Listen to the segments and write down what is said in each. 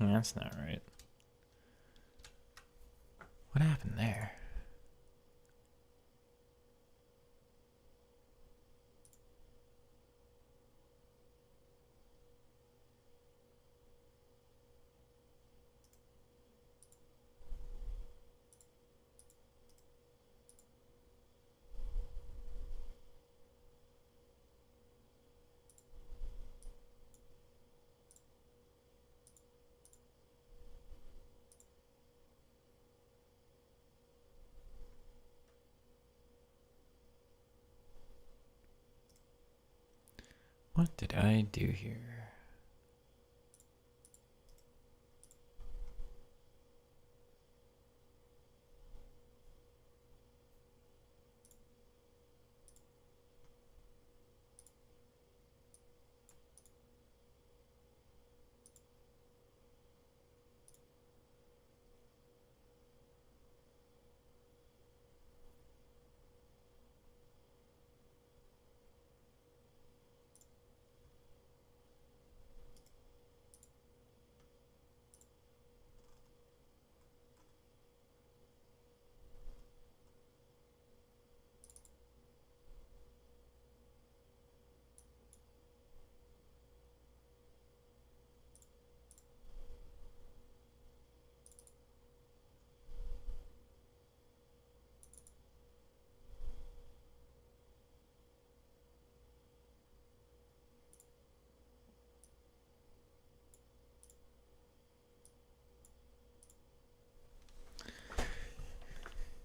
That's not right. What happened there? What did I do here?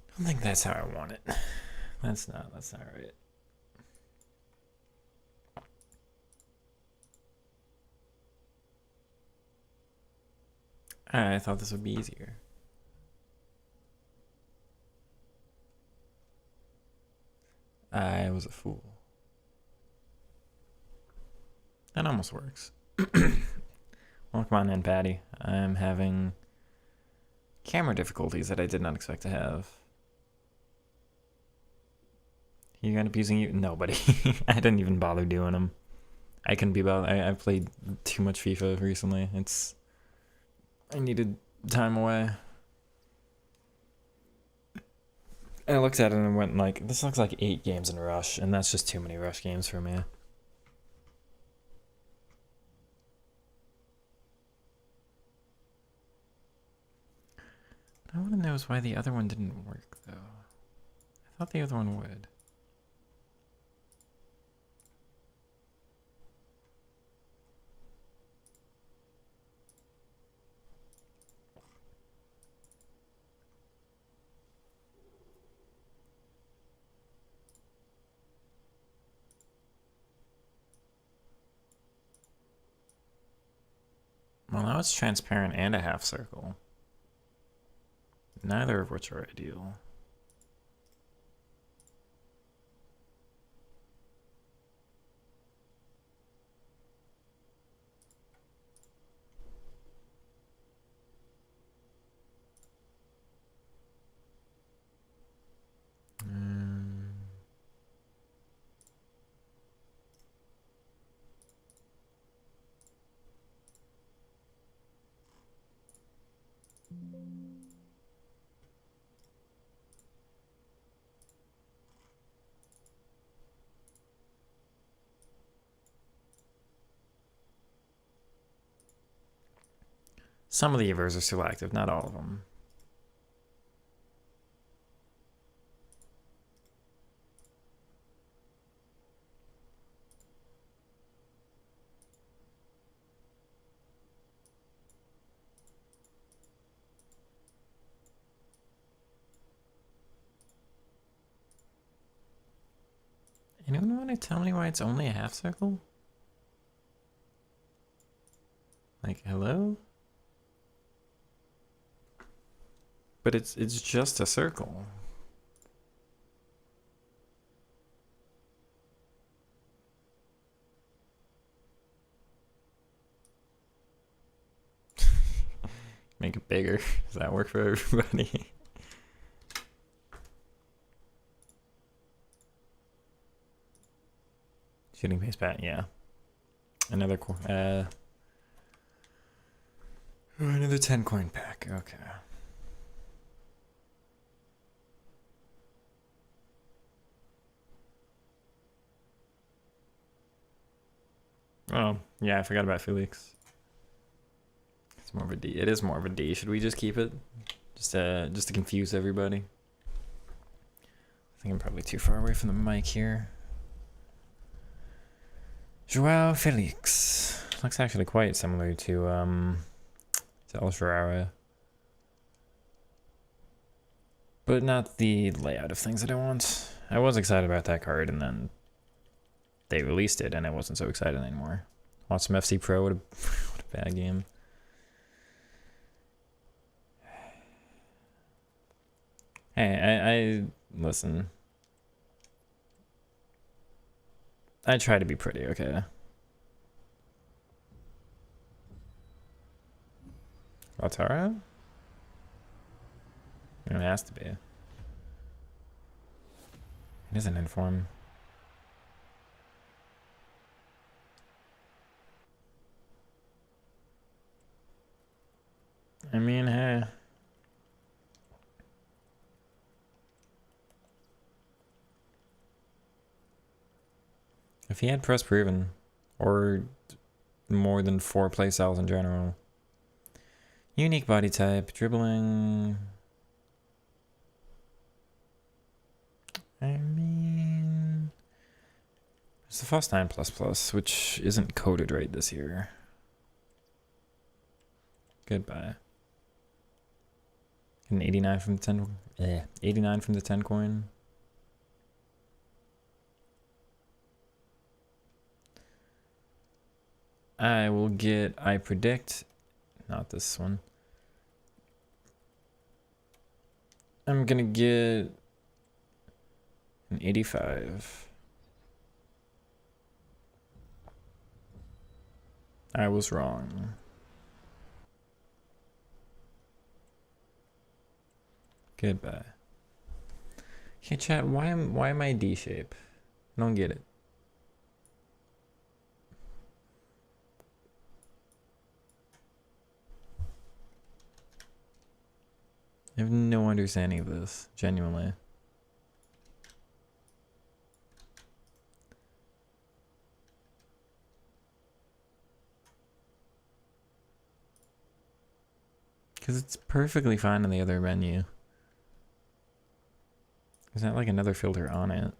I don't think that's how I want it. That's not right. I thought this would be easier. I was a fool. That almost works. Well, come on in, Patty. I'm having camera difficulties that I did not expect to have. You end up using you? Nobody. I didn't even bother doing them. I couldn't be bothered. I've played too much FIFA recently. I needed time away. I looked at it and went like, this looks like 8 games in Rush, and that's just too many Rush games for me. I want to know is why the other one didn't work, though. I thought the other one would. Well, now it's transparent and a half circle. Neither of which are ideal. Some of the evers are still active, not all of them. Anyone want to tell me why it's only a half circle? Like, hello? But it's just a circle. Make it bigger. Does that work for everybody? Shooting base bat, yeah. Another Oh, another 10 coin pack. Okay. Oh, yeah, I forgot about Felix. It's more of a D. It is more of a D. Should we just keep it? Just to confuse everybody. I think I'm probably too far away from the mic here. Joao Felix. Looks actually quite similar to El Ferrara. But not the layout of things that I want. I was excited about that card, and then they released it, and I wasn't so excited anymore. Want some FC Pro? What a bad game. Hey, I listen. I try to be pretty, okay? Lautaro? It has to be. It isn't in form. I mean, hey. If he had press proven, or more than 4 playstyles in general. Unique body type, dribbling. I mean, it's the Fast 9++, which isn't coded right this year. Goodbye. An 89 from the 10. 89 from the 10 coin. I will get, I predict, not this one. I'm gonna get an 85. I was wrong. Goodbye. Okay, chat, why am I D shape? I don't get it. I have no understanding of this, genuinely. Because it's perfectly fine in the other menu. There's not like another filter on it.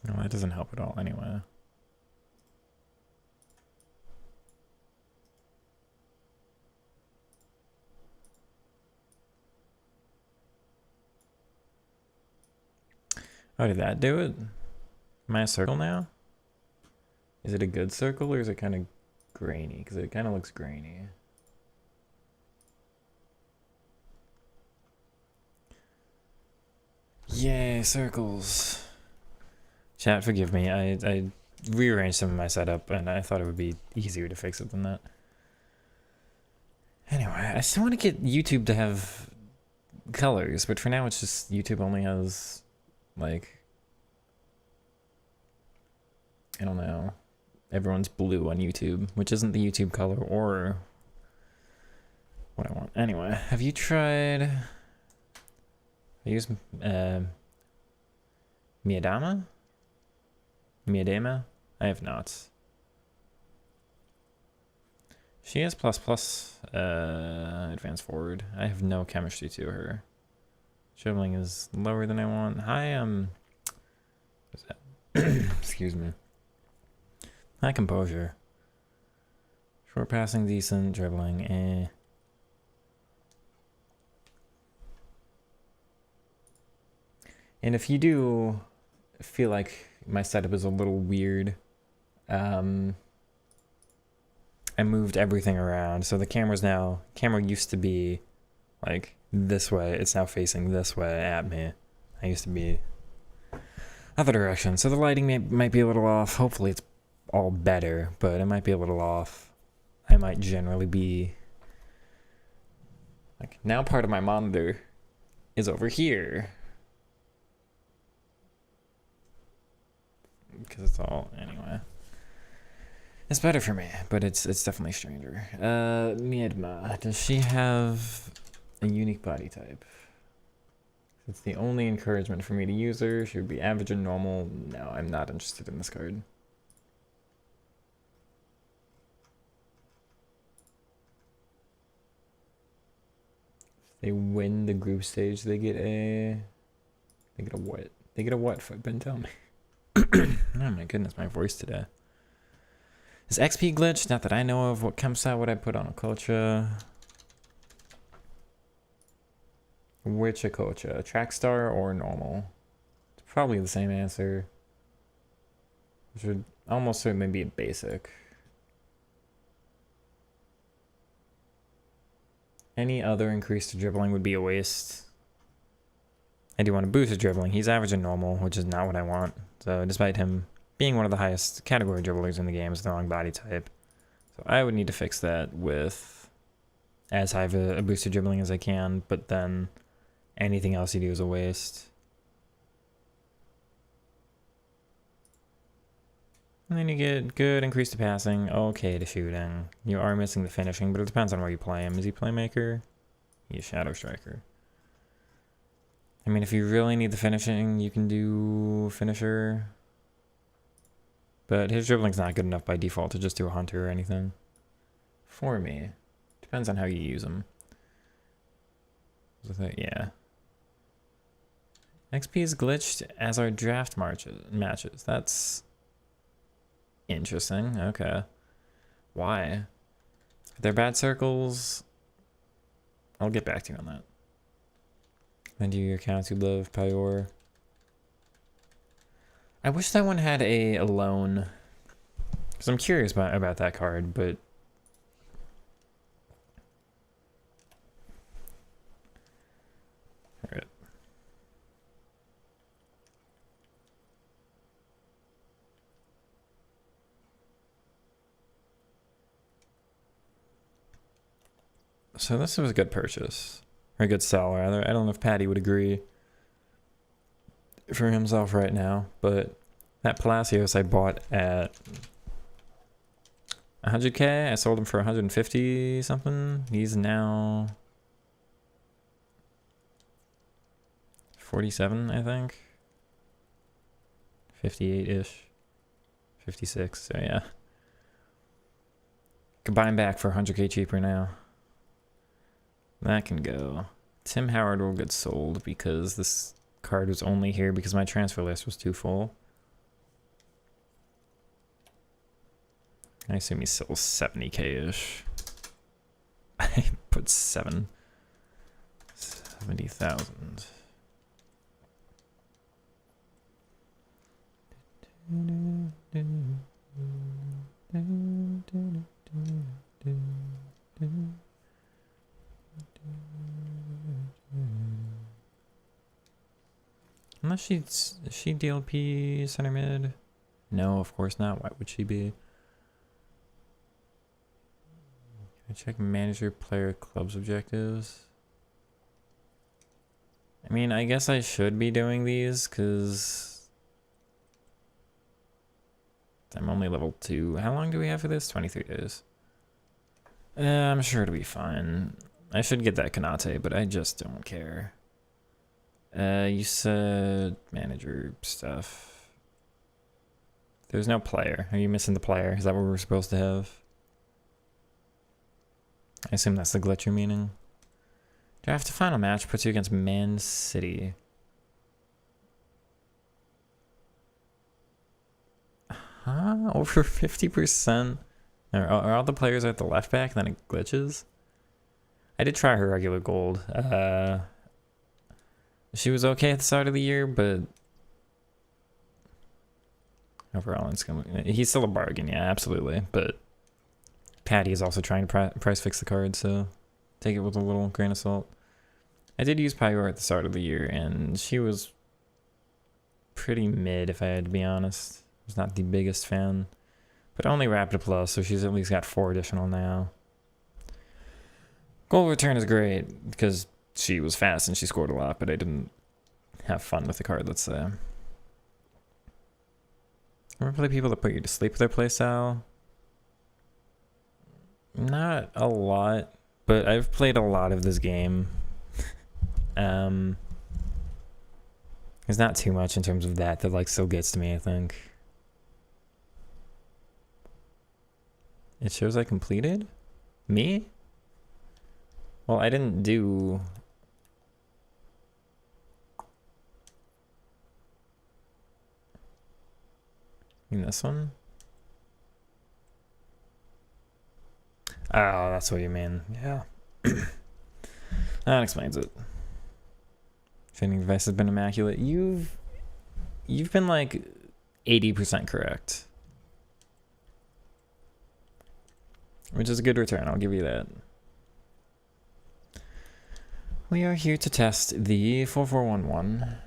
No, that doesn't help at all anyway. Oh, did that do it? Am I a circle now? Is it a good circle or is it kind of grainy? Because it kind of looks grainy. Yay, circles. Chat, forgive me. I rearranged some of my setup and I thought it would be easier to fix it than that. Anyway, I still want to get YouTube to have colors, but for now it's just YouTube only has, like, I don't know, everyone's blue on YouTube, which isn't the YouTube color or what I want. Anyway, have you tried, I use Miyadama? Miyadema? I have not. She has advanced forward. I have no chemistry to her. Dribbling is lower than I want. Hi, what's that? Excuse me. High composure. Short passing, decent. Dribbling, eh. And if you do feel like my setup is a little weird. I moved everything around, so the camera used to be like this way. It's now facing this way at me. I used to be other direction, so the lighting might be a little off. Hopefully it's all better, but it might be a little off. I might generally be like, now part of my monitor is over here because it's all, anyway, it's better for me, but it's definitely stranger. Miedma, does she have a unique body type? It's the only encouragement for me to use her. She would be average and normal. No, I'm not interested in this card. If they win the group stage, they get a what? They get a what? Ben, tell me. Oh my goodness, my voice today. Is XP glitched? Not that I know of. What comes out? What I put on a culture? Which Akocha? Track star or normal? It's probably the same answer. It should almost certainly be a basic. Any other increase to dribbling would be a waste. I do want to boost his dribbling. He's average and normal, which is not what I want. So despite him being one of the highest category dribblers in the game, it's the wrong body type. So I would need to fix that with as high of a boosted dribbling as I can, but then anything else you do is a waste. And then you get good increase to passing, okay to shooting. You are missing the finishing, but it depends on where you play him. Is he playmaker? He's shadow striker. I mean, if you really need the finishing, you can do finisher. But his dribbling's not good enough by default to just do a hunter or anything. For me. Depends on how you use him. Yeah. XP is glitched as our draft matches. That's interesting. Okay. Why? If they're bad circles, I'll get back to you on that. Then do your accounts you love, Pior. I wish that one had a loan, because I'm curious about that card, but all right. So this was a good purchase, or a good sell rather. I don't know if Patty would agree for himself right now, but that Palacios I bought at 100k. I sold him for 150 something. He's now 47, I think. 58-ish. 56, so yeah. Could buy him back for 100k cheaper now. That can go. Tim Howard will get sold because this card was only here because my transfer list was too full. I assume he sells 70k-ish. I put 70,000. Unless is she DLP center mid? No, of course not. Why would she be? Can I check manager, player, clubs objectives? I mean, I guess I should be doing these because I'm only level 2. How long do we have for this? 23 days. I'm sure it'll be fine. I should get that Kanate, but I just don't care. You said manager stuff. There's no player. Are you missing the player? Is that what we're supposed to have? I assume that's the glitch you're meaning. Draft a final match puts you against Man City. Huh? Over 50%? Are all the players at the left back and then it glitches? I did try her regular gold. She was okay at the start of the year, but Overall, he's still a bargain, yeah, absolutely. But Patty is also trying to price fix the card, so take it with a little grain of salt. I did use Pyro at the start of the year, and she was pretty mid, if I had to be honest. I was not the biggest fan, but only Rapid Plus, so she's at least got 4 additional now. Goal return is great because she was fast and she scored a lot, but I didn't have fun with the card, let's say. Ever play people that put you to sleep with their playstyle? Not a lot, but I've played a lot of this game. There's not too much in terms of that like still gets to me, I think. It shows I completed? Me? Well, I didn't do... In this one? Oh, that's what you mean. Yeah. That explains it. Training device has been immaculate. You've been like 80% correct. Which is a good return, I'll give you that. We are here to test the 4411.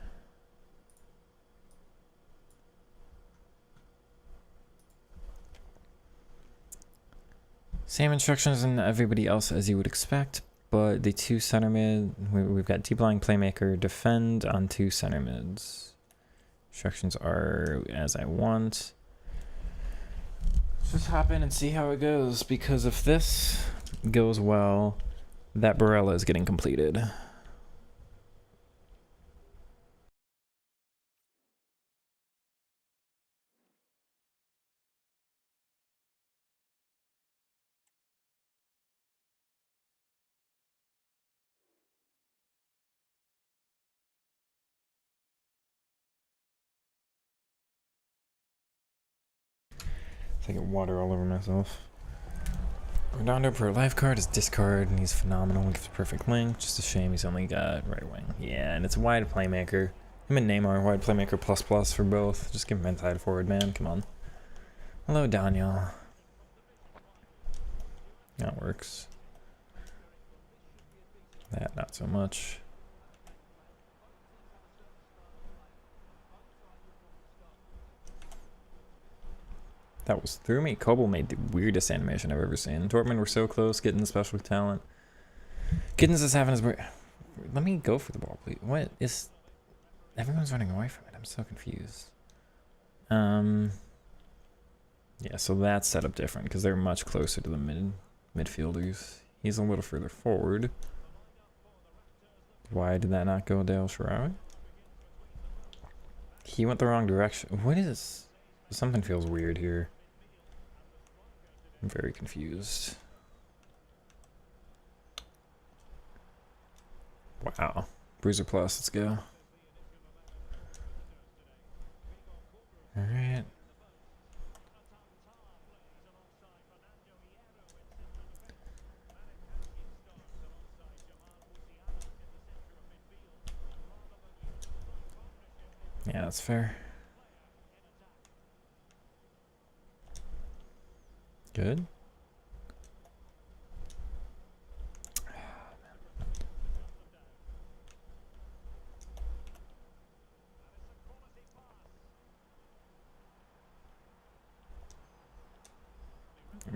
Same instructions and everybody else as you would expect, but the 2 center mid, we've got deep lying playmaker, defend on 2 center mids. Instructions are as I want. Let's just hop in and see how it goes, because if this goes well, that Barella is getting completed. I get water all over myself. Redondo per life card is discard, and he's phenomenal. Gives a perfect link. Just a shame he's only got right wing. Yeah, and it's a wide playmaker. Him and Neymar, wide playmaker plus for both. Just give him inside forward, man. Come on. Hello, Daniel. That works. That, not so much. That was through me. Kobel made the weirdest animation I've ever seen. Dortmund were so close getting the special talent. Kittens is having his... Let me go for the ball, please. What is... Everyone's running away from it. I'm so confused. Yeah, so that's set up different because they're much closer to the midfielders. He's a little further forward. Why did that not go Dale Sharawi? He went the wrong direction. What is... Something feels weird here. I'm very confused. Wow. Bruiser Plus, let's go. Alright. Yeah, that's fair. Good.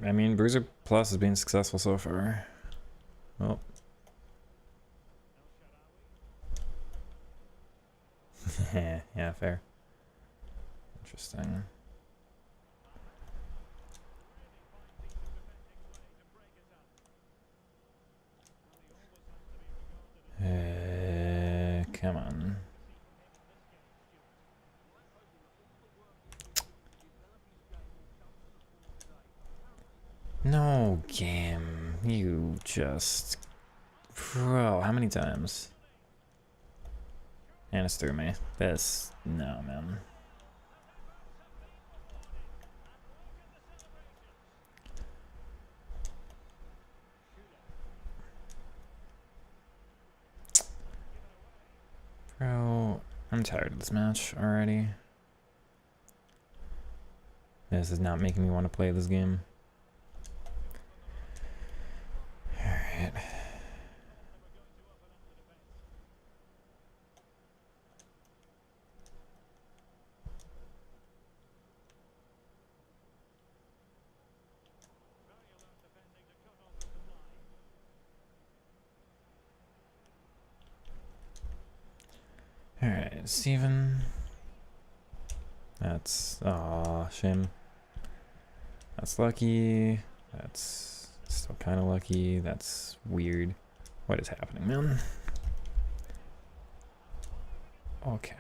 I mean, Bruiser Plus has been successful so far. Well. Yeah, fair. Interesting. Come on. No game. You just... Bro, how many times? And it's through me. This... No, man. Bro, I'm tired of this match already. This is not making me want to play this game. Alright. Alright, Steven. That's... aw, shame. That's lucky. That's still kind of lucky. That's weird. What is happening, man? Okay.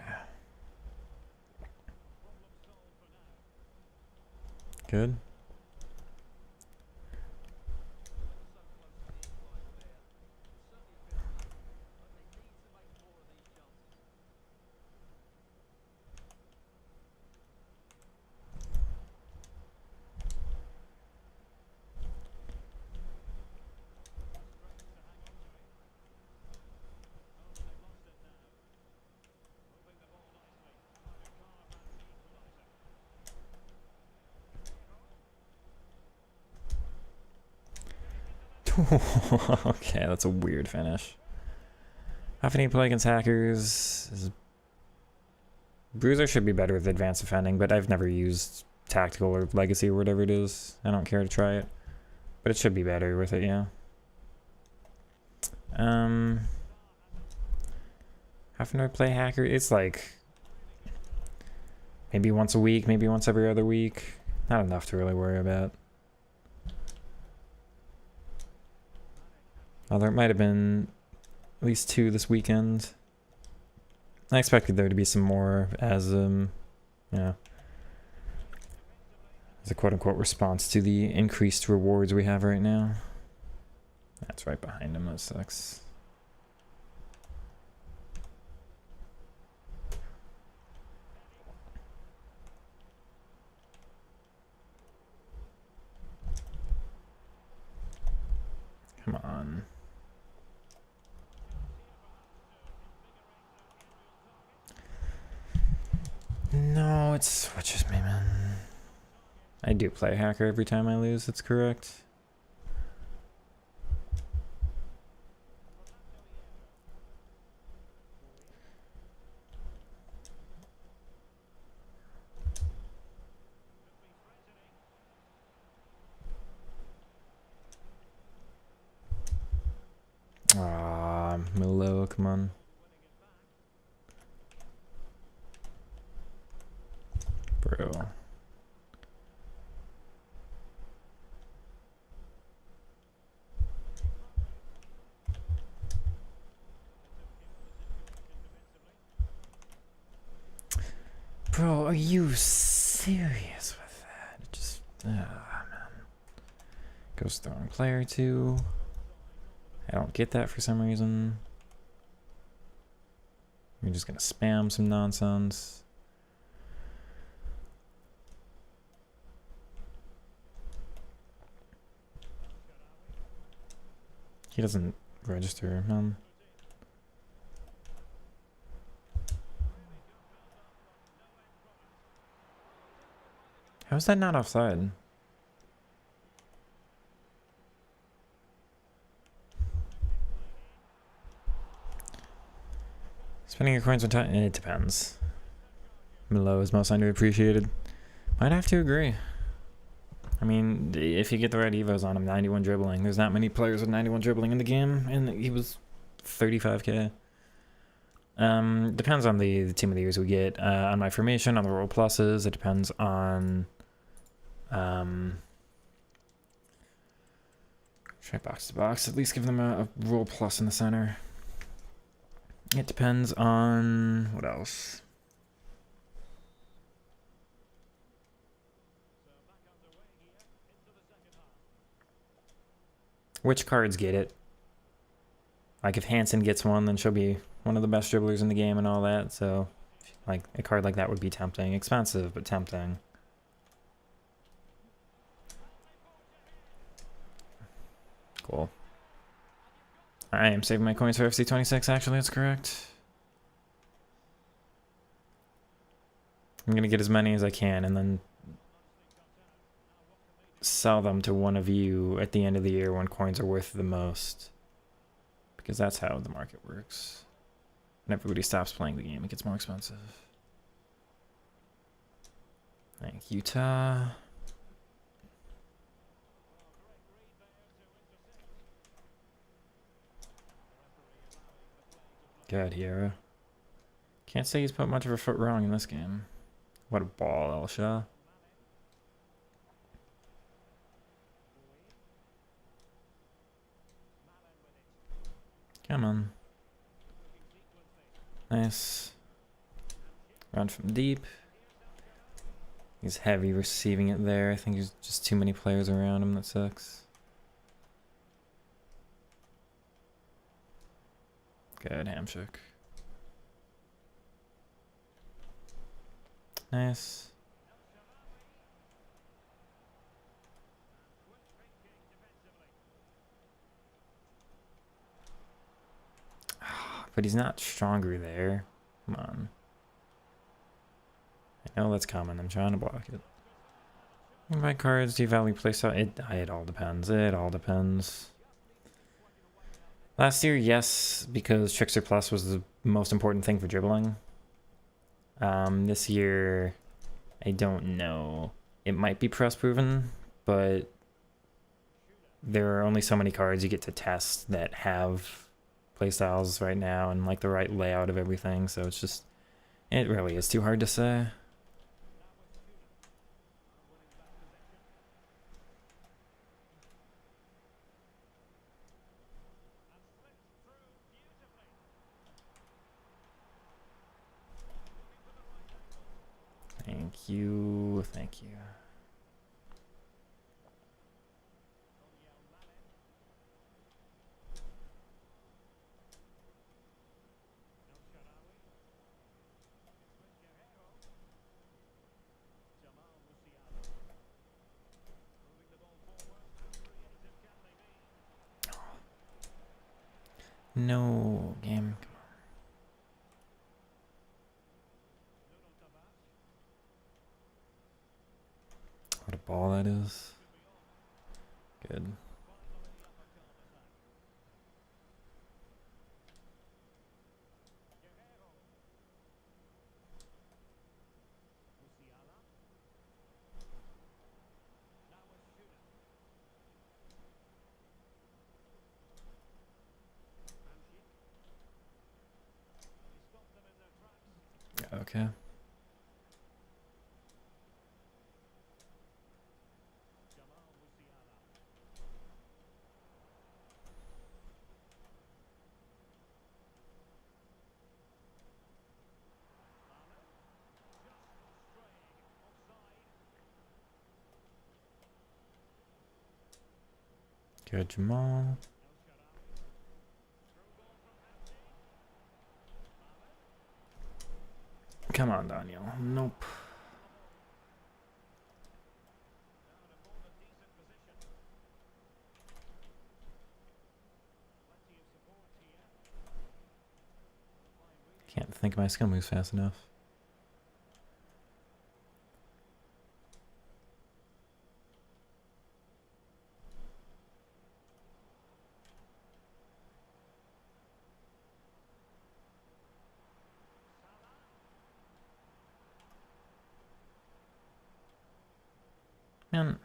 Good. Okay, that's a weird finish. How often do you play against hackers? Bruiser should be better with advanced defending, but I've never used tactical or legacy or whatever it is. I don't care to try it, but it should be better with it, yeah. How often do I play hacker? It's like maybe once a week, maybe once every other week. Not enough to really worry about. Although it might have been at least 2 this weekend. I expected there to be some more as, you know, as a quote-unquote response to the increased rewards we have right now. That's right behind him, that sucks. Come on. No, it switches me, man. I do play hacker every time I lose, that's correct. Ah, Milo, come on. Bro. Bro, are you serious with that? It just, man. Goes throwing player 2. I don't get that for some reason. You're just gonna spam some nonsense. He doesn't register, man. How is that not offside? Spending your coins on time, it depends. Milo is most underappreciated. Might have to agree. I mean, if you get the right evos on him, 91 dribbling. There's not many players with 91 dribbling in the game, and he was 35k. Depends on the team of the years we get. On my formation, on the roll pluses, it depends on... try box to box. At least give them a roll plus in the center. It depends on... what else? Which cards get it? Like if Hansen gets one, then she'll be one of the best dribblers in the game and all that. So, like a card like that would be tempting. Expensive, but tempting. Cool. I am saving my coins for FC26, actually, that's correct. I'm gonna get as many as I can and then sell them to one of you at the end of the year when coins are worth the most. Because that's how the market works. When everybody stops playing the game, it gets more expensive. Thank Utah. God, Hero. Can't say he's put much of a foot wrong in this game. What a ball, Elsha. Come on. Nice. Run from deep. He's heavy receiving it there. I think there's just too many players around him. That sucks. Good hamshake. Nice. But he's not stronger there. Come on. I know that's coming. I'm trying to block it. My cards, do you value playstyle? It all depends. It all depends. Last year, yes, because Trickster Plus was the most important thing for dribbling. This year, I don't know. It might be press proven, but there are only so many cards you get to test that have playstyles right now and like the right layout of everything, so it's just, it really is too hard to say. Thank you, thank you. No, game. What a ball that is. Good. Okay. Good, Jamal. Come on, Daniel. Nope. Can't think my skill moves fast enough. Man.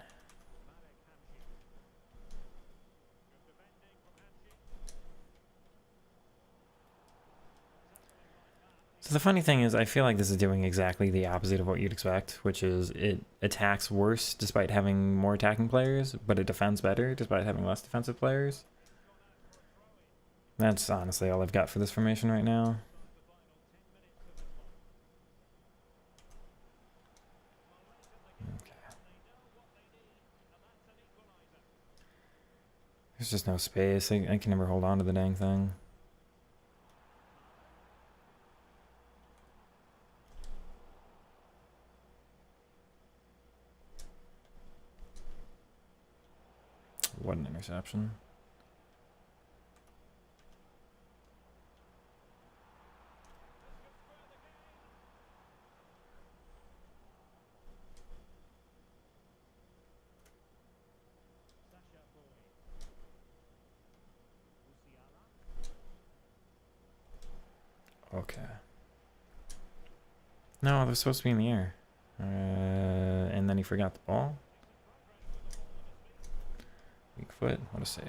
So the funny thing is, I feel like this is doing exactly the opposite of what you'd expect, which is it attacks worse despite having more attacking players, but it defends better despite having less defensive players. That's honestly all I've got for this formation right now. Okay. There's just no space. I can never hold on to the dang thing. What an interception. Okay. No, they're supposed to be in the air. And then he forgot the ball. Weak foot. What a save.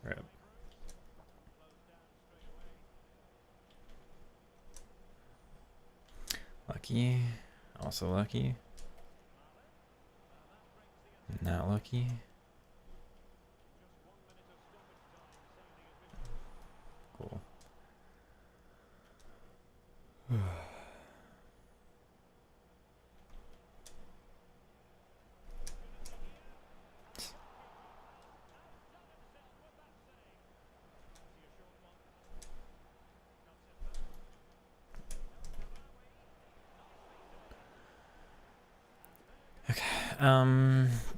Rip. Lucky. Also lucky. Not lucky. Cool.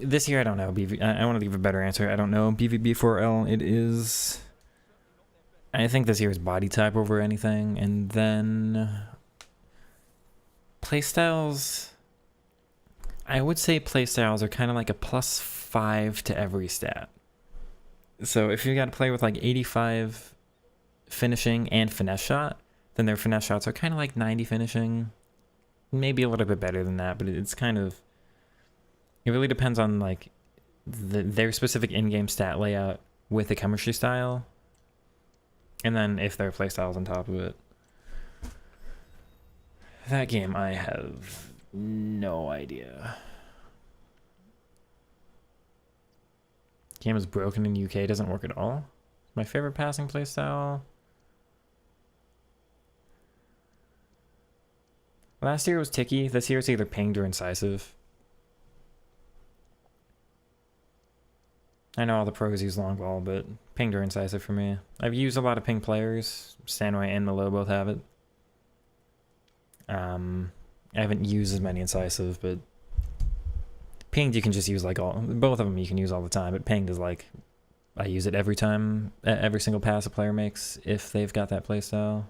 This year I don't know. I want to give a better answer. I don't know. BVB4L. It is. I think this year is body type over anything, and then playstyles. I would say playstyles are kind of like a +5 to every stat. So if you got to play with like 85 finishing and finesse shot, then their finesse shots are kind of like 90 finishing, maybe a little bit better than that, but it's kind of. It really depends on like their specific in-game stat layout with the chemistry style, and then if their playstyles on top of it. That game, I have no idea. Game is broken in UK, doesn't work at all. My favorite passing playstyle. Last year was Ticky. This year it's either pinged or incisive. I know all the pros use long ball, but pinged or incisive for me. I've used a lot of ping players. Stanway and Malo both have it. I haven't used as many incisive, but pinged you can just use like both of them you can use all the time, but pinged is like I use it every time, every single pass a player makes if they've got that playstyle.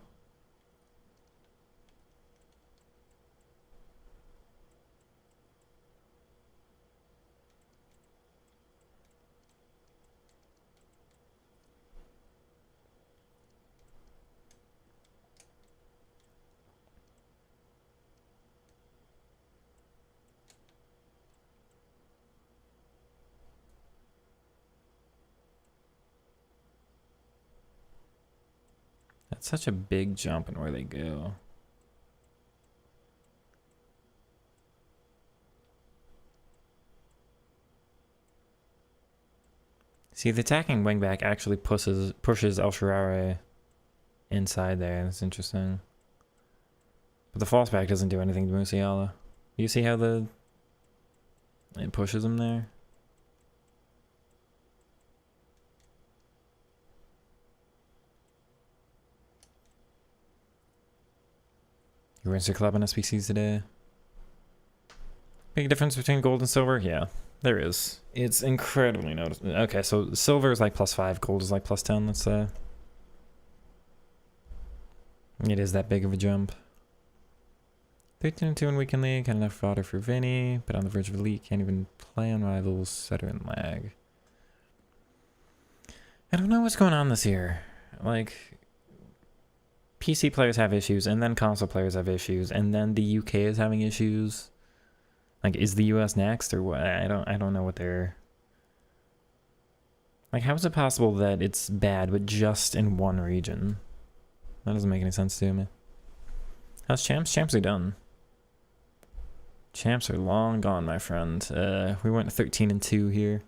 That's such a big jump in where they go. See, the attacking wingback actually pushes El Shaarawy inside there. That's interesting. But the false back doesn't do anything to Musiala. You see how it pushes him there? You rinse your club on SPCs today? Big difference between gold and silver? Yeah, there is. It's incredibly noticeable. Okay, so silver is like +5, gold is like +10, let's say. It is that big of a jump. 13-2 in weekend league, had enough fodder for Vinny, but on the verge of elite, can't even play on rivals, setter and lag. I don't know what's going on this year. Like, PC players have issues, and then console players have issues, and then the UK is having issues. Like, is the US next, or what? I don't know what they're. Like, how is it possible that it's bad, but just in one region? That doesn't make any sense to me. How's champs? Champs are done. Champs are long gone, my friend. We went 13-2 here.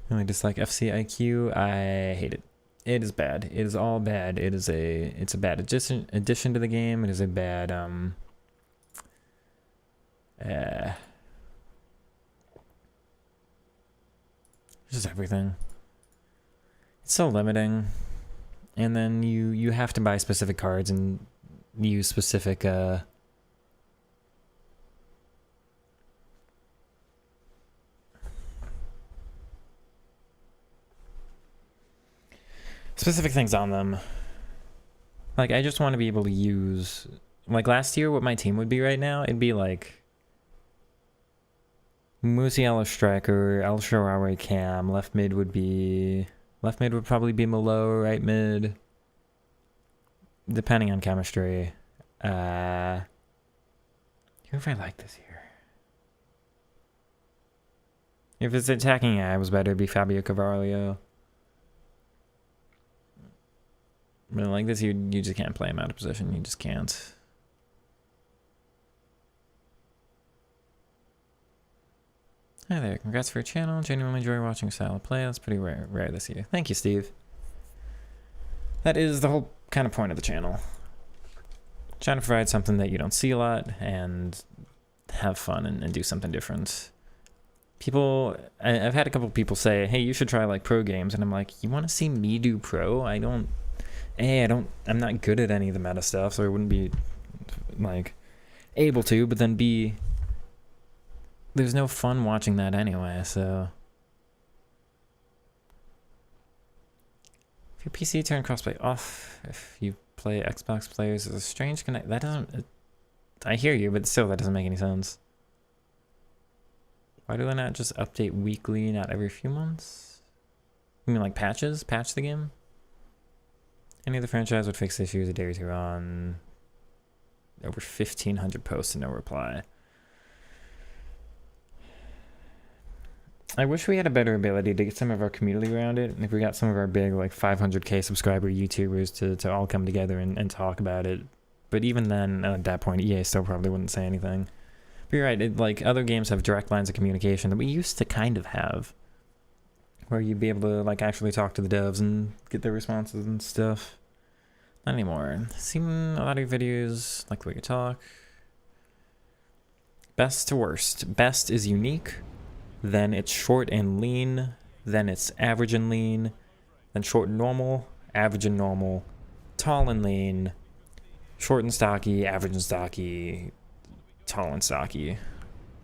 Really dislike FC IQ. I hate it. It is bad. It is all bad. It's a bad addition to the game. It is a bad just everything. It's so limiting. And then you have to buy specific cards and use specific specific things on them. Like, I just want to be able to use, like last year what my team would be right now, it'd be like Musiala striker, El Shaarawy cam, left mid would probably be Malo, right mid, depending on chemistry. Who if I like this here? If it's attacking, I was better, it'd be Fabio Carvalho. But like this, you just can't play him out of position. You just can't. Hi there, congrats for your channel. Genuinely enjoy watching style of play. That's pretty rare this year. Thank you, Steve. That is the whole kind of point of the channel. Trying to provide something that you don't see a lot and have fun and do something different. I've had a couple people say, hey, you should try like pro games. And I'm like, you want to see me do pro? I'm not good at any of the meta stuff, so I wouldn't be like able to, but then B, there's no fun watching that anyway, so. If your PC turn crossplay off, if you play Xbox players, there's a strange connect. That doesn't. I hear you, but still, that doesn't make any sense. Why do they not just update weekly, not every few months? You mean like patches? Patch the game? Any other franchise would fix issues a day or two on. Over 1,500 posts and no reply. I wish we had a better ability to get some of our community around it. If we got some of our big, like 500k subscriber YouTubers to all come together and talk about it. But even then, at that point, EA still probably wouldn't say anything. But you're right, like other games have direct lines of communication that we used to kind of have. Where you'd be able to like actually talk to the devs and get their responses and stuff. Not anymore. Seen a lot of your videos, like the way you talk. Best to worst. Best is unique. Then it's short and lean, then it's average and lean, then short and normal, average and normal, tall and lean, short and stocky, average and stocky, tall and stocky.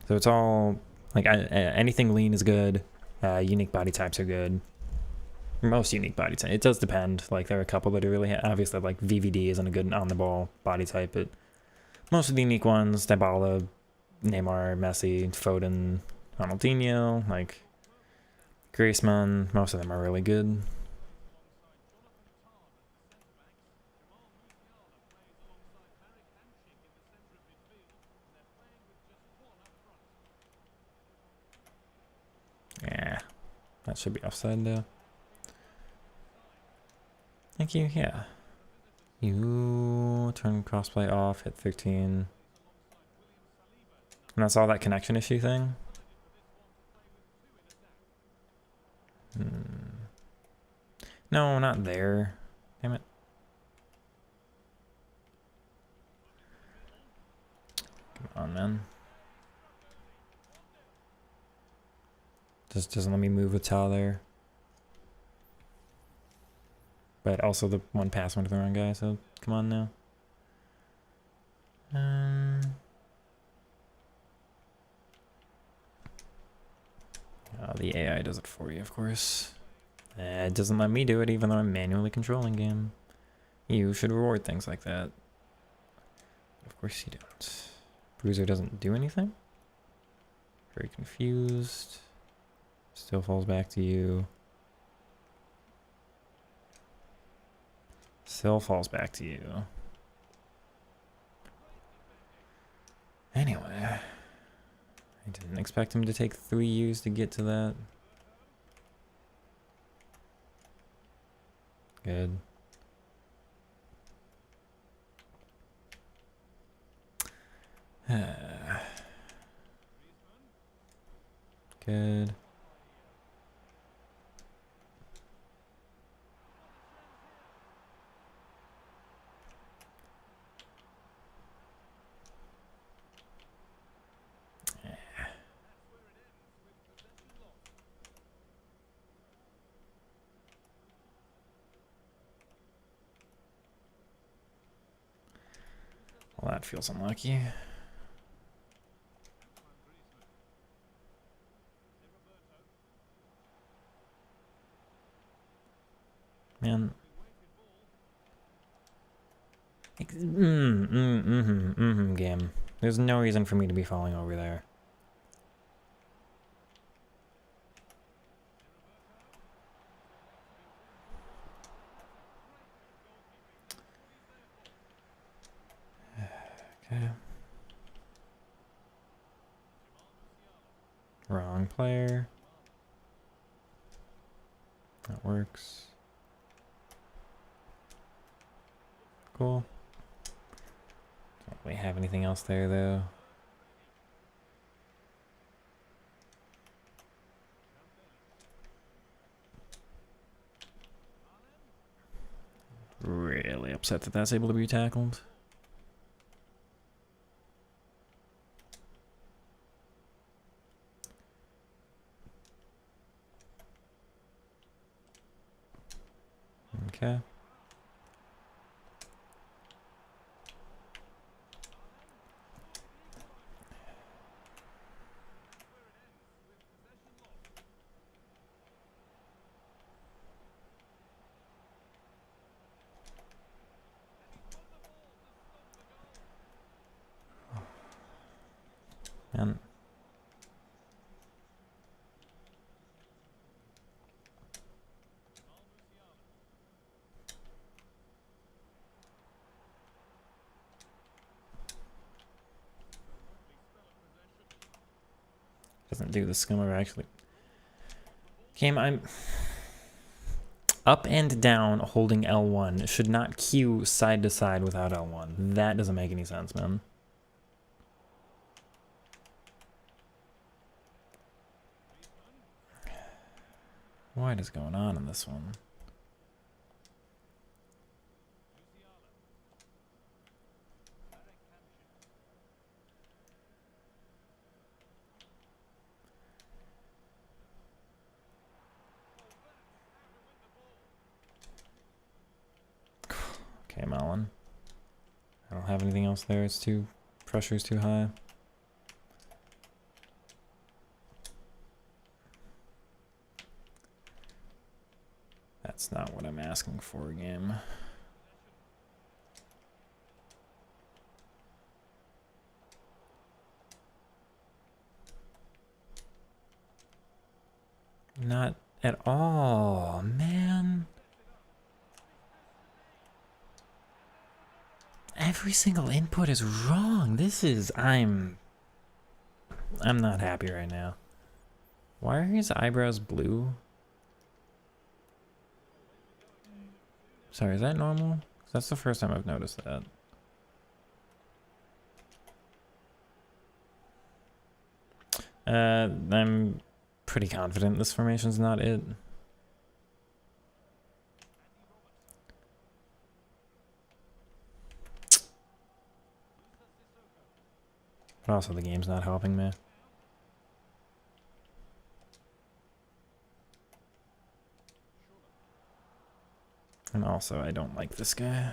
So it's all, like, anything lean is good, unique body types are good. Most unique body types. It does depend, like there are a couple that are really, obviously like VVD isn't a good on-the-ball body type, but most of the unique ones, Dybala, Neymar, Messi, Foden, Ronaldinho, like Griezmann, most of them are really good. Yeah, that should be offside though. Thank you, yeah. You turn crossplay off, hit 13. And that's all that connection issue thing? No, not there. Damn it. Come on, man. Just doesn't let me move with Tal there. But also the one pass went to the wrong guy, so come on now. Oh, the AI does it for you, of course. It doesn't let me do it even though I'm manually controlling game. You should reward things like that. Of course you don't. Bruiser doesn't do anything? Very confused. Still falls back to you. Still falls back to you. Anyway. I didn't expect him to take 3 years to get to that. Good. Good. Well, that feels unlucky. Man. Game. There's no reason for me to be falling over there. Okay. Wrong player. That works. Cool. Don't really have anything else there though. Really upset that that's able to be tackled. Okay. And doesn't do the skimmer actually. Game, I'm up and down holding L1 should not queue side to side without L1. That doesn't make any sense, man. What is going on in this one? Okay, Malin. I don't have anything else there. It's too... pressure's too high. That's not what I'm asking for, game. Not at all, man. Every single input is wrong. This is... I'm not happy right now. Why are his eyebrows blue? Sorry, is that normal? That's the first time I've noticed that. I'm pretty confident this formation's not it. But also the game's not helping me. And also I don't like this guy.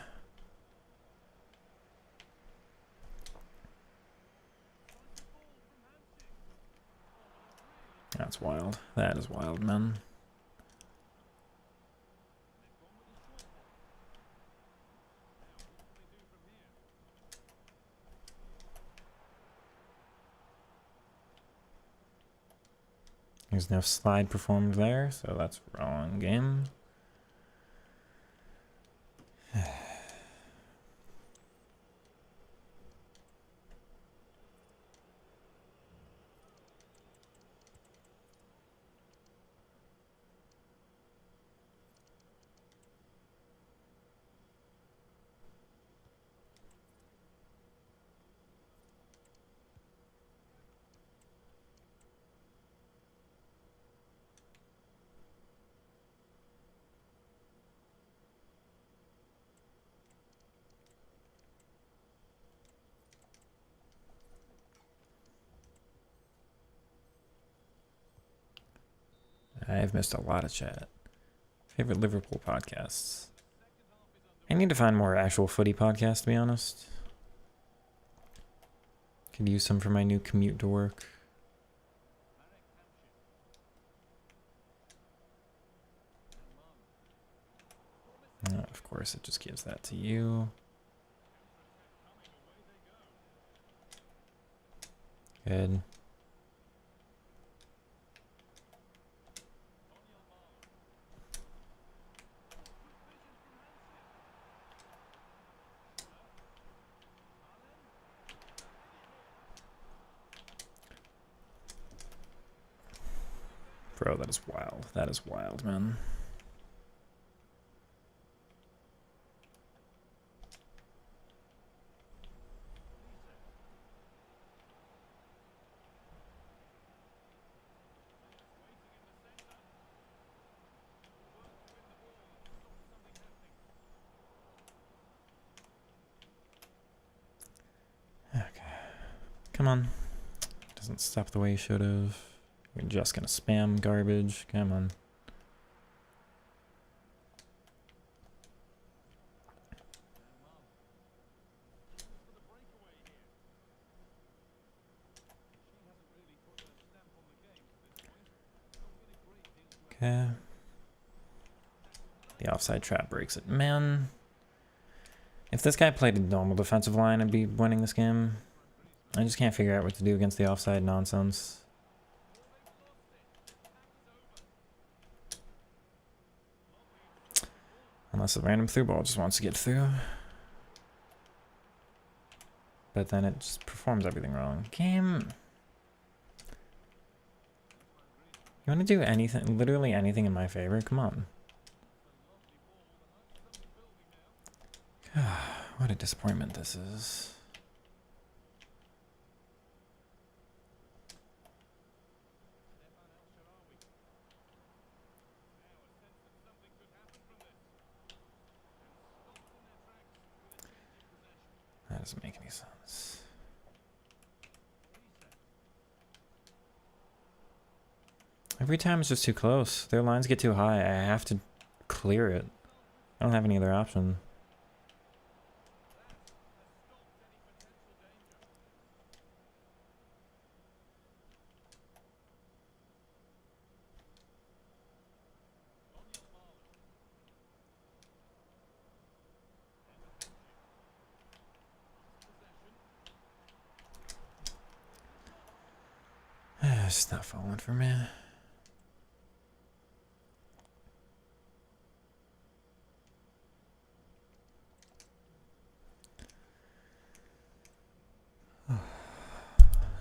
That's wild. That is wild, man. There's no slide performed there, so that's wrong game. I've missed a lot of chat. Favorite Liverpool podcasts. I need to find more actual footy podcasts, to be honest. Could use some for my new commute to work. Of course, it just gives that to you. Good. Bro, that is wild. That is wild, man. Okay. Come on. Doesn't stop the way he should have. We're just gonna spam garbage. Come on. Okay. The offside trap breaks it. Man, if this guy played a normal defensive line, I'd be winning this game. I just can't figure out what to do against the offside nonsense. Unless a random through ball just wants to get through. But then it just performs everything wrong. Game. You want to do anything, literally anything in my favor? Come on. What a disappointment this is. That doesn't make any sense. Every time it's just too close. Their lines get too high. I have to clear it. I don't have any other option. It's just not falling for me.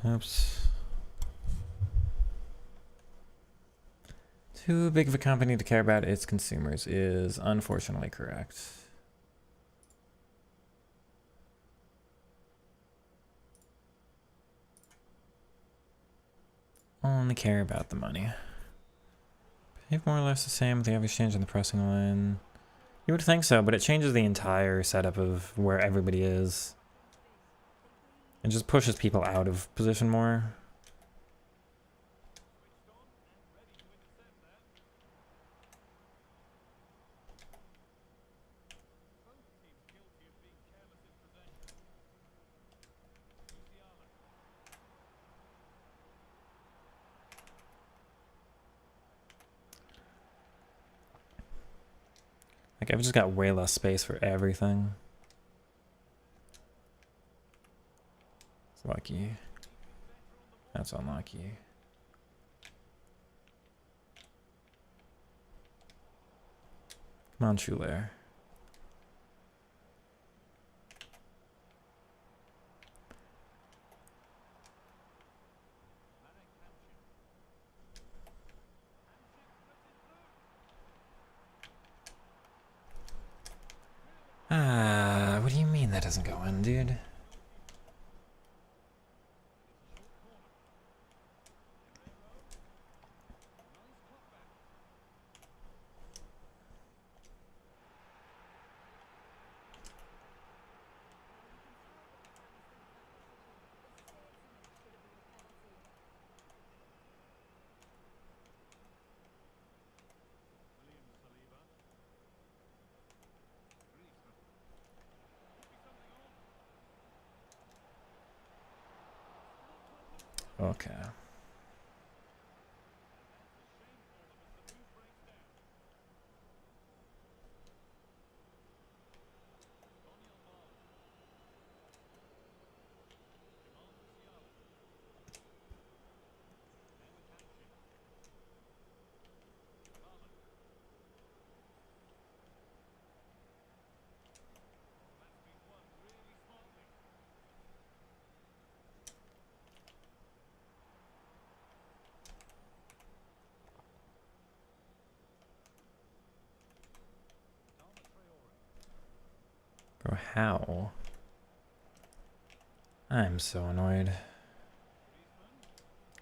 Oops. Too big of a company to care about its consumers is unfortunately correct. Only care about the money. Behave more or less the same with the average change in the pressing line. You would think so, but it changes the entire setup of where everybody is. It just pushes people out of position more. Like, I've just got way less space for everything. It's lucky. That's unlucky. Come on, Schuler. What do you mean that doesn't go in, dude? Okay. Bro, how? I'm so annoyed.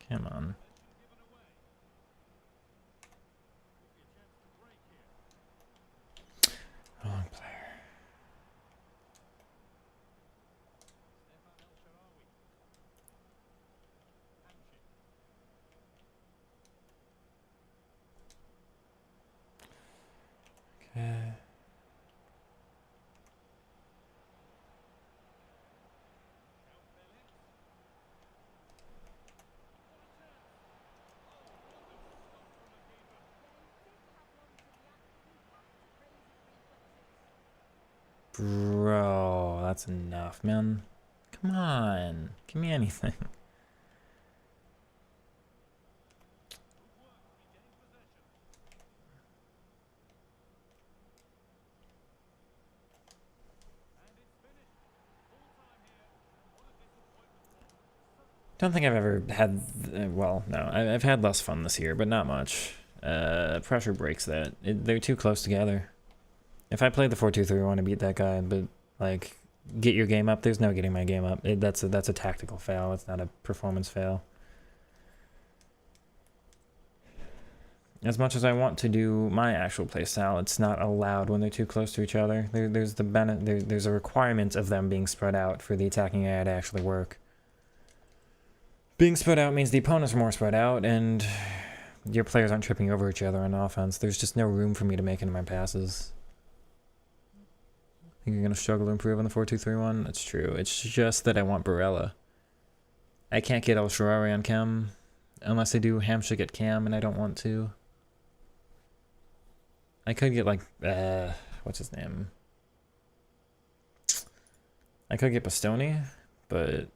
Come on. Wrong player. Okay. Bro, that's enough, man. Come on. Give me anything. Don't think I've ever had, well, no, I've had less fun this year, but not much. Pressure breaks that. They're too close together. If I played the 4-2-3, I want to beat that guy, but, like, get your game up, there's no getting my game up. That's a tactical fail, it's not a performance fail. As much as I want to do my actual playstyle, it's not allowed when they're too close to each other. There's a requirement of them being spread out for the attacking AI to actually work. Being spread out means the opponents are more spread out, and your players aren't tripping over each other on offense. There's just no room for me to make into my passes. Think you're going to struggle to improve on the 4-2-3-1? That's true. It's just that I want Barella. I can't get El Shaarawy on Chem unless I do Hamshik at Cam, and I don't want to. I could get, like, what's his name? I could get Bastoni, but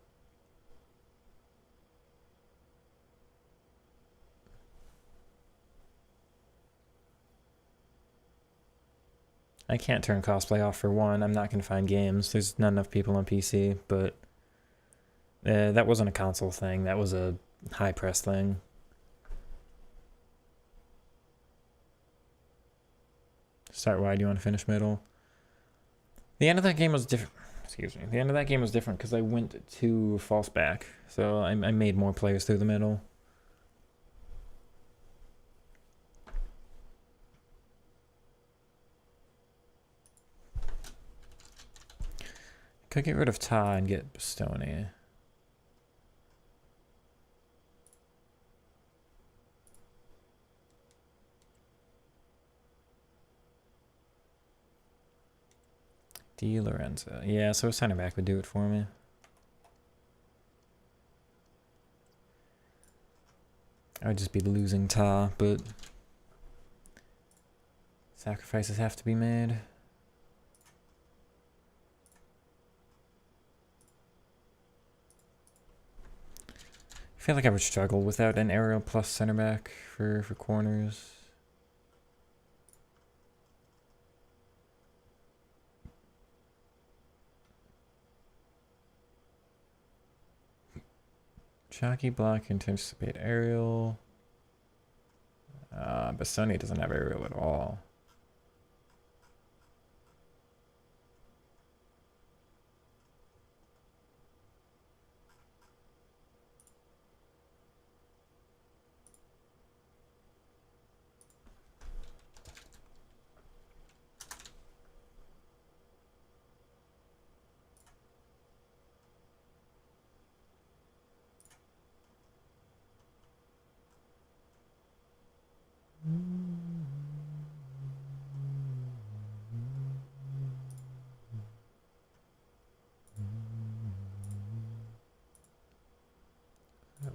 I can't turn cosplay off for one. I'm not going to find games. There's not enough people on PC, but that wasn't a console thing. That was a high press thing. Start wide, you want to finish middle. The end of that game was different. Excuse me. The end of that game was different because I went to false back. So I made more players through the middle. Could get rid of Ta and get Bastoni. Di Lorenzo. Yeah, so a center back would do it for me. I would just be losing Ta, but sacrifices have to be made. I feel like I would struggle without an aerial plus center back for corners. Jockey block, anticipate aerial. Bastoni doesn't have aerial at all.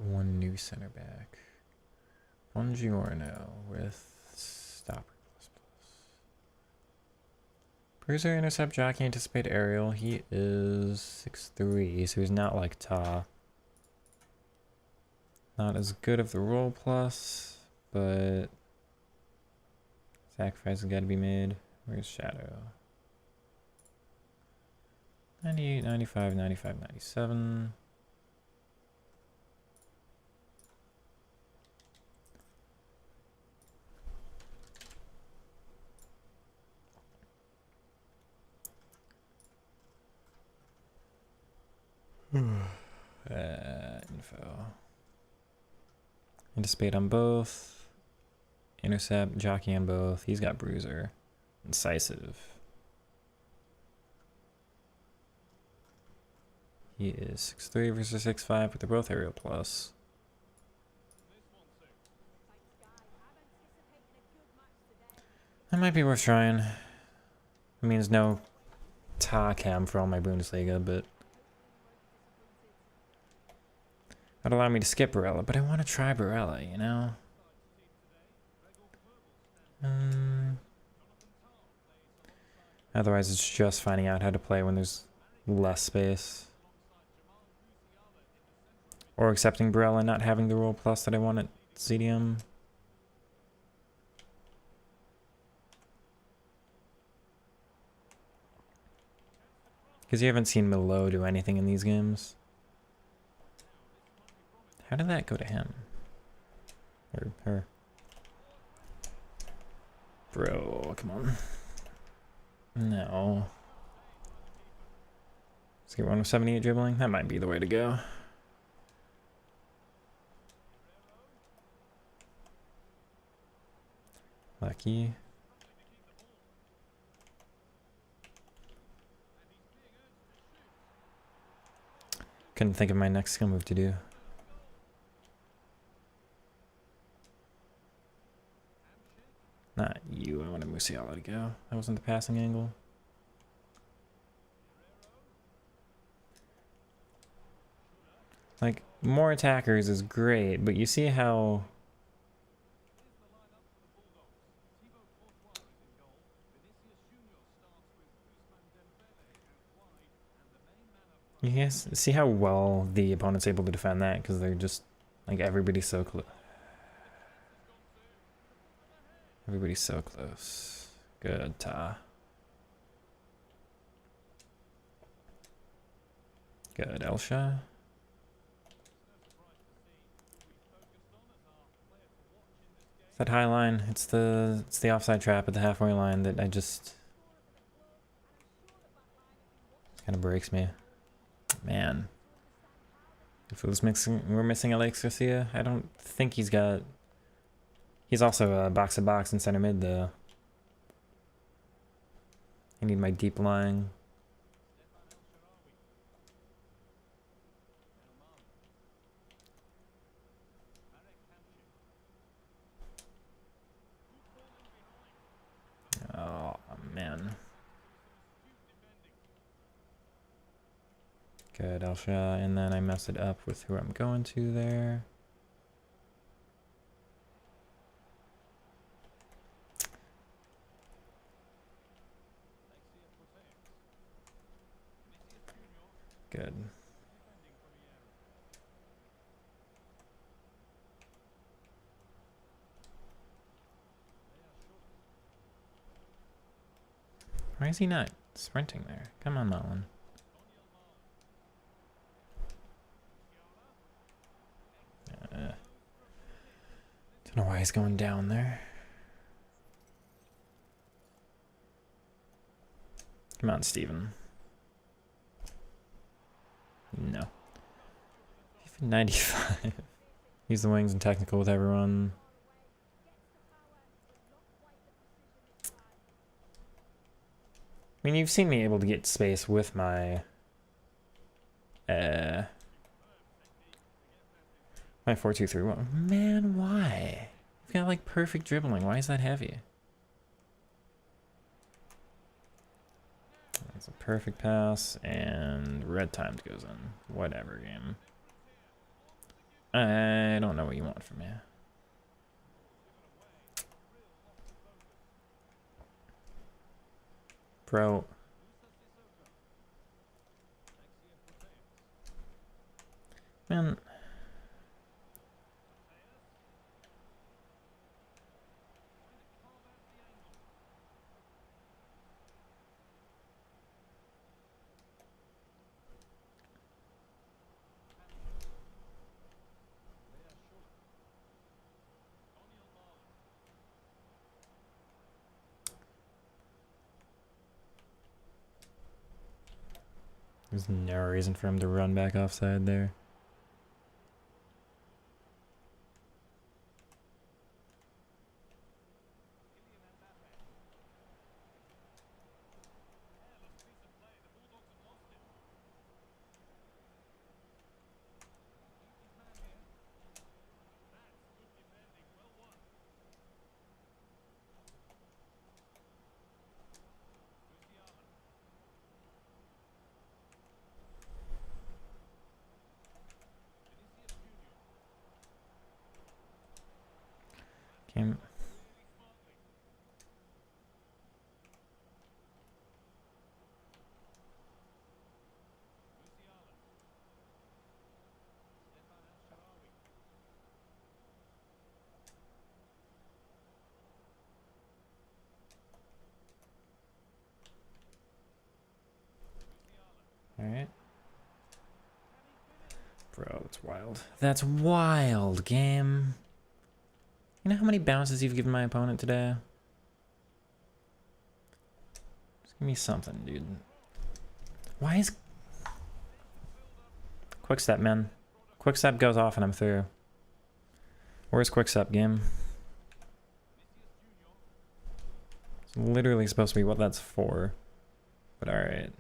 One new center back. Buongiorno with stopper plus plus. Bruiser, intercept, jockey, anticipate aerial. He is 6'3", so he's not like Ta. Not as good of the roll plus, but sacrifice has got to be made. Where's Shadow? 98, 95, 95, 97. Info. Anticipate on both. Intercept, jockey on both. He's got bruiser. Incisive. He is 6'3" versus 6'5", but they're both aerial plus. That might be worth trying. It means no cam for all my Bundesliga, but that'd allow me to skip Barella, but I want to try Barella, you know? Otherwise, it's just finding out how to play when there's less space. Or accepting Barella and not having the roll plus that I want at CDM. Because you haven't seen Milo do anything in these games. How did that go to him? Or her? Bro, come on. No. Let's get 178 dribbling. That might be the way to go. Lucky. Couldn't think of my next skill move to do. Not you. I wanted Musiala to go. That wasn't the passing angle. Like, more attackers is great, but you see how... Yes, see how well the opponent's able to defend that, because they're just, like, everybody's so close. Everybody's so close. Good, Ta. Good, Elsha. That high line, it's the offside trap at the halfway line that I just kind of breaks me. Man. If it was we're missing Alex Garcia, I don't think he's got... He's also box to box in center mid though. I need my deep lying. Oh man. Good, Elsha, and then I mess it up with who I'm going to there. Good. Why is he not sprinting there? Come on, Mullen. Don't know why he's going down there. Come on, Steven. No. Even 95. Use the wings and technical with everyone. I mean, you've seen me able to get space with my... my 4-2-3-1. Man, why? You've got like perfect dribbling. Why is that heavy? That's a perfect pass, and red timed goes in. Whatever, game. I don't know what you want from me. Bro. Man. There's no reason for him to run back offside there. Came. Alright. Bro, it's wild. That's wild, game. You know how many bounces you've given my opponent today? Just give me something, dude. Why is... Quick step, man. Quick step goes off and I'm through. Where's quick step, game? It's literally supposed to be what that's for. But alright.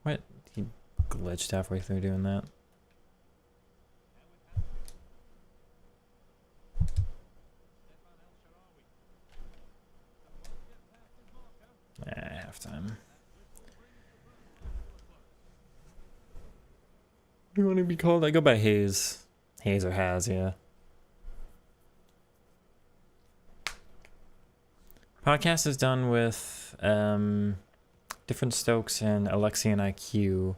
What? He glitched halfway through doing that. Halftime. You want to be called? I go by Hayes. Hayes or Has, yeah. Podcast is done with different Stokes and Alexian IQ.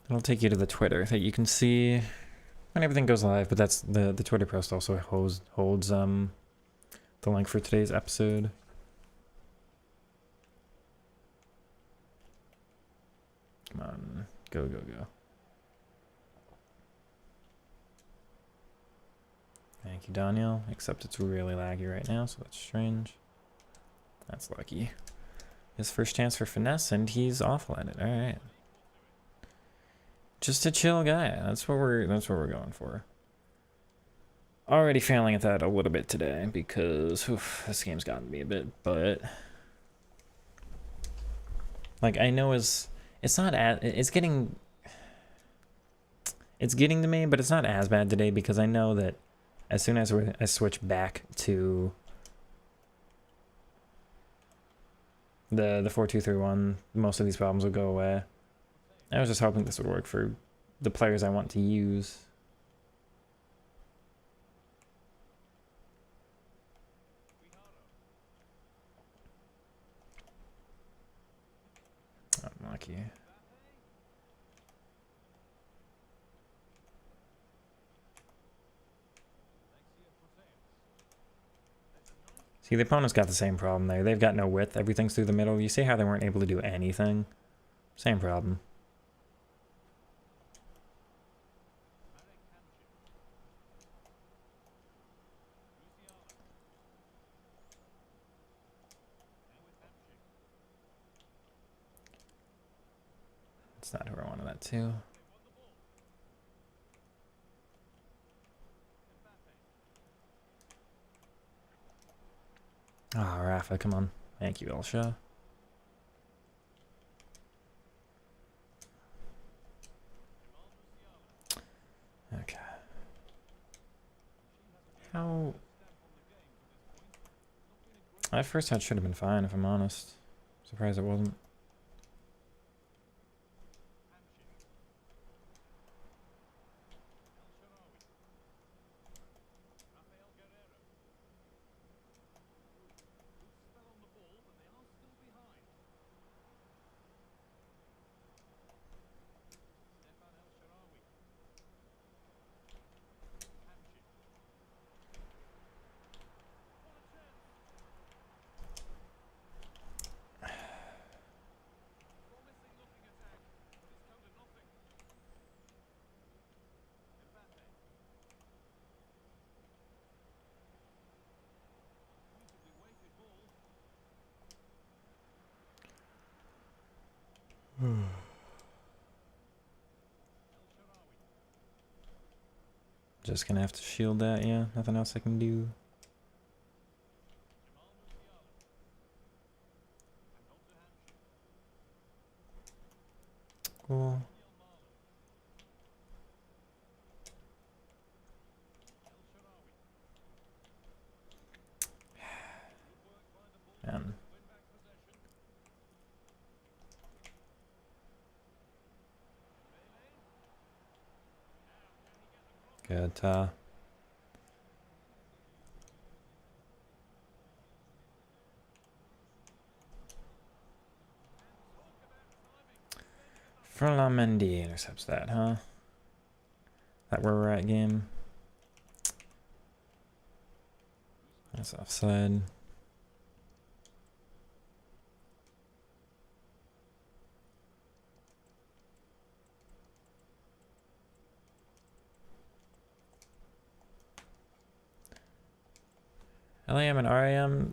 It'll take you to the Twitter that you can see when everything goes live, but that's the Twitter post also holds the link for today's episode. Come on, go. Thank you, Daniel. Except it's really laggy right now, so that's strange. That's lucky. His first chance for finesse, and he's offlined. All right. Just a chill guy. That's what we're going for. Already failing at that a little bit today because this game's gotten me a bit, but like I know it's getting to me, but it's not as bad today because I know that as soon as I switch back to the 4-2-3-1, most of these problems will go away. I was just hoping this would work for the players I want to use. I'm lucky. See, the opponent's got the same problem there. They've got no width. Everything's through the middle. You see how they weren't able to do anything? Same problem. That's not who I wanted that to. Ah, oh, Rafa, come on. Thank you, Elsha. Okay. How... That first touch should have been fine, if I'm honest. Surprised it wasn't. Just gonna have to shield that, yeah. Nothing else I can do. Cool. Man. Good, Mendy intercepts that, huh? That where we're at, game? That's offside. LAM and RAM,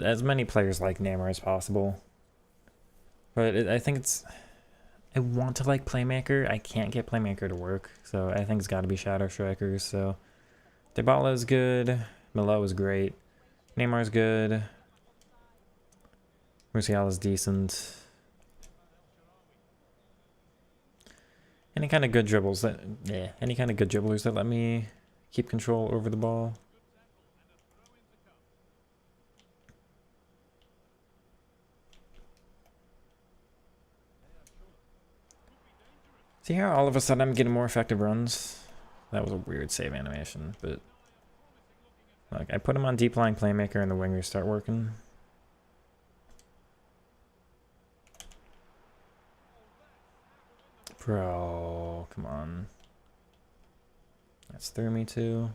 as many players like Neymar as possible. But I think it's... I want to like Playmaker. I can't get Playmaker to work. So I think it's got to be Shadow Strikers. So Dybala's good. Melo is great. Neymar's good. Musiala's decent. Any kind of good dribbles that... Yeah, any kind of good dribblers that let me keep control over the ball. See how all of a sudden I'm getting more effective runs? That was a weird save animation, but... Like, I put him on deep line Playmaker and the wingers start working. Bro, come on. That's through me too.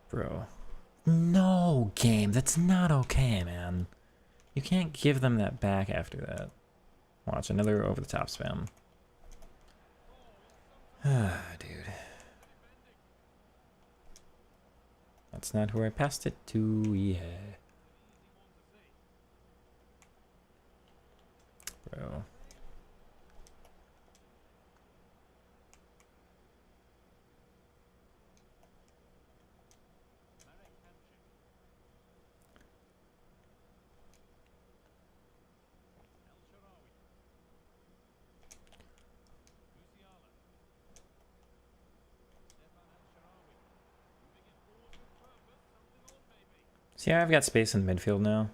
Bro. No, game. That's not okay, man. You can't give them that back after that. Watch, another over-the-top spam. Ah, dude. That's not who I passed it to, yeah. Bro. See how I've got space in midfield now?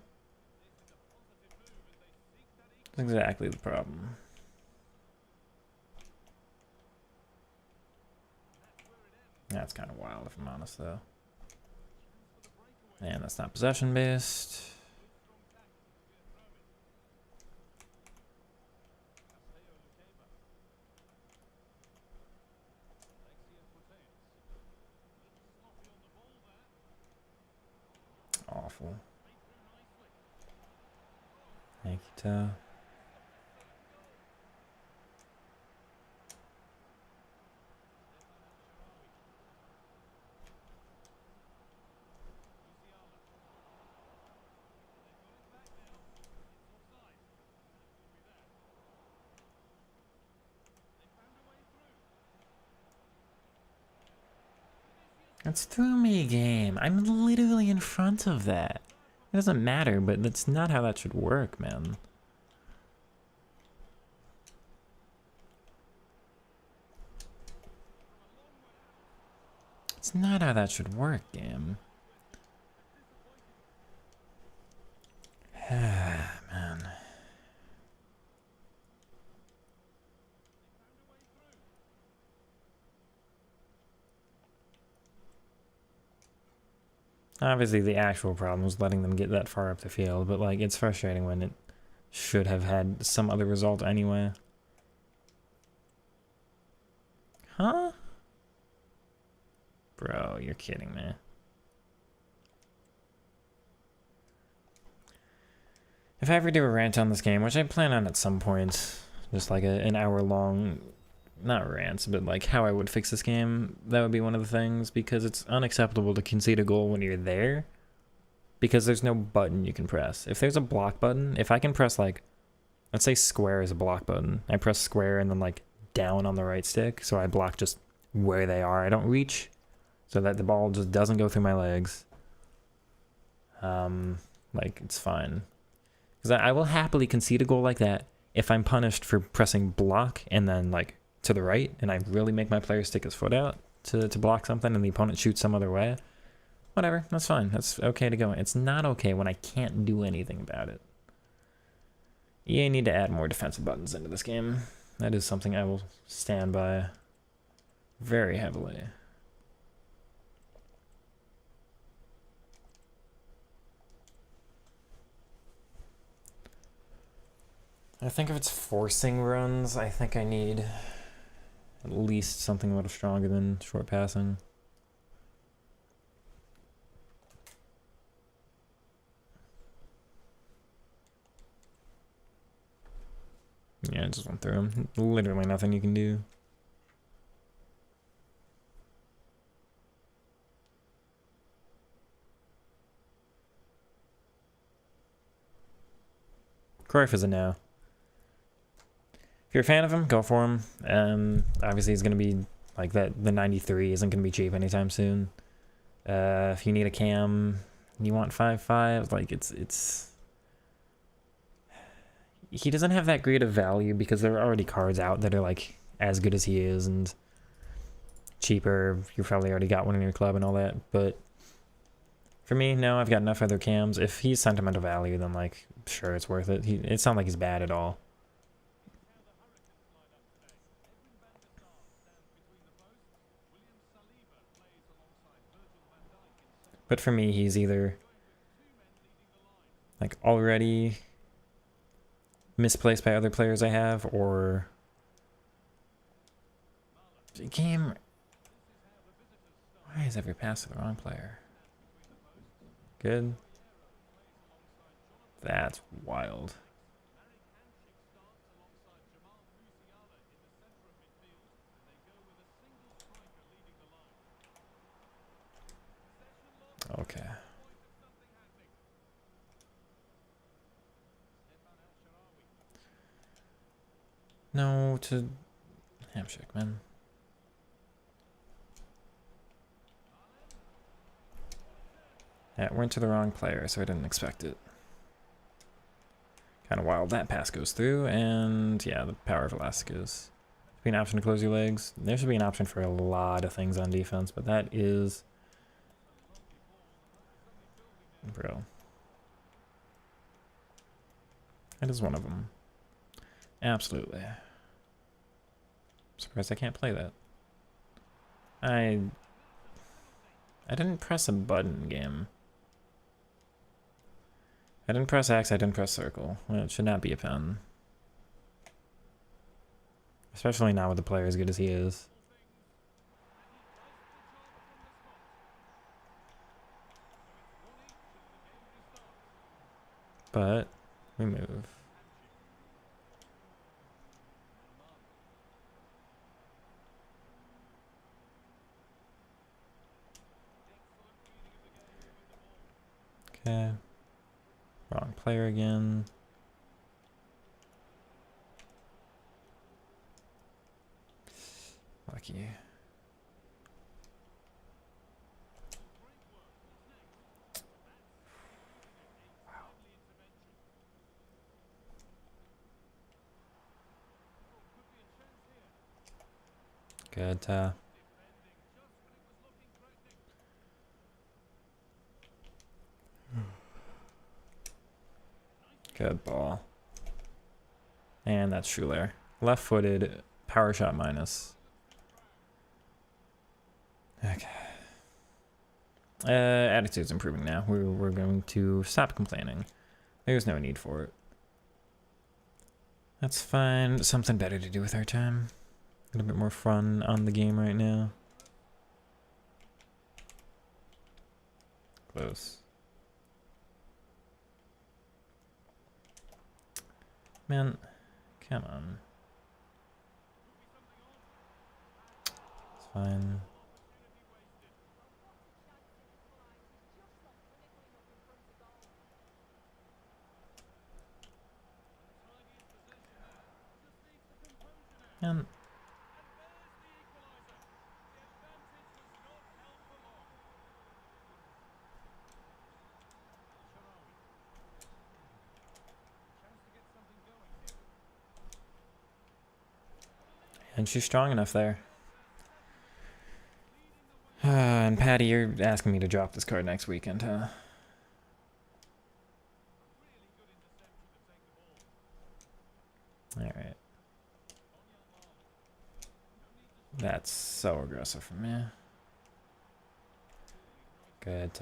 That's exactly the problem. That's kind of wild if I'm honest though. And that's not possession based. Awful. Thank you, Ta. It's through me game. I'm literally in front of that. It doesn't matter, but that's not how that should work, man. It's not how that should work, game. Man. Obviously, the actual problem was letting them get that far up the field, but, like, it's frustrating when it should have had some other result anyway. Huh? Bro, you're kidding me. If I ever do a rant on this game, which I plan on at some point, just like an hour-long not rants, but like how I would fix this game. That would be one of the things, because it's unacceptable to concede a goal when you're there, because there's no button you can press. If there's a block button, if I can press like, let's say square is a block button. I press square and then like down on the right stick, so I block just where they are. I don't reach, so that the ball just doesn't go through my legs. Like, it's fine. Because I will happily concede a goal like that if I'm punished for pressing block and then like to the right, and I really make my player stick his foot out to block something and the opponent shoots some other way. Whatever, that's fine. That's okay to go. It's not okay when I can't do anything about it. EA need to add more defensive buttons into this game. That is something I will stand by very heavily. I think if it's forcing runs, I think I need at least something a little stronger than short passing. Yeah, I just went through him. Literally nothing you can do. Cruyff is a no. If you're a fan of him, go for him. Obviously, he's going to be like that. The 93 isn't going to be cheap anytime soon. If you need a cam, you want 5.5, like it's. He doesn't have that great of value because there are already cards out that are like as good as he is and cheaper. You've probably already got one in your club and all that. But for me, no, I've got enough other cams. If he's sentimental value, then like sure, it's worth it. It's not like he's bad at all. But for me, he's either like already misplaced by other players I have, or game. Why is every pass to the wrong player? Good. That's wild. Okay. No to Hamshake, man. Yeah, it went to the wrong player, so I didn't expect it. Kind of wild. That pass goes through, and yeah, the power of Elastic is. Should be an option to close your legs. There should be an option for a lot of things on defense, but that is. Bro. That is one of them. Absolutely. I'm surprised I can't play that. I didn't press a button game. I didn't press X, I didn't press circle. Well, it should not be a pen. Especially not with a player as good as he is. But we move. Okay. Wrong player again. Lucky. Wow. Good. Good ball. And that's Schuler. Left-footed, power shot minus. Okay. Attitude's improving now. We're going to stop complaining. There's no need for it. Let's find something better to do with our time. A little bit more fun on the game right now. Close. Man, come on. Fine. And she's strong enough there. And Patty, you're asking me to drop this card next weekend, huh? Alright. That's so aggressive from me. Good,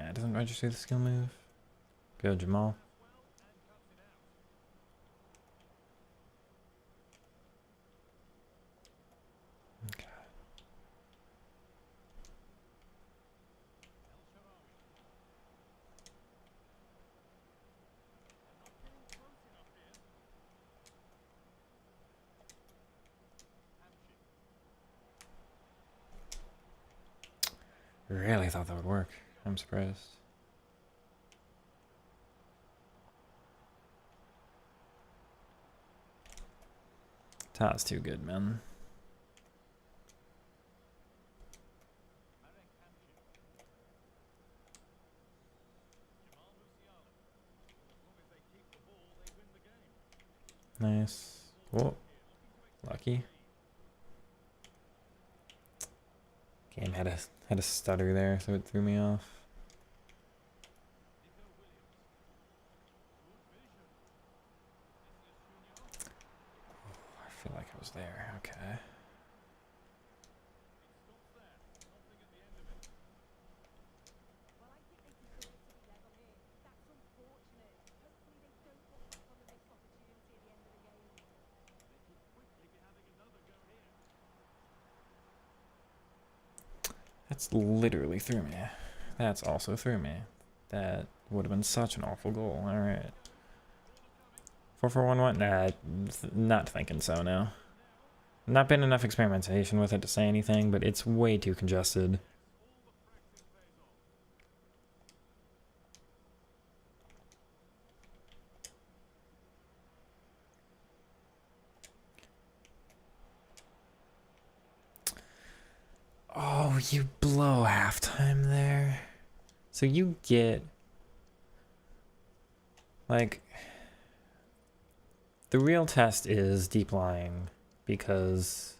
It doesn't register the skill move. Go, Jamal. Okay. Really thought that would work. I'm surprised. That's too good, man. Nice. Whoa. Lucky. Game had a stutter there, so it threw me off. I feel like I was there. Okay. That's literally through me. That's also through me. That would have been such an awful goal. Alright. 4-4-1-1? Nah, not thinking so now. Not been enough experimentation with it to say anything, but it's way too congested. Oh, you blow halftime there. So you get... Like... The real test is deep lying, because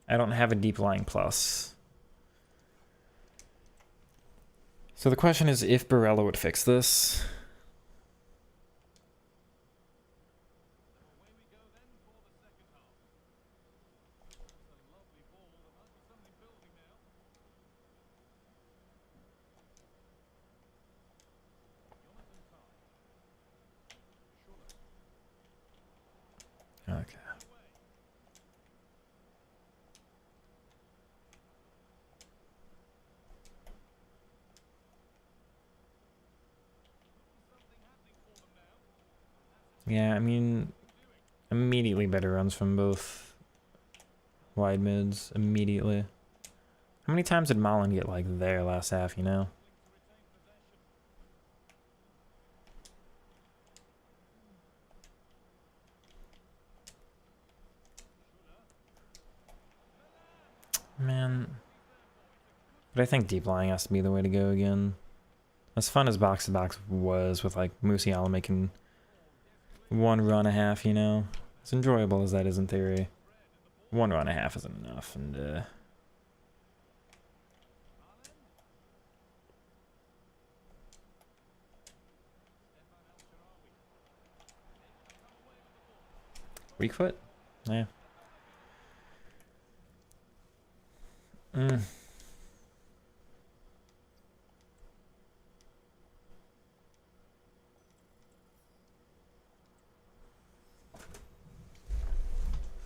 I don't have a deep lying plus. So the question is if Barella would fix this. Okay. Yeah, I mean, immediately better runs from both wide mids. Immediately. How many times did Malin get like there last half, you know? Man. But I think deep lying has to be the way to go again. As fun as box to box was with like Musiala making one run a half, you know? As enjoyable as that is in theory. One run a half isn't enough, and Weak foot? Yeah. Mm.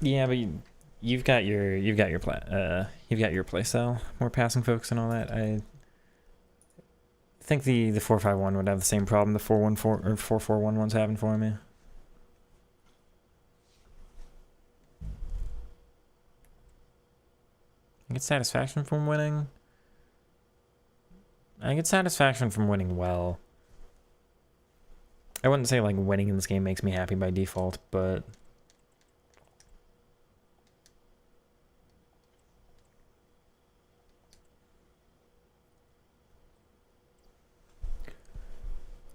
Yeah, but you've got your play style, more passing focus and all that. I think the 4-5-1 would have the same problem the 4-1-4 or 4-4-1-1's having for me. I get satisfaction from winning. I get satisfaction from winning well. I wouldn't say like winning in this game makes me happy by default, but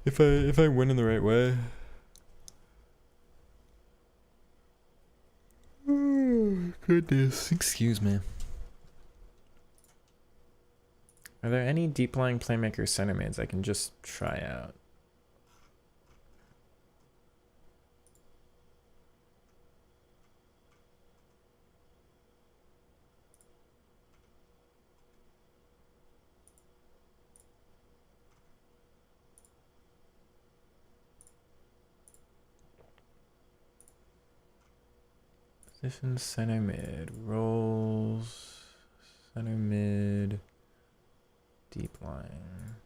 if I win in the right way. Oh, goodness. Excuse me. Are there any deep lying playmaker center mids I can just try out? Position center mid. Rolls. Center mid. Deep line.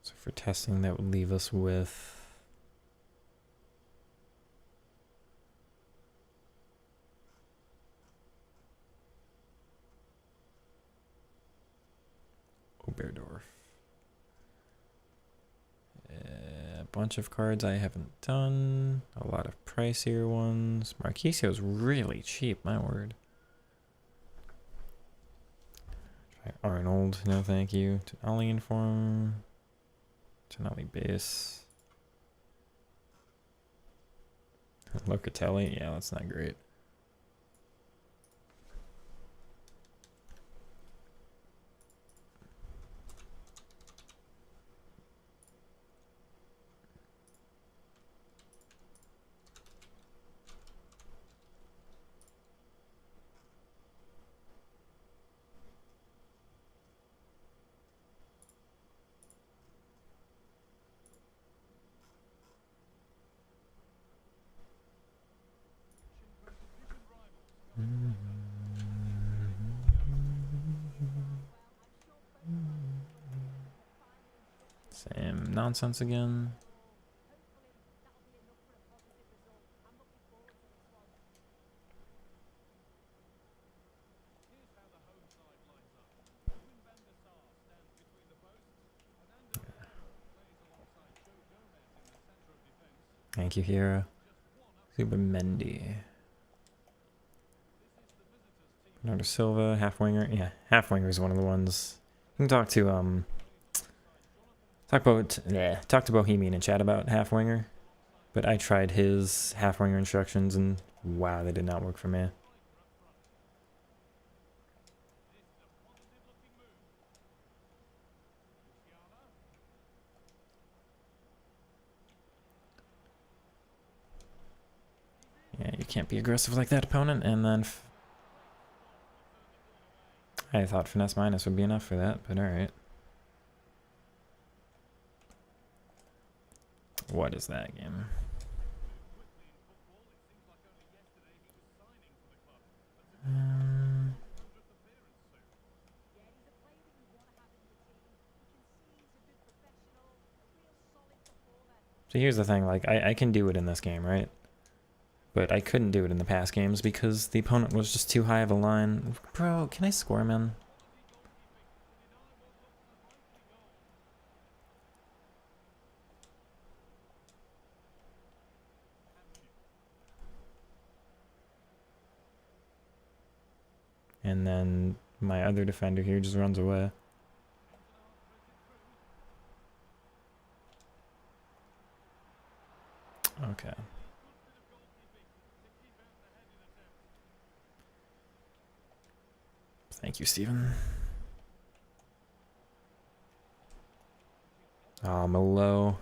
So for testing, that would leave us with Oberdorf. A bunch of cards I haven't done. A lot of pricier ones. Marquisio's really cheap, my word. Try Arnold, no thank you. Tonali Inform. Tonali base. Locatelli, yeah, that's not great. Same nonsense again. Thank you, Hero. Subamendi. Bernardo Silva, half winger. Yeah, half winger is one of the ones. You can talk to talk to Bohemian in chat about half winger. But I tried his half winger instructions and wow, they did not work for me. Yeah, you can't be aggressive like that, opponent. And then I thought finesse minus would be enough for that, but alright. What is that game? So here's the thing, like, I can do it in this game, right? But I couldn't do it in the past games because the opponent was just too high of a line. Bro, can I score him in? And then my other defender here just runs away. Okay. Thank you, Steven. Oh, Malo.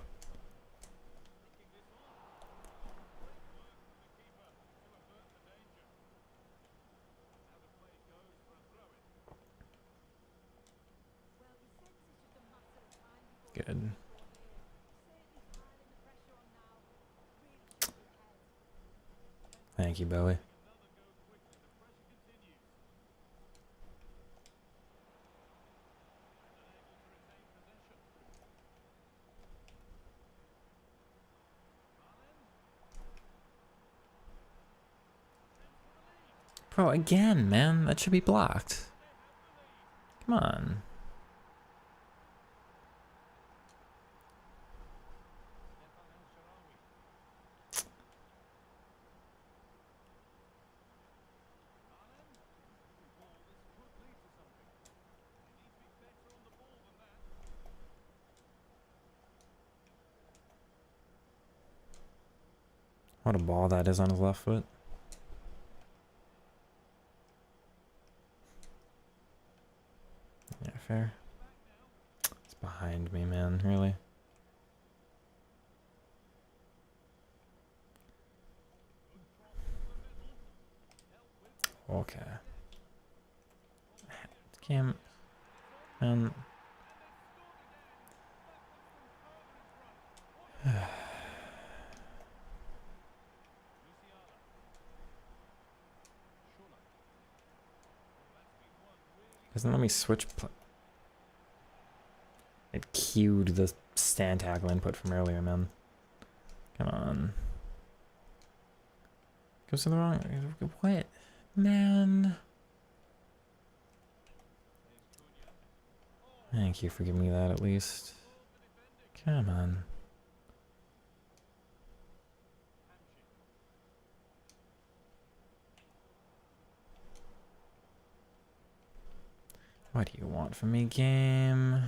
Good. Thank you, Bowie. Bro, again, man. That should be blocked. Come on. What a ball that is on his left foot. Yeah, fair. It's behind me, man. Really? Okay. Cam. And. Doesn't let me switch. It cued the stand tackle input from earlier, man. Come on. Goes to the wrong. What? Man. Thank you for giving me that at least. Come on. What do you want from me, game?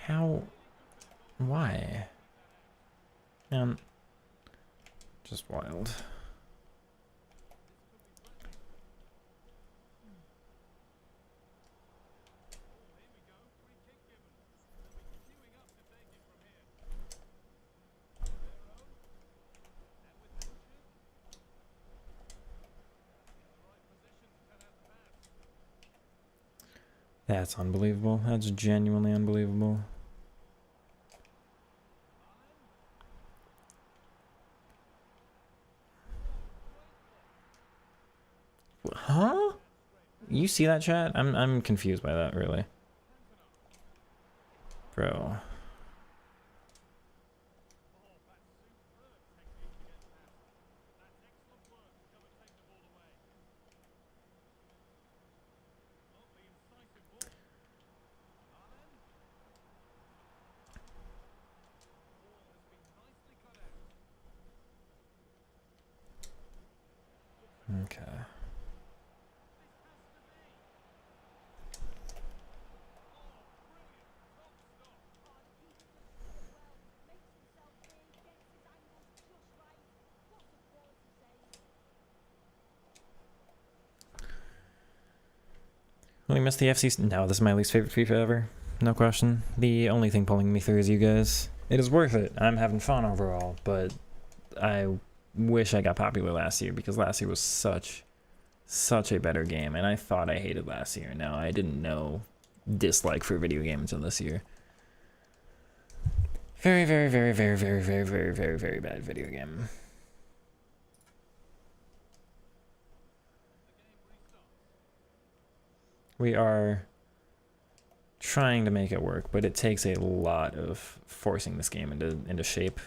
How? Why? Man. Just wild. That's unbelievable. That's genuinely unbelievable. Huh? You see that, chat? I'm confused by that, really. Bro. Okay. Really missed the FC. No, this is my least favorite FIFA ever. No question. The only thing pulling me through is you guys. It is worth it. I'm having fun overall, but I wish I got popular last year because last year was such a better game, and I thought I hated last year. Now I didn't know dislike for video game until this year. Very, very, very, very, very, very, very, very, very bad video game. We are trying to make it work, but it takes a lot of forcing this game into shape.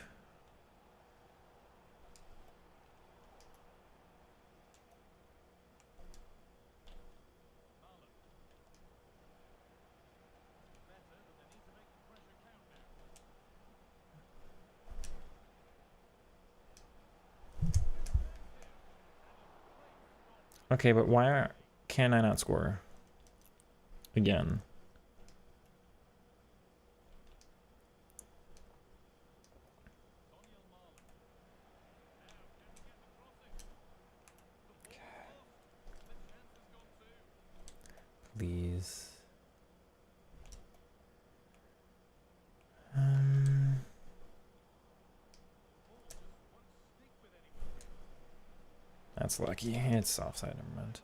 Okay, but why can I not score? Again. Please. That's lucky. It's offside, never mind.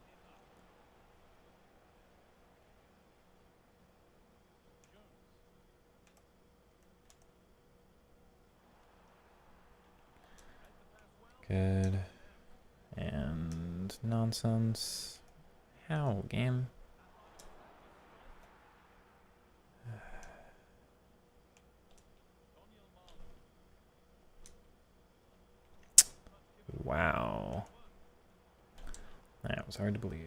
Good. And nonsense. How, game? Wow. That was hard to believe.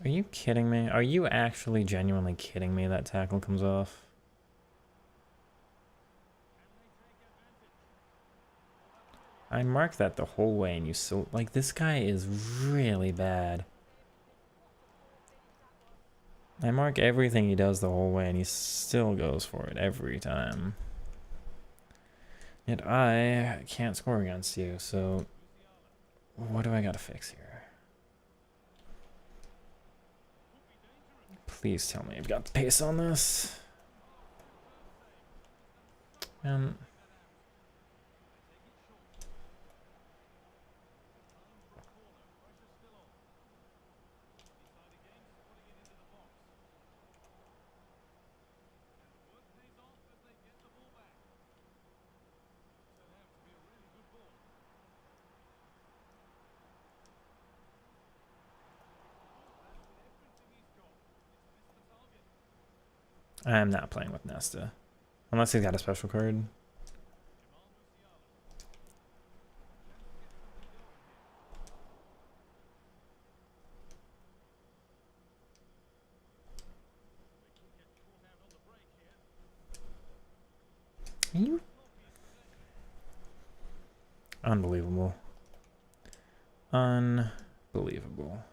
Are you kidding me? Are you actually genuinely kidding me that tackle comes off? I marked that the whole way and you still... Like, this guy is really bad. I mark everything he does the whole way and he still goes for it every time. Yet I can't score against you, so... What do I gotta fix here? Please tell me I've got the pace on this. I'm not playing with Nesta. Unless he's got a special card. You? Unbelievable. Unbelievable.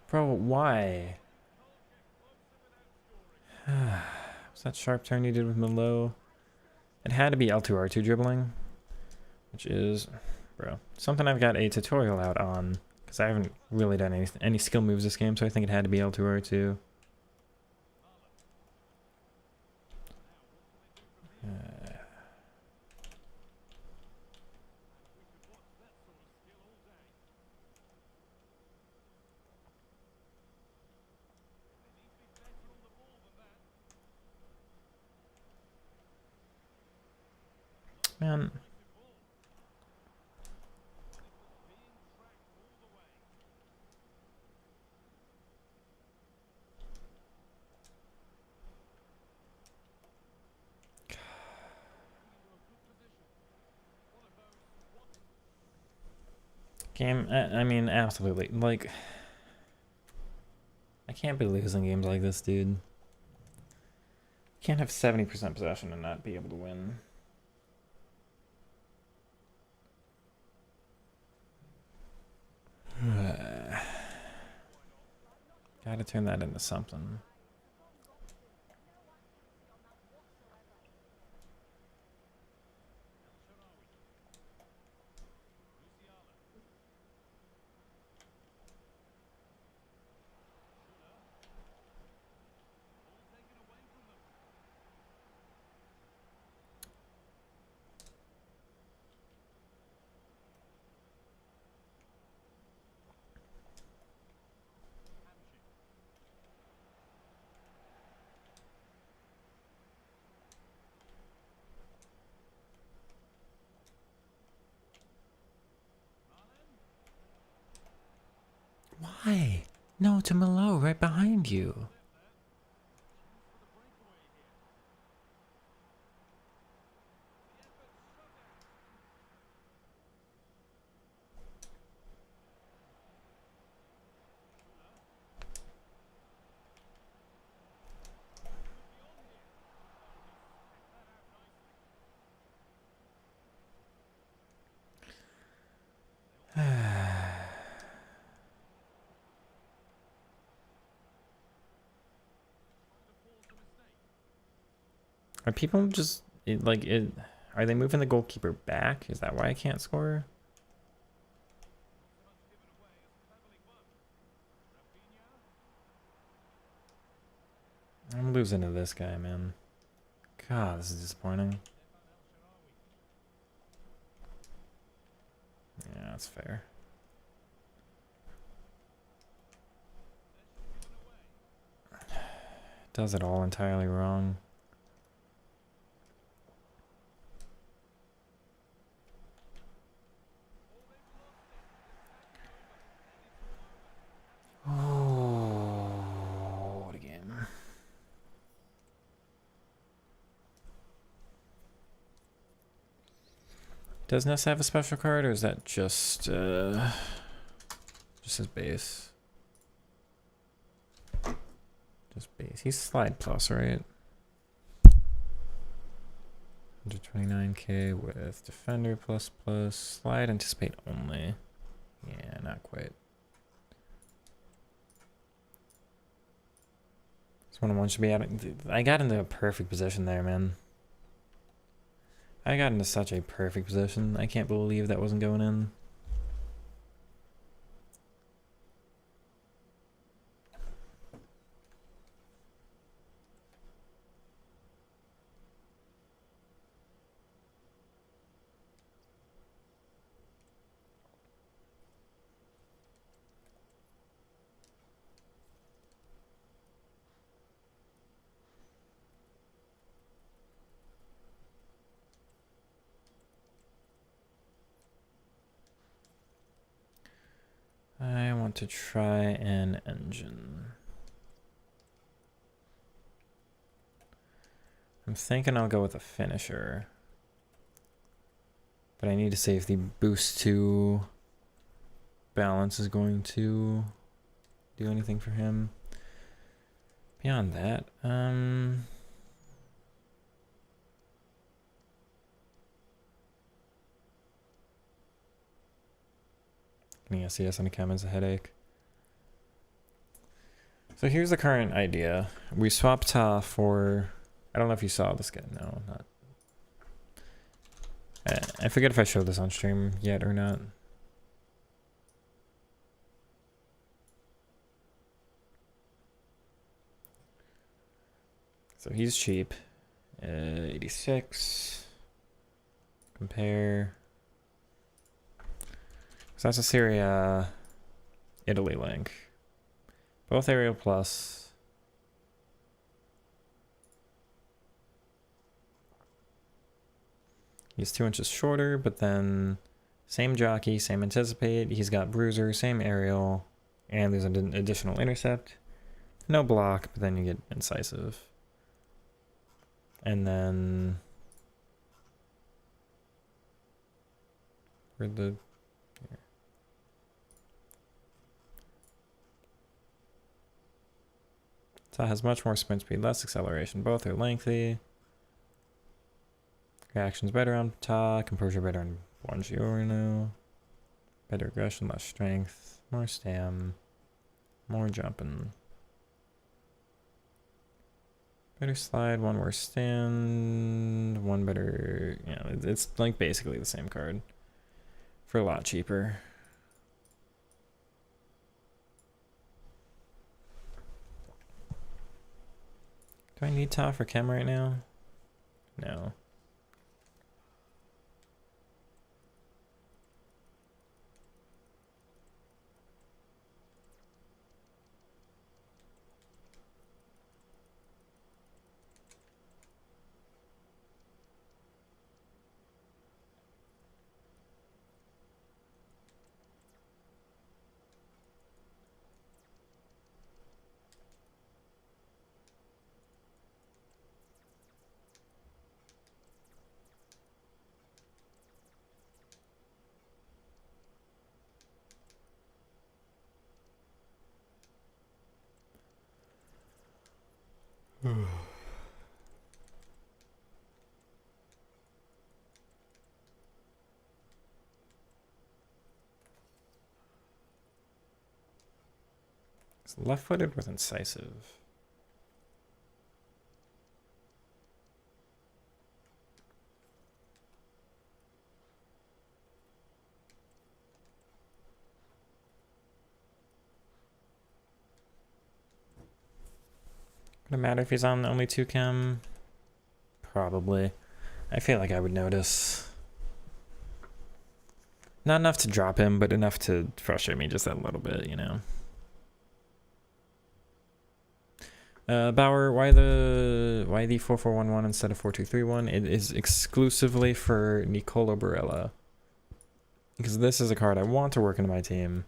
Bro, why? Was that sharp turn you did with Milo? It had to be L2R2 dribbling. Which is, bro, something I've got a tutorial out on. Because I haven't really done any skill moves this game, so I think it had to be L2R2. Man. Game, I mean, absolutely. Like, I can't be losing games like this, dude. Can't have 70% possession and not be able to win. Gotta turn that into something. Why? No, to Malo, right behind you. Are people just like it? Are they moving the goalkeeper back? Is that why I can't score? I'm losing to this guy, man. God, this is disappointing. Yeah, that's fair. Does it all entirely wrong. Oh, what a game. Does Ness have a special card, or is that just his base? Just base. He's slide plus, right? 129k with defender plus plus. Slide anticipate only. Yeah, not quite. This one should be out. I got into a perfect position there, man. I got into such a perfect position. I can't believe that wasn't going in. I want to try an engine. I'm thinking I'll go with a finisher. But I need to see if the boost to balance is going to do anything for him. Beyond that, getting SES on the cam is a headache. So here's the current idea. We swapped Ta for... I don't know if you saw this guy. No, not. I forget if I showed this on stream yet or not. So he's cheap. 86. Compare. So that's a Syria Italy link. Both aerial plus. He's 2 inches shorter, but then same jockey, same anticipate. He's got bruiser, same aerial, and there's an additional intercept. No block, but then you get incisive. And then where'd the here. So it has much more sprint speed, less acceleration. Both are lengthy. Reaction's better on Ta, composure better on Buongiorno. Better aggression, less strength, more stam, more jumping. Better slide, one worse stand, one better, you know, it's like basically the same card for a lot cheaper. Do I need Ta for chem right now? No. It's left-footed with incisive. Gonna matter if he's on only 2 chem? Probably. I feel like I would notice. Not enough to drop him, but enough to frustrate me just a little bit, you know. Bauer, why the 4411 instead of 4231? It is exclusively for Nicola Barella. Because this is a card I want to work into my team.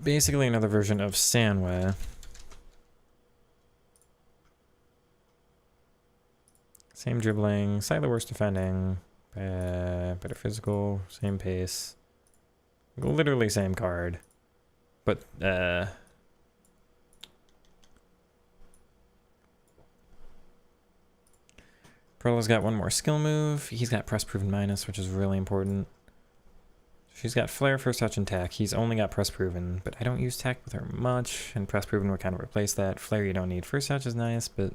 Basically another version of Sanway. Same dribbling, slightly worse defending, better physical, same pace. Literally same card. But, Perla's got one more skill move. He's got press proven minus, which is really important. She's got flare, first touch, and tack. He's only got press proven, but I don't use tack with her much, and press proven would kind of replace that. Flare you don't need. First touch is nice, but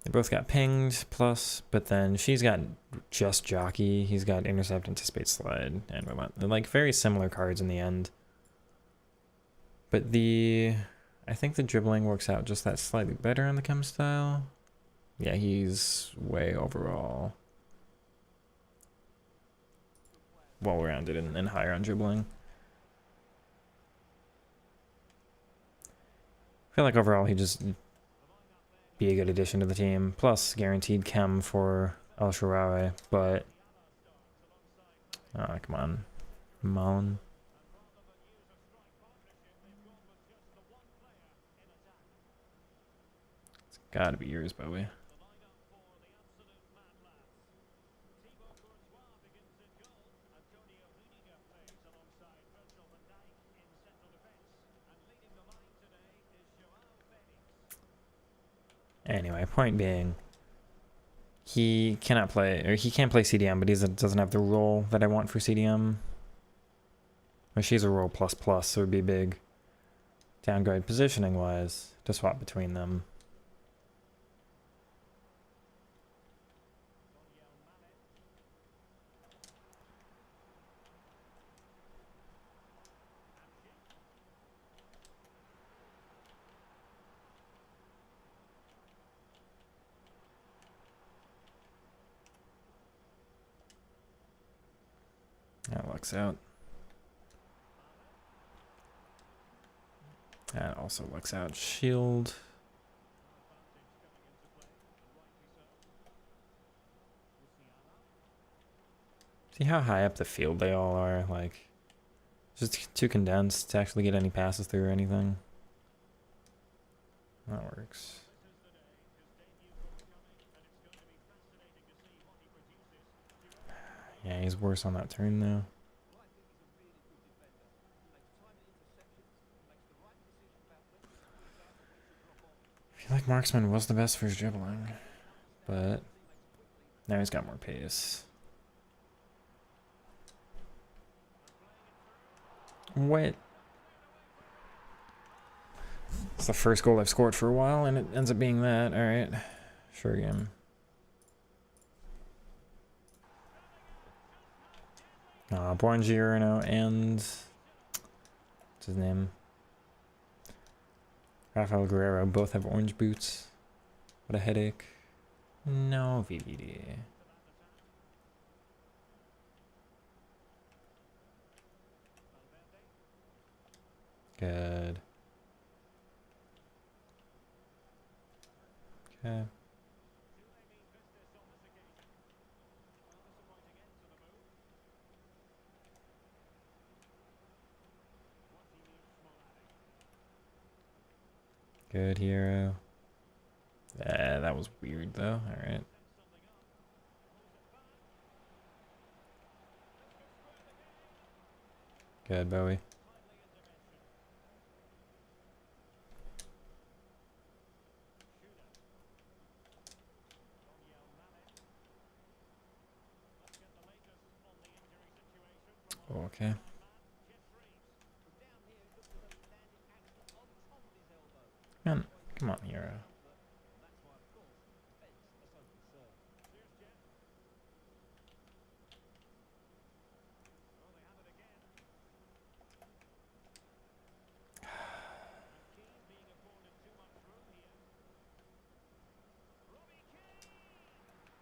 they both got pinged, plus, but then she's got just jockey. He's got intercept, anticipate, slide, and relent. They're like very similar cards in the end. But I think the dribbling works out just that slightly better on the chem style. Yeah, he's way overall well-rounded and higher on dribbling. I feel like overall he'd just be a good addition to the team. Plus, guaranteed chem for El Shaarawy, but... Oh, come on. Mullen. It's gotta be yours, Bowie. Anyway, point being, he cannot play, or he can't play CDM, but he doesn't have the role that I want for CDM. Or she's a role plus plus, so it would be big downgrade positioning wise to swap between them. That lucks out. That also lucks out. Shield. See how high up the field they all are? Like, just too condensed to actually get any passes through or anything. That works. Yeah, he's worse on that turn though. I feel like Marksman was the best for his dribbling, but now he's got more pace. What? It's the first goal I've scored for a while, and it ends up being that. All right, sure game. Buongiorno and what's his name? Rafael Guerrero both have orange boots. What a headache. No VVD. Good. Okay. Good hero. That was weird though. Alright. Good, Bowie. Okay. Man, come on, hero.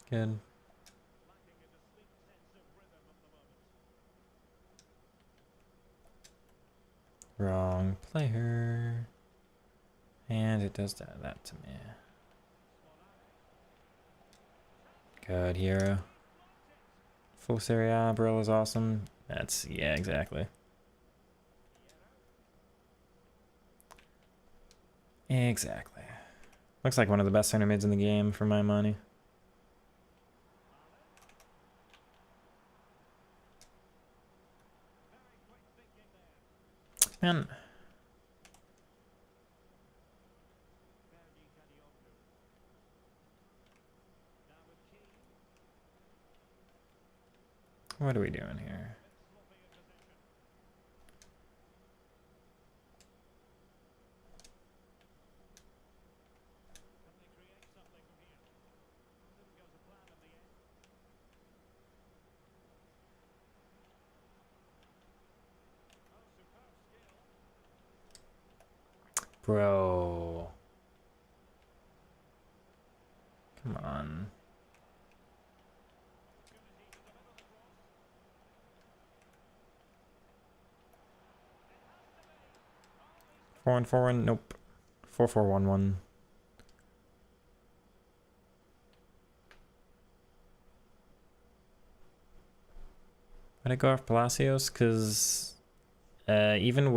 Good. Wrong player. And it does that to me. Good hero. Full Serie A, Barella's awesome. That's, yeah, exactly. Exactly. Looks like one of the best center mids in the game for my money. Man. What are we doing here? Bro. Come on. Four and 4-1. Nope. 4-4-1-1. I'd go off Palacios because even though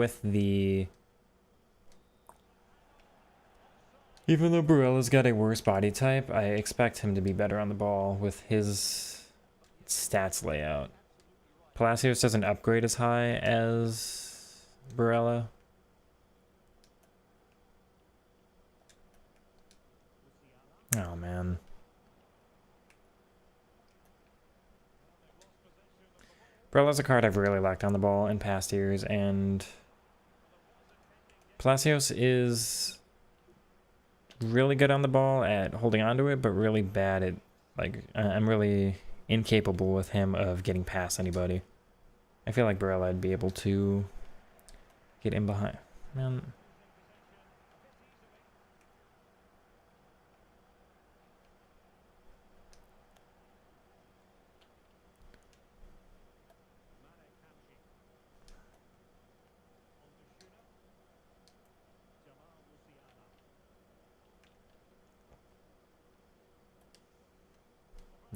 Barella's got a worse body type, I expect him to be better on the ball with his stats layout. Palacios doesn't upgrade as high as Barella. Oh, man. Barella's a card I've really liked on the ball in past years, and Palacios is really good on the ball at holding onto it, but really bad at, like, I'm really incapable with him of getting past anybody. I feel like Barella would be able to get in behind. Man.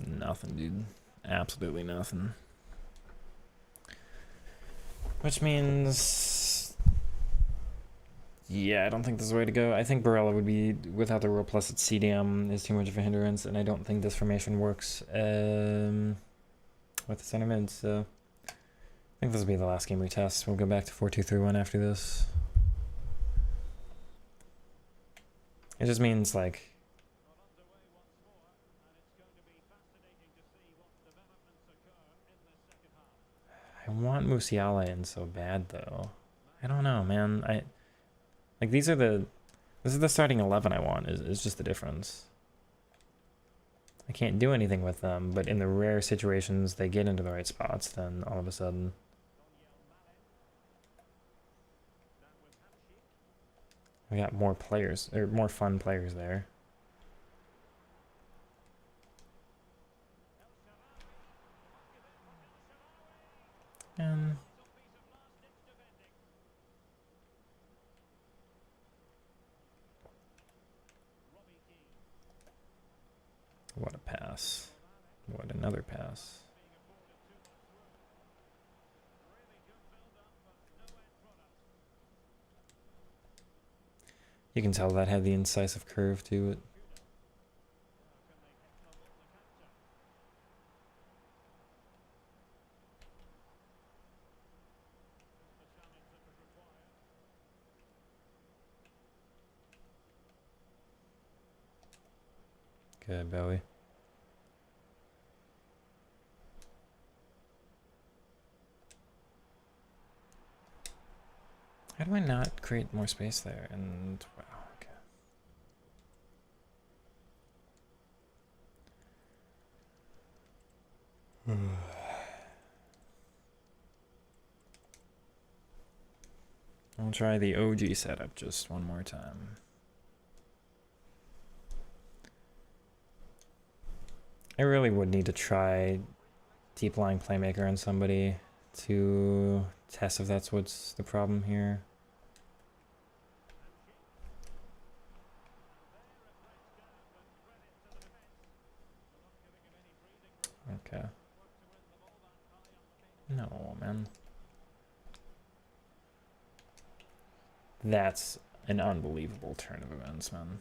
Nothing, dude. Absolutely nothing. Which means... yeah, I don't think this is the way to go. I think Barella would be, without the roll plus its CDM, is too much of a hindrance, and I don't think this formation works with the center mid, so... I think this will be the last game we test. We'll go back to 4-2-3-1 after this. It just means, like... I want Musiala in so bad, though. I don't know, man. Like, this is the starting 11 I want, is just the difference. I can't do anything with them, but in the rare situations they get into the right spots, then all of a sudden... we got more players, or more fun players there. What a pass. What another pass. You can tell that had the incisive curve to it. Good, Bowie. How do I not create more space there? And wow, okay. I'll try the OG setup just one more time. I really would need to try deep lying playmaker on somebody to test if that's what's the problem here. Okay. No, man. That's an unbelievable turn of events, man.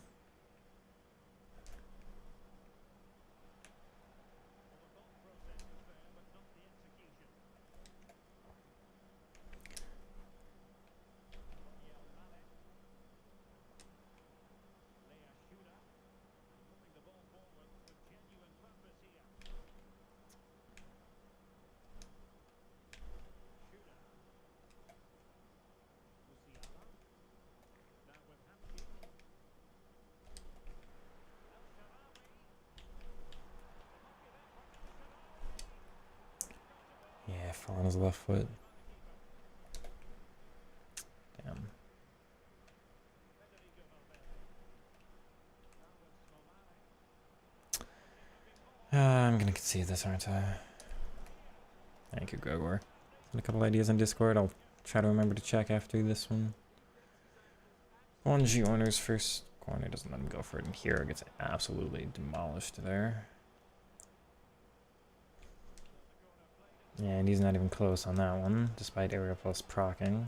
Yeah, fall on his left foot. Damn. I'm gonna concede this, aren't I? Thank you, Gregor. A couple ideas on Discord. I'll try to remember to check after this one. 1G owners first corner doesn't let him go for it, and Hero gets absolutely demolished there. Yeah, and he's not even close on that one, despite area plus proccing.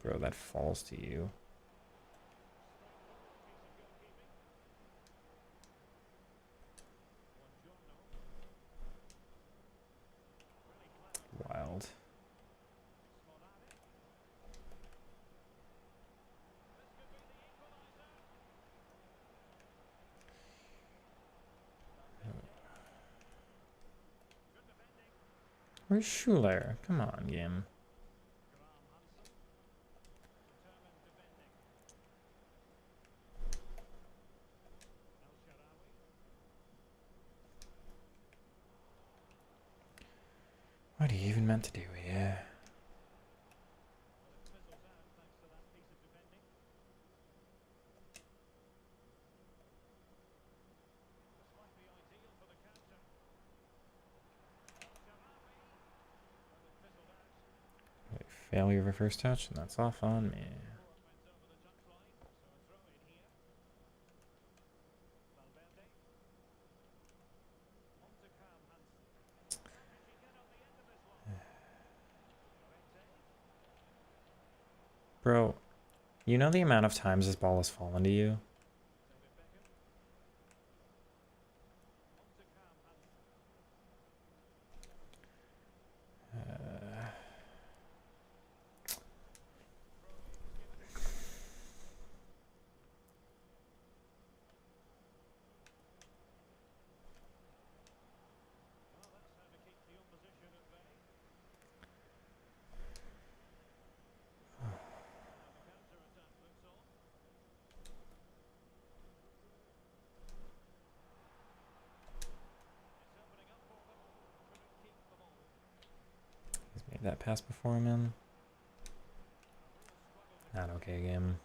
Bro, that falls to you. Wild. Where's Schuler? Come on, game. What are you even meant to do here? Wait, failure of a first touch, and that's off on me. Bro, you know the amount of times this ball has fallen to you? He's made that pass before, man. Not okay, game.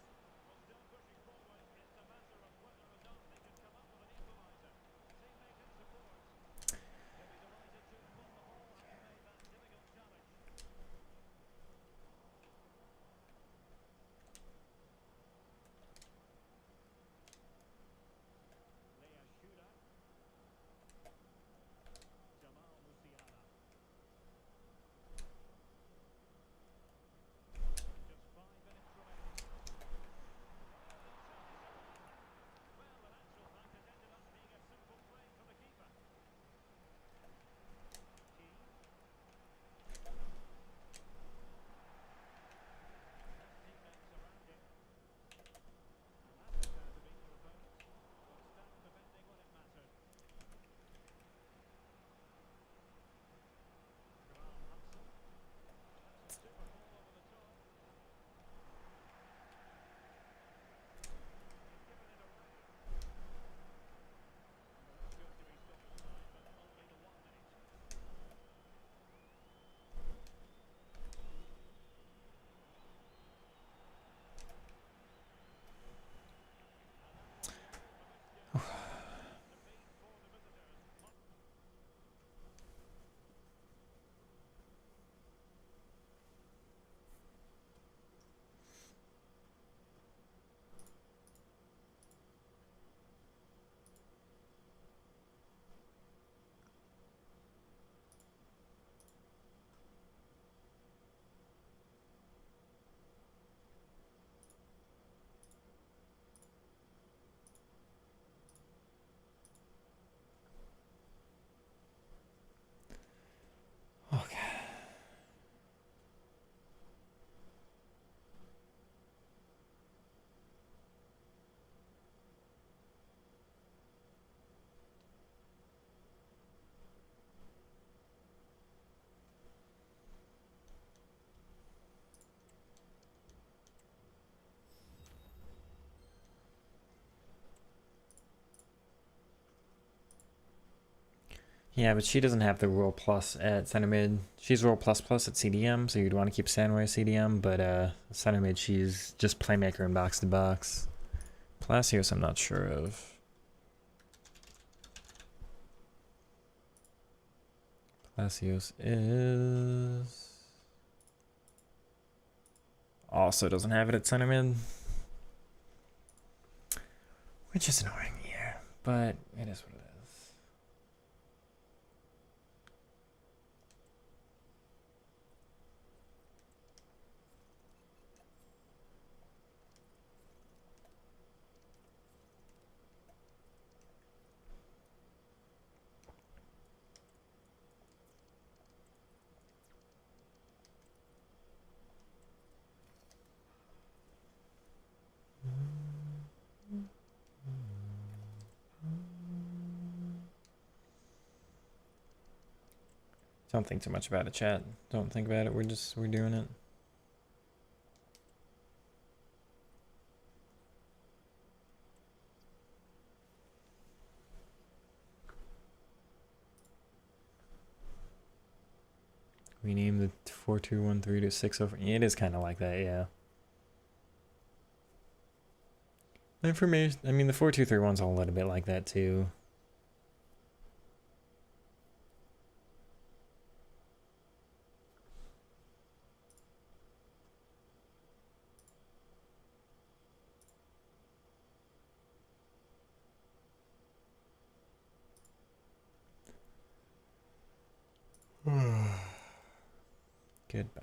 Yeah, but she doesn't have the Royal Plus at center mid. She's Royal Plus Plus at CDM, so you'd want to keep Sandway CDM, but center mid, she's just playmaker and box to box. Palacios, I'm not sure of. Palacios is... also doesn't have it at center mid. Which is annoying, yeah, but it is what it is. Don't think too much about it, chat. Don't think about it. We're doing it. We named the 4213 to 604. It is kind of like that, yeah. Information. I mean, the 4231's a little bit like that too. Goodbye.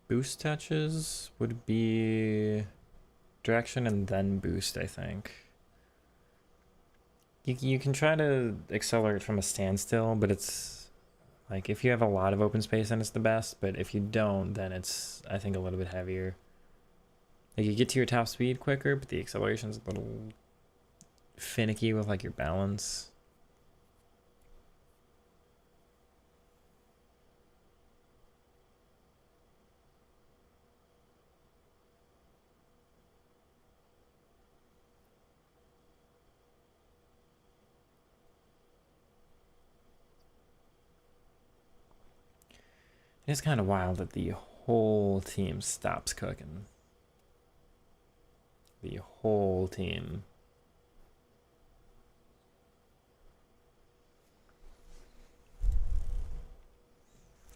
Boost touches would be direction and then boost, I think. You can try to accelerate from a standstill, but it's like if you have a lot of open space, then it's the best. But if you don't, then it's, I think, a little bit heavier. Like you get to your top speed quicker, but the acceleration's a little finicky with like your balance. It's kind of wild that the whole team stops cooking. The whole team.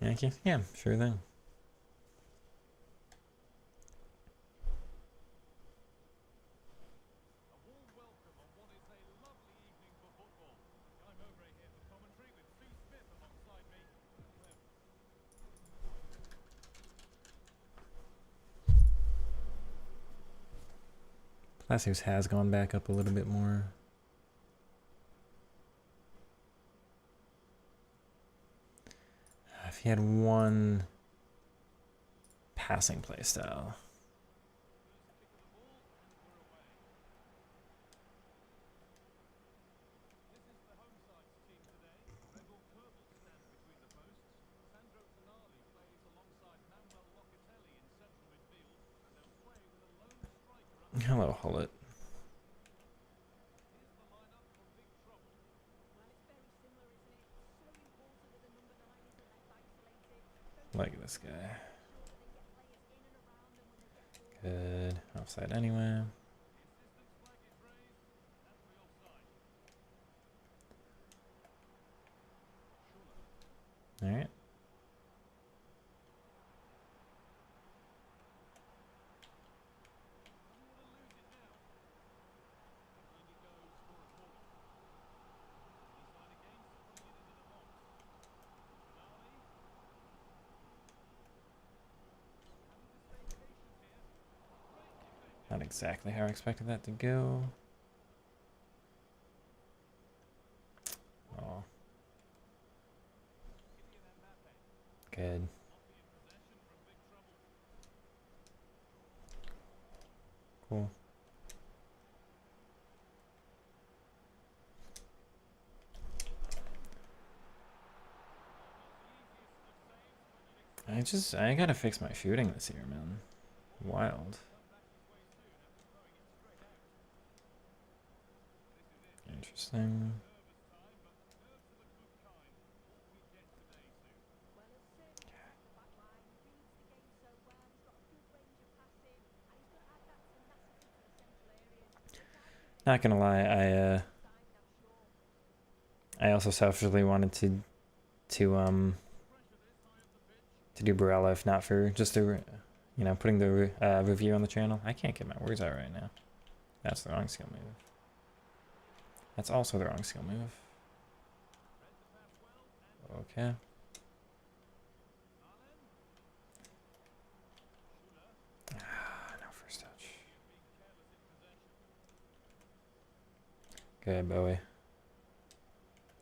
Okay, yeah, sure thing. Palacios has gone back up a little bit more. If he had one passing play style. Hello, Hullet. Look at this guy. Good. Offside anyway. Alright. Not exactly how I expected that to go. Oh. Good. Cool. I gotta fix my shooting this year, man. Wild. Interesting. Not gonna lie, I also selfishly wanted to do Barella, if not for just the, putting the review on the channel. I can't get my words out right now. That's the wrong skill move. That's also the wrong skill move. Okay. No first touch. Good, Bowie.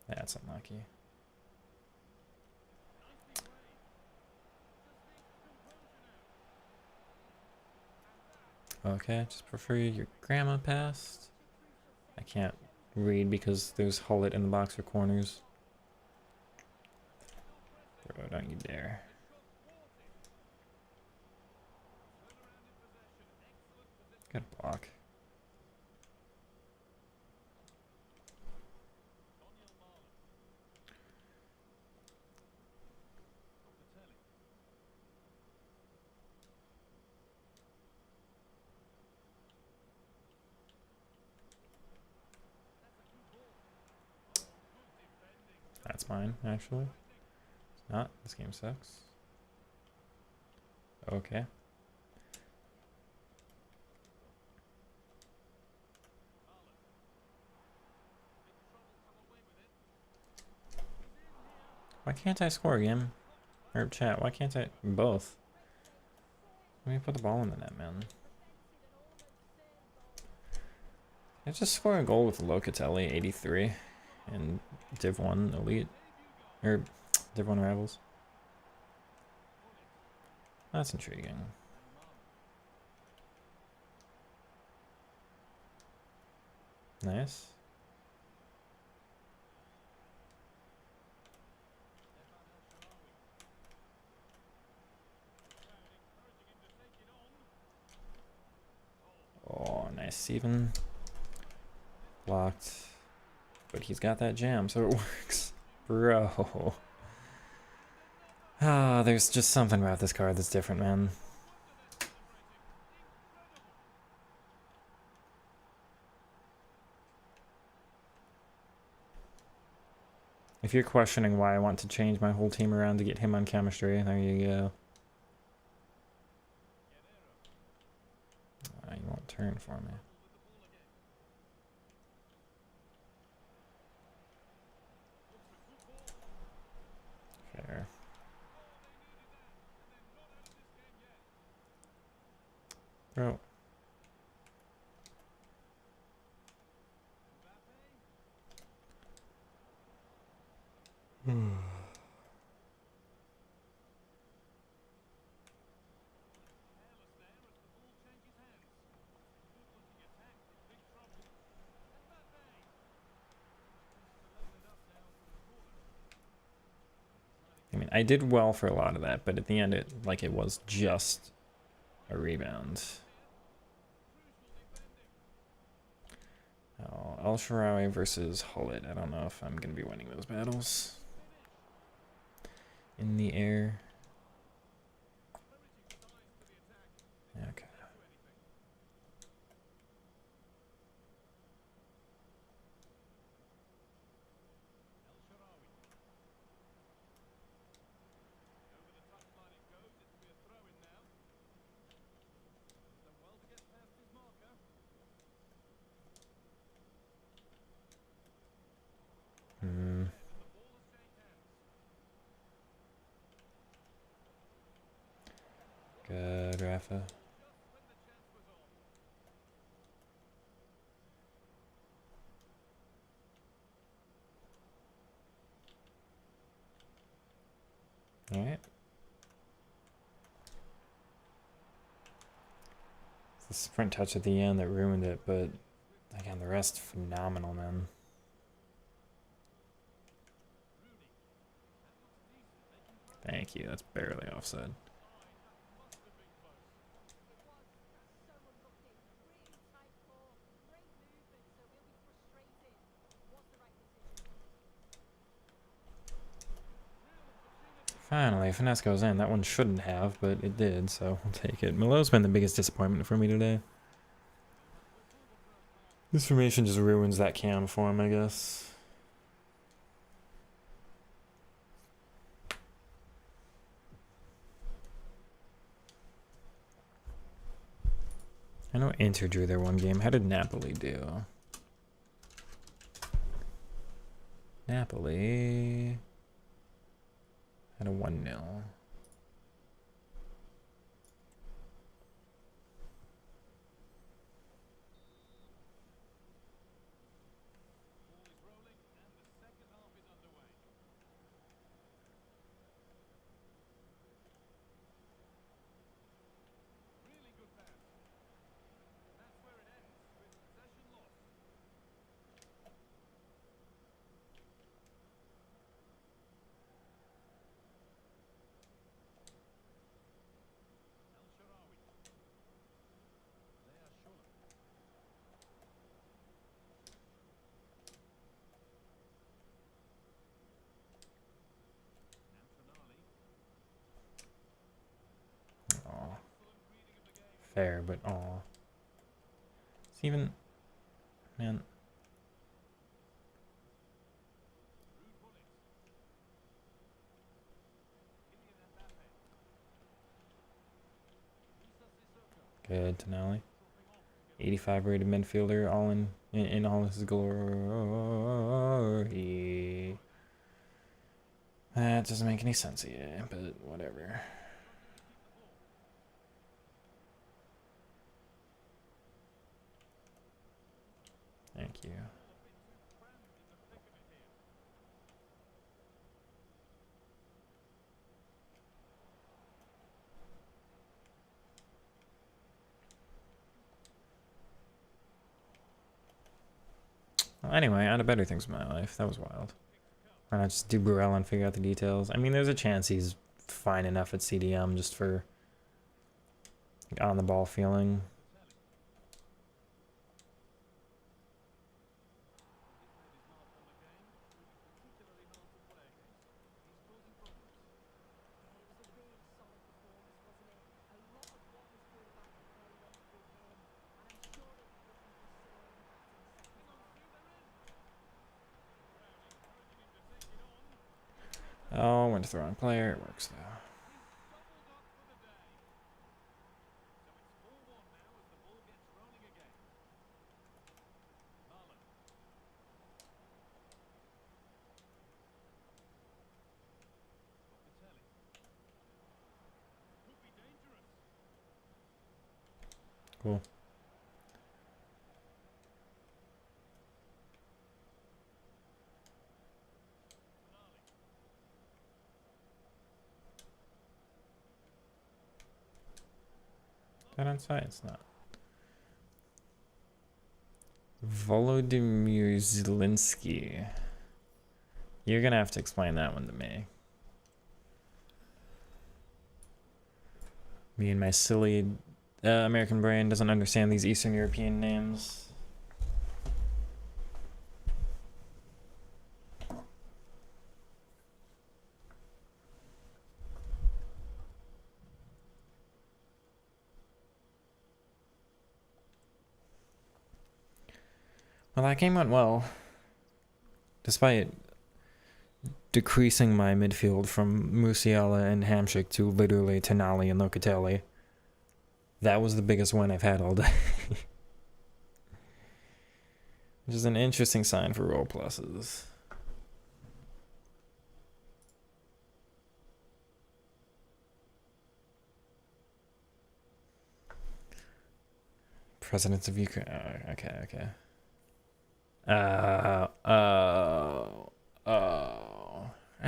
That's unlucky. Okay, just prefer your grandma passed. I can't read because there's Hullet in the box for corners. Bro, don't you dare. Good block. That's mine, actually. It's not. This game sucks. Okay. Why can't I score again? Or chat, why can't I? Both. Let me put the ball in the net, man. I just score a goal with Locatelli, 83, and Div 1 Elite. Or Div 1 Rivals. That's intriguing. Nice. Oh, nice, Steven. Blocked. But he's got that jam, so it works. Bro. Ah, there's just something about this card that's different, man. If you're questioning why I want to change my whole team around to get him on chemistry, there you go. You won't turn for me. Fair. Bro. I mean, I did well for a lot of that, but at the end, it was just a rebound. Oh, El Shaarawy versus Hullet. I don't know if I'm going to be winning those battles. In the air. Okay. Good, Rafa. Alright. It's the sprint touch at the end that ruined it, but again, the rest phenomenal, man. Thank you. That's barely offside. Finally, finesse goes in. That one shouldn't have, but it did, so I'll take it. Malo's been the biggest disappointment for me today. This formation just ruins that cam for him, I guess. I know Inter drew their one game. How did Napoli do? Napoli had a 1-0. Aw. Fair, but aw. It's even... Man. Good, Tonali. 85 rated midfielder, all in all his glory. That doesn't make any sense yet, but whatever. Thank you. Well, anyway, on to better things in my life. That was wild. Why not just do Burrell and figure out the details? I mean, there's a chance he's fine enough at CDM just for on the ball feeling. Oh, went to the wrong player. It works though. Cool. That onside? It's not. Volodymyr Zelensky. You're gonna have to explain that one to me. Me and my silly American brain doesn't understand these Eastern European names. Well, that game went well. Despite decreasing my midfield from Musiala and Hamsik to literally Tonali and Locatelli. That was the biggest win I've had all day. Which is an interesting sign for roll pluses. Presidents of Ukraine. Oh, okay. I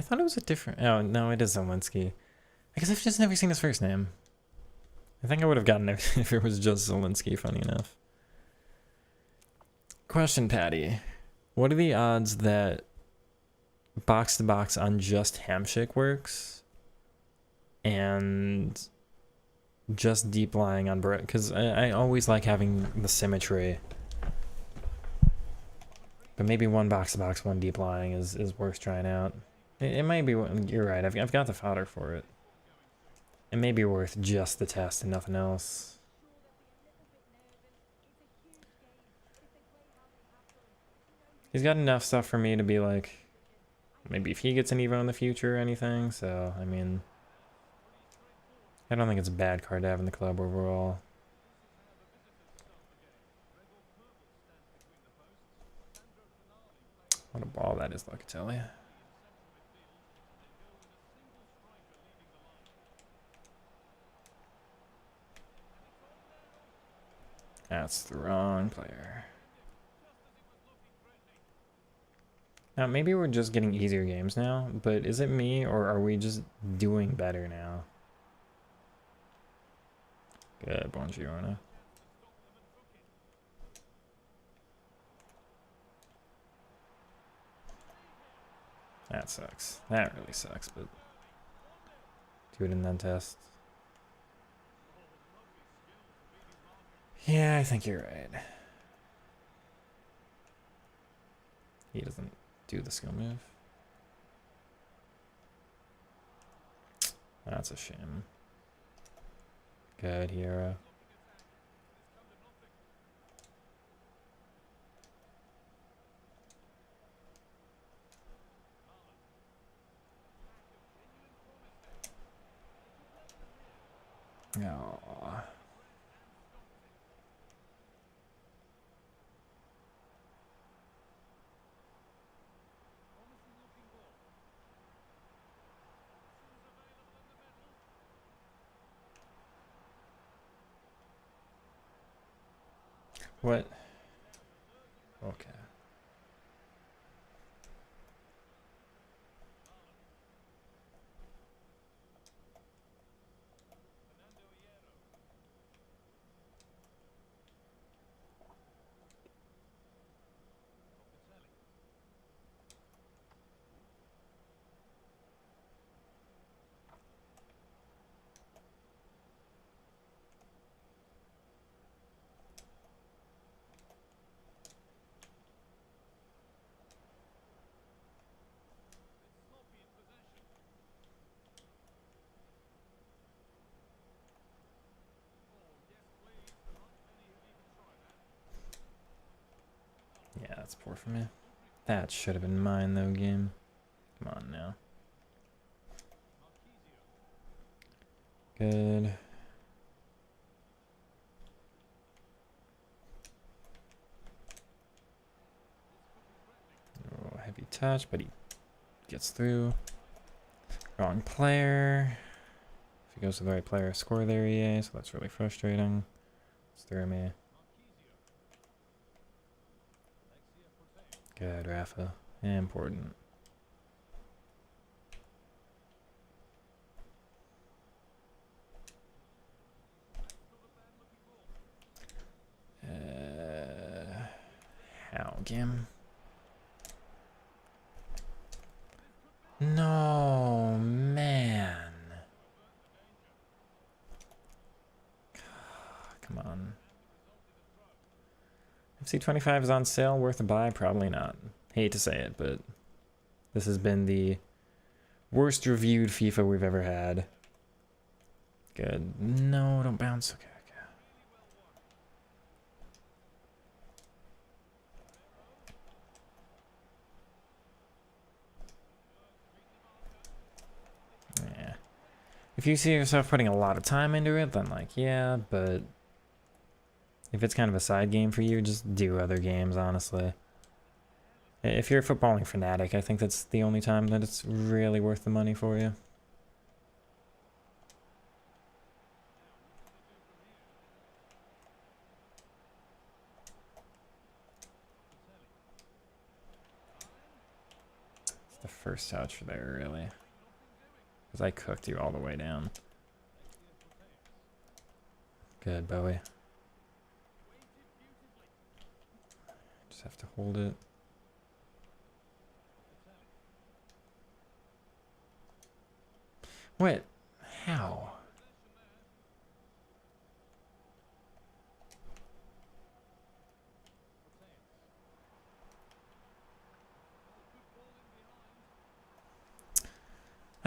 thought it was a different... Oh, no, it is Zelensky. I guess I've just never seen his first name. I think I would have gotten it if it was just Zelensky, funny enough. Question, Patty. What are the odds that box-to-box on just Hamsik works? and just deep lying on Brett, because I always like having the symmetry. But maybe one box to box, one deep lying is worth trying out. It might be, you're right, I've got the fodder for it. It may be worth just the test and nothing else. He's got enough stuff for me to be like, maybe if he gets an Evo in the future or anything, so, I mean, I don't think it's a bad card to have in the club overall. What a ball that is, Locatelli. That's the wrong player. Now, maybe we're just getting easier games now, but is it me, or are we just doing better now? Good, Buongiorno. That sucks. That really sucks, but do it and then test. Yeah, I think you're right. He doesn't do the skill move. That's a shame. Good hero. Oh. What? Okay. Yeah, that's poor for me. That should have been mine, though, game. Come on now. Good. Oh, heavy touch, but he gets through. Wrong player. If he goes to the right player, score there, EA, so that's really frustrating. It's through me. Good, Rafa. Important. How, Gim? No, man. Come on. FC25 is on sale, worth a buy? Probably not. Hate to say it, but this has been the worst reviewed FIFA we've ever had. Good. No, don't bounce. Okay, okay. Yeah. If you see yourself putting a lot of time into it, then like, yeah, but if it's kind of a side game for you, just do other games, honestly. If you're a footballing fanatic, I think that's the only time that it's really worth the money for you. It's the first touch there, really. Because I cooked you all the way down. Good, Bowie. Just have to hold it. Wait, how?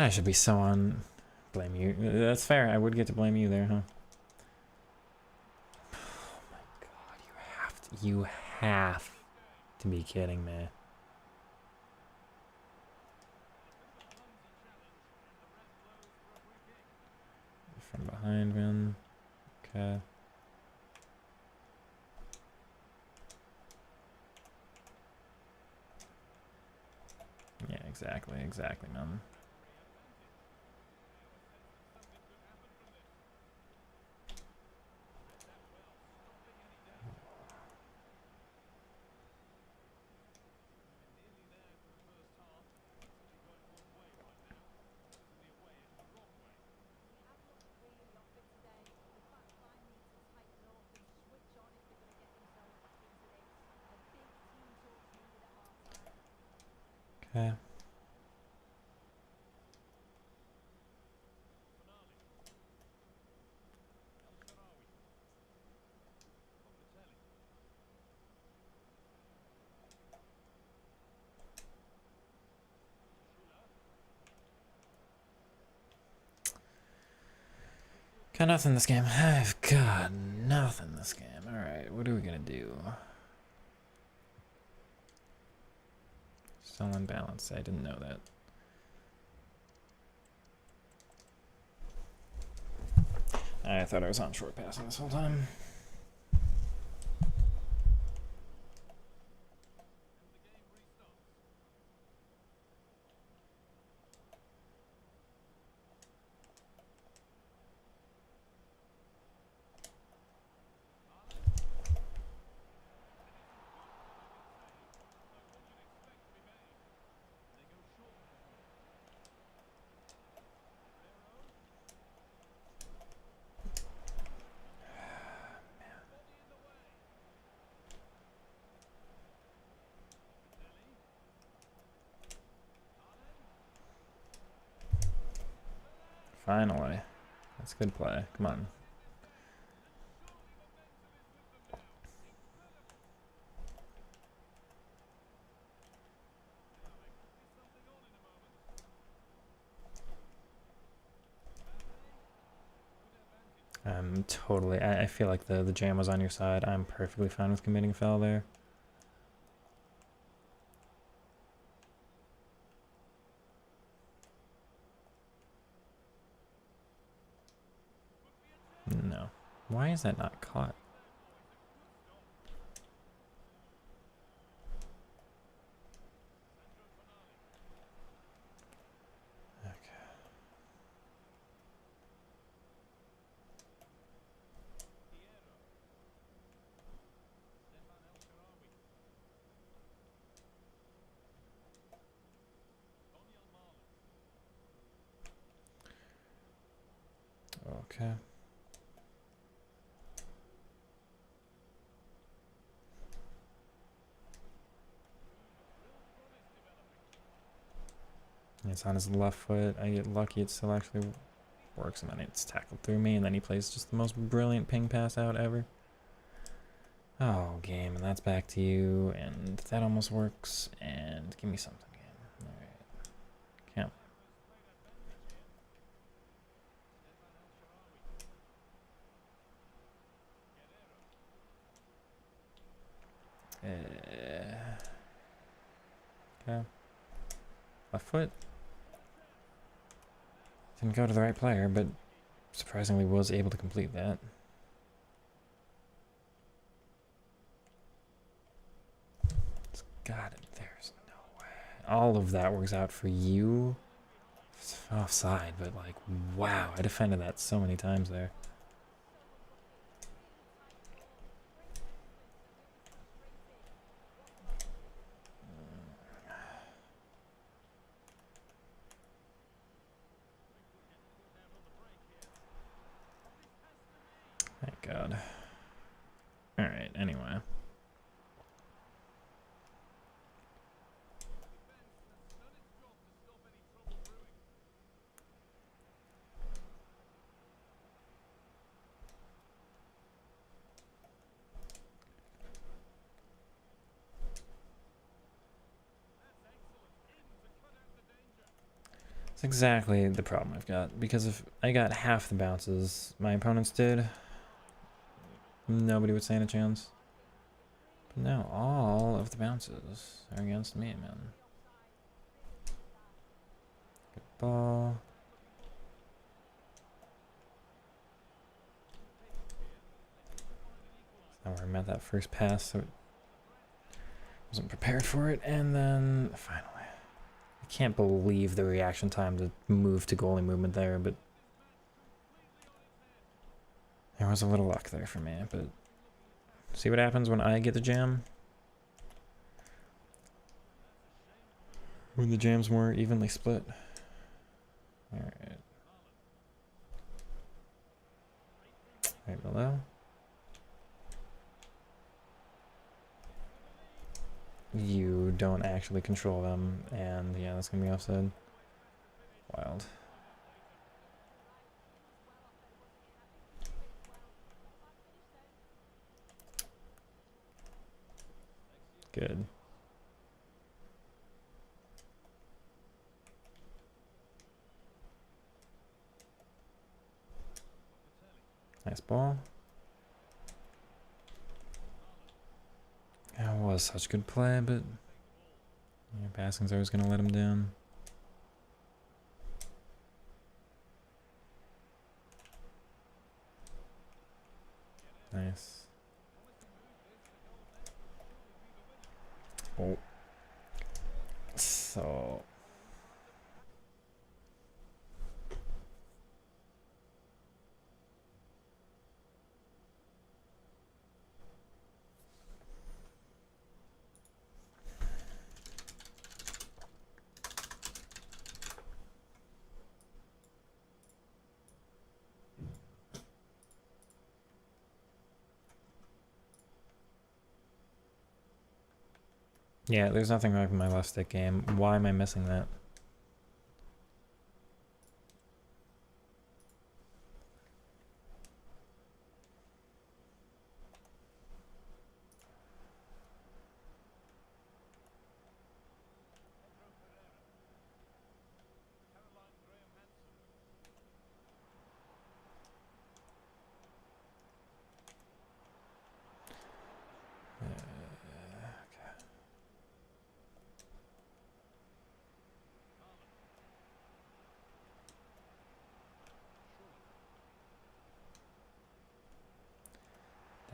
I should be so on. Blame you. That's fair. I would get to blame you there, huh? Oh my god, you have to be kidding me. From behind, man. Okay. Yeah, exactly, man. Okay. Got nothing this game. I've got nothing this game. Alright, what are we gonna do? Still unbalanced. I didn't know that. I thought I was on short passing this whole time. Finally. That's good play. Come on. Totally. I feel like the jam was on your side. I'm perfectly fine with committing a foul there. No. Why is that not caught? Okay. It's on his left foot. I get lucky. It still actually works, and then it's tackled through me, and then he plays just the most brilliant ping pass out ever. Oh, game, and that's back to you, and that almost works, and give me something, game. Alright. Can't. Okay. Left foot. Didn't go to the right player, but surprisingly was able to complete that. God, there's no way. All of that works out for you. It's offside, but like, wow, I defended that so many times there. Thank God. Alright, anyway. That's exactly the problem I've got, because if I got half the bounces my opponents did, nobody would stand a chance. But now all of the bounces are against me, man. Good ball. Now where I met that first pass, so wasn't prepared for it, and then finally. I can't believe the reaction time to move to goalie movement there, but there was a little luck there for me, but see what happens when I get the jam? When the jam's more evenly split. Alright. Right below. You don't actually control them, and yeah, that's gonna be offside. Wild. Good. Nice ball. That was such good play, but yeah, passing's always gonna let him down. Nice. Oh. So. Yeah, there's nothing wrong with my left stick game. Why am I missing that?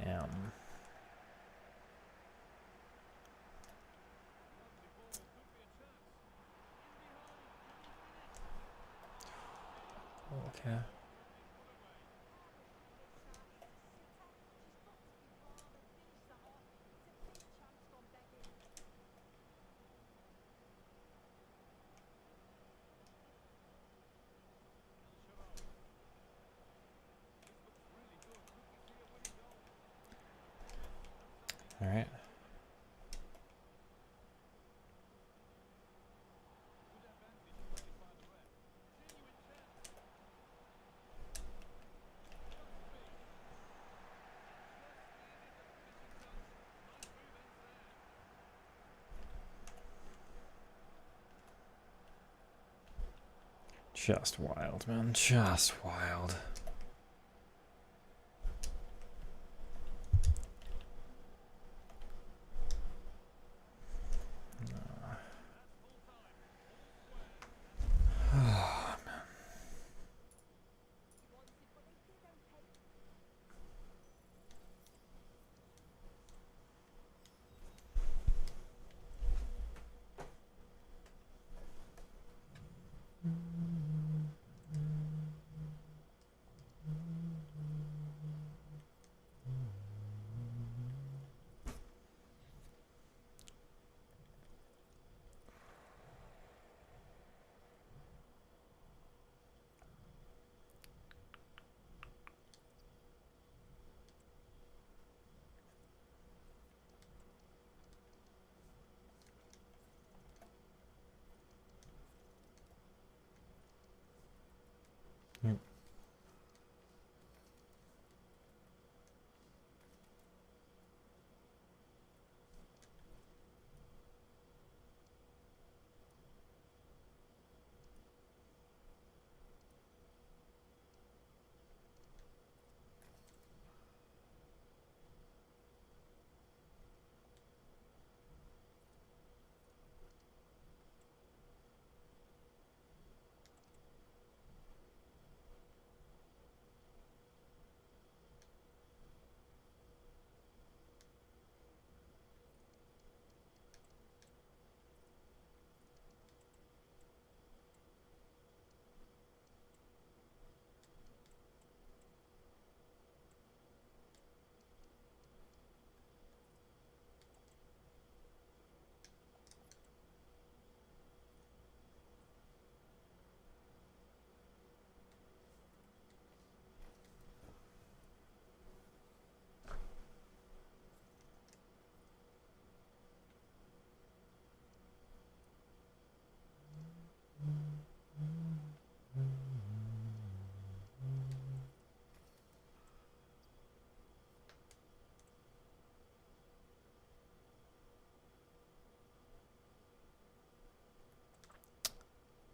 Damn. Okay. All right. Just wild, man. Just wild. Oh, man.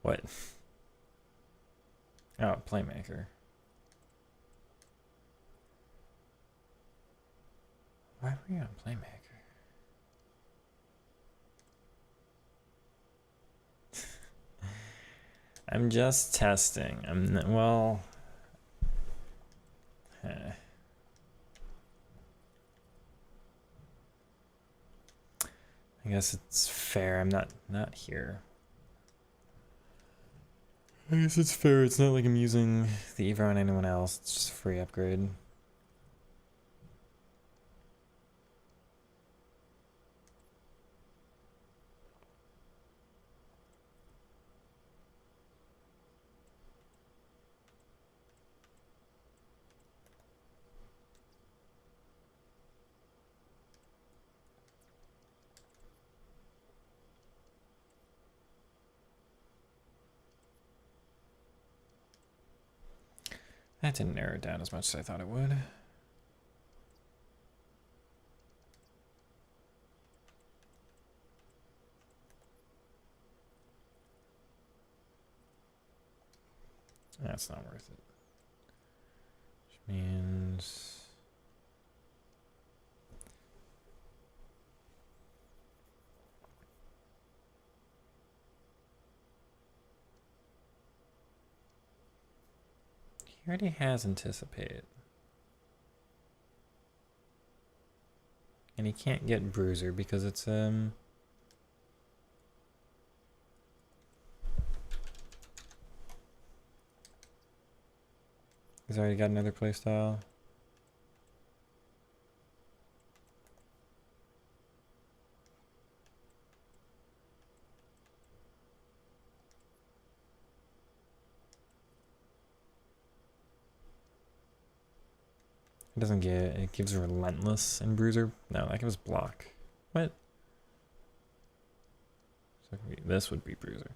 What? Oh, playmaker. Why were you on playmaker? I'm just testing. Well. I guess it's fair. I'm not here. I guess it's fair. It's not like I'm using the Evo on anyone else. It's just a free upgrade. That didn't narrow it down as much as I thought it would. That's not worth it. Which means... he already has anticipate. And he can't get bruiser because it's he's already got another playstyle. It doesn't get, it gives relentless and bruiser. No, that gives block. What? So this would be bruiser.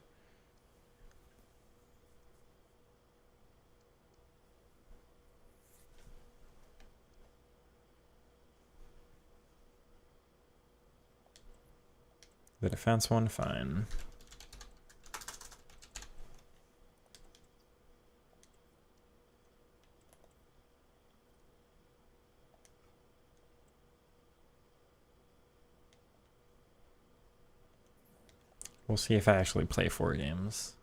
The defense one, fine. We'll see if I actually play 4 games.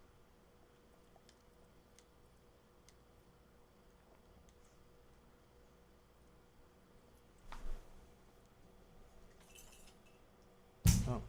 Oh.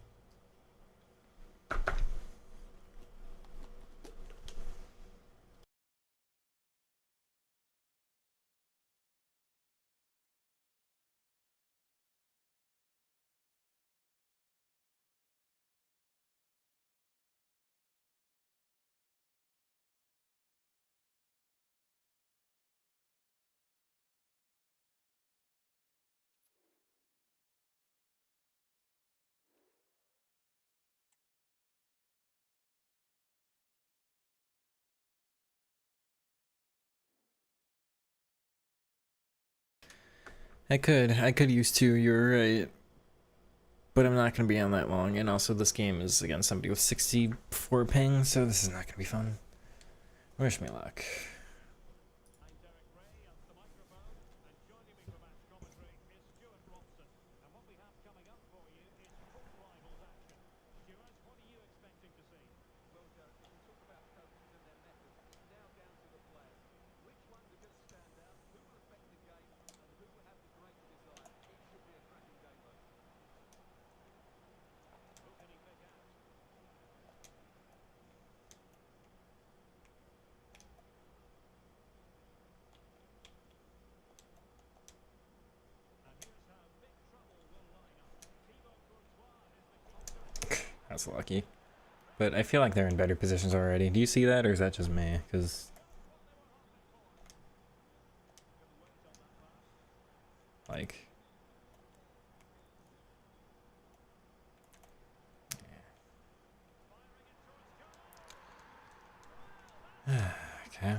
I could use 2, you're right. But I'm not going to be on that long, and also this game is against somebody with 64 ping, so this is not going to be fun. Wish me luck. That's lucky. But I feel like they're in better positions already. Do you see that, or is that just me? Because... like... okay.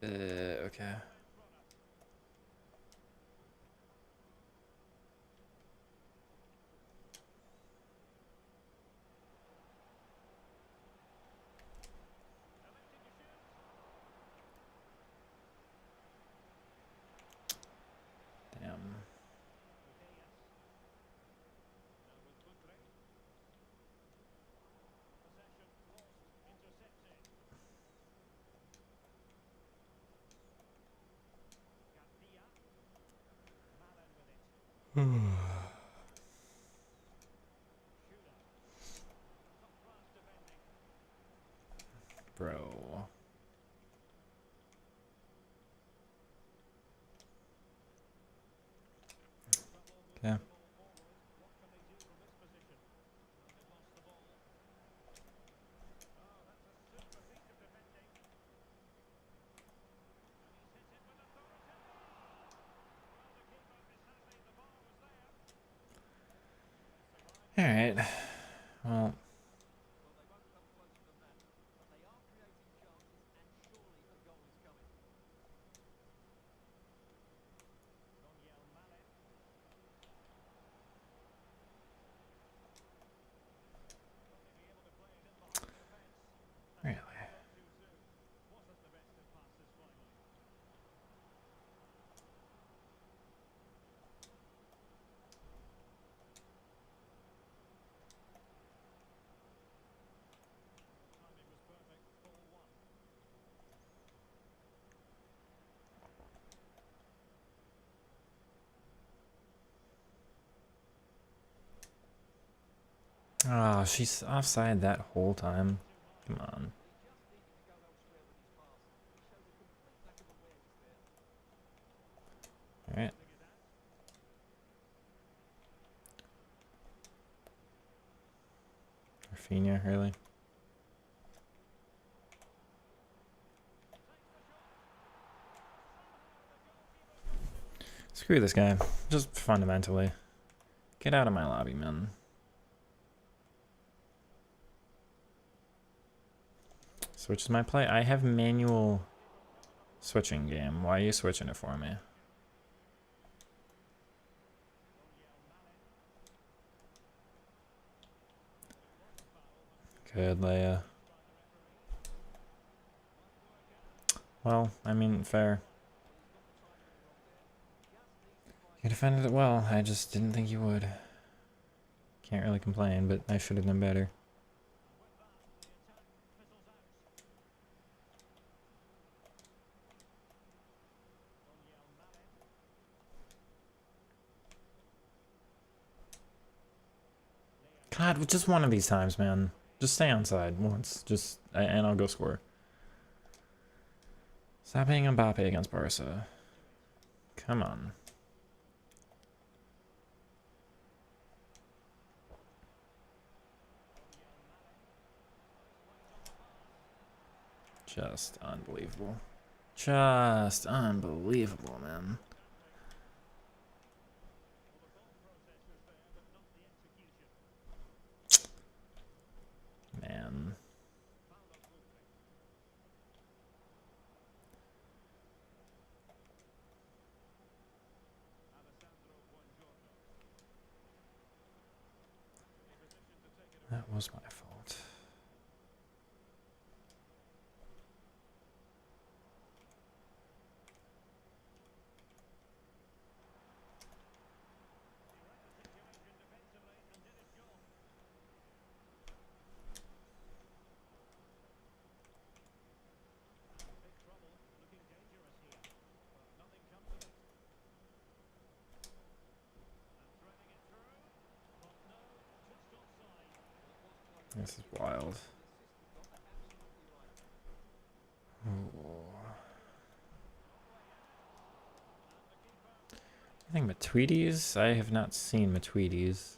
Okay. Damn. Bro. Okay. Alright. Well. Really? Oh, she's offside that whole time. Come on. Alright. Rafinha, really? Screw this guy. Just fundamentally. Get out of my lobby, man. Switches my play. I have manual switching game. Why are you switching it for me? Good, Leia. Well, I mean, fair. You defended it well. I just didn't think you would. Can't really complain, but I should have done better. God, just one of these times, man. Just stay on side once. And I'll go score. Stop being Mbappe against Barca. Come on. Just unbelievable. Just unbelievable, man. Man. That was my fault. This is wild. Ooh. I think Matuides? I have not seen Matuides.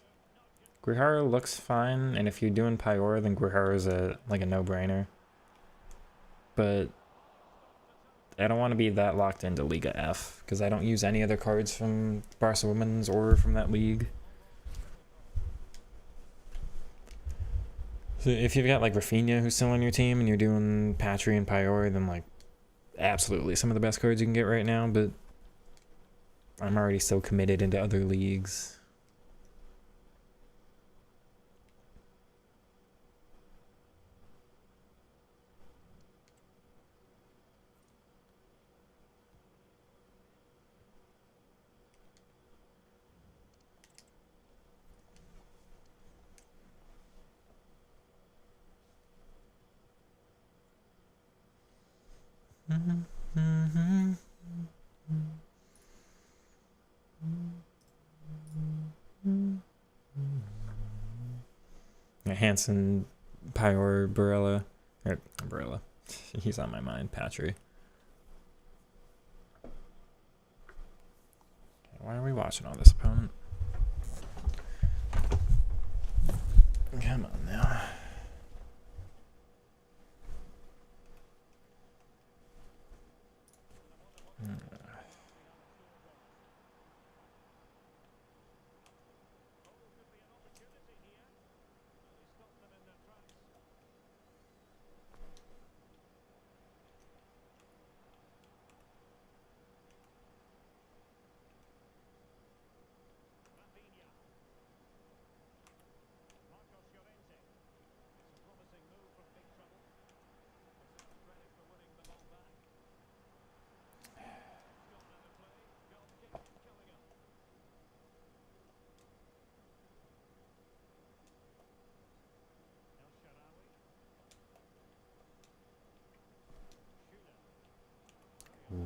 Guijarro looks fine, and if you're doing Pior, then Guijarro's like a no-brainer. But I don't want to be that locked into Liga F, because I don't use any other cards from Barca Women's or from that league. So if you've got like Rafinha who's still on your team and you're doing Patry and Pior, then like absolutely some of the best cards you can get right now, but I'm already so committed into other leagues. Hanson, Pior, Barella. Barella. He's on my mind. Patry. Why are we watching all this, opponent? Come on now.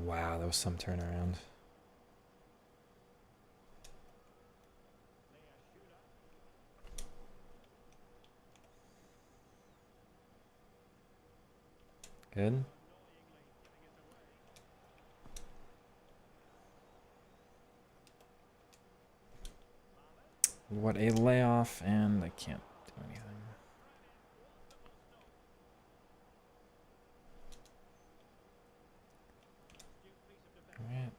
Wow, that was some turnaround. Good. What a layoff, and I can't do anything. Alright.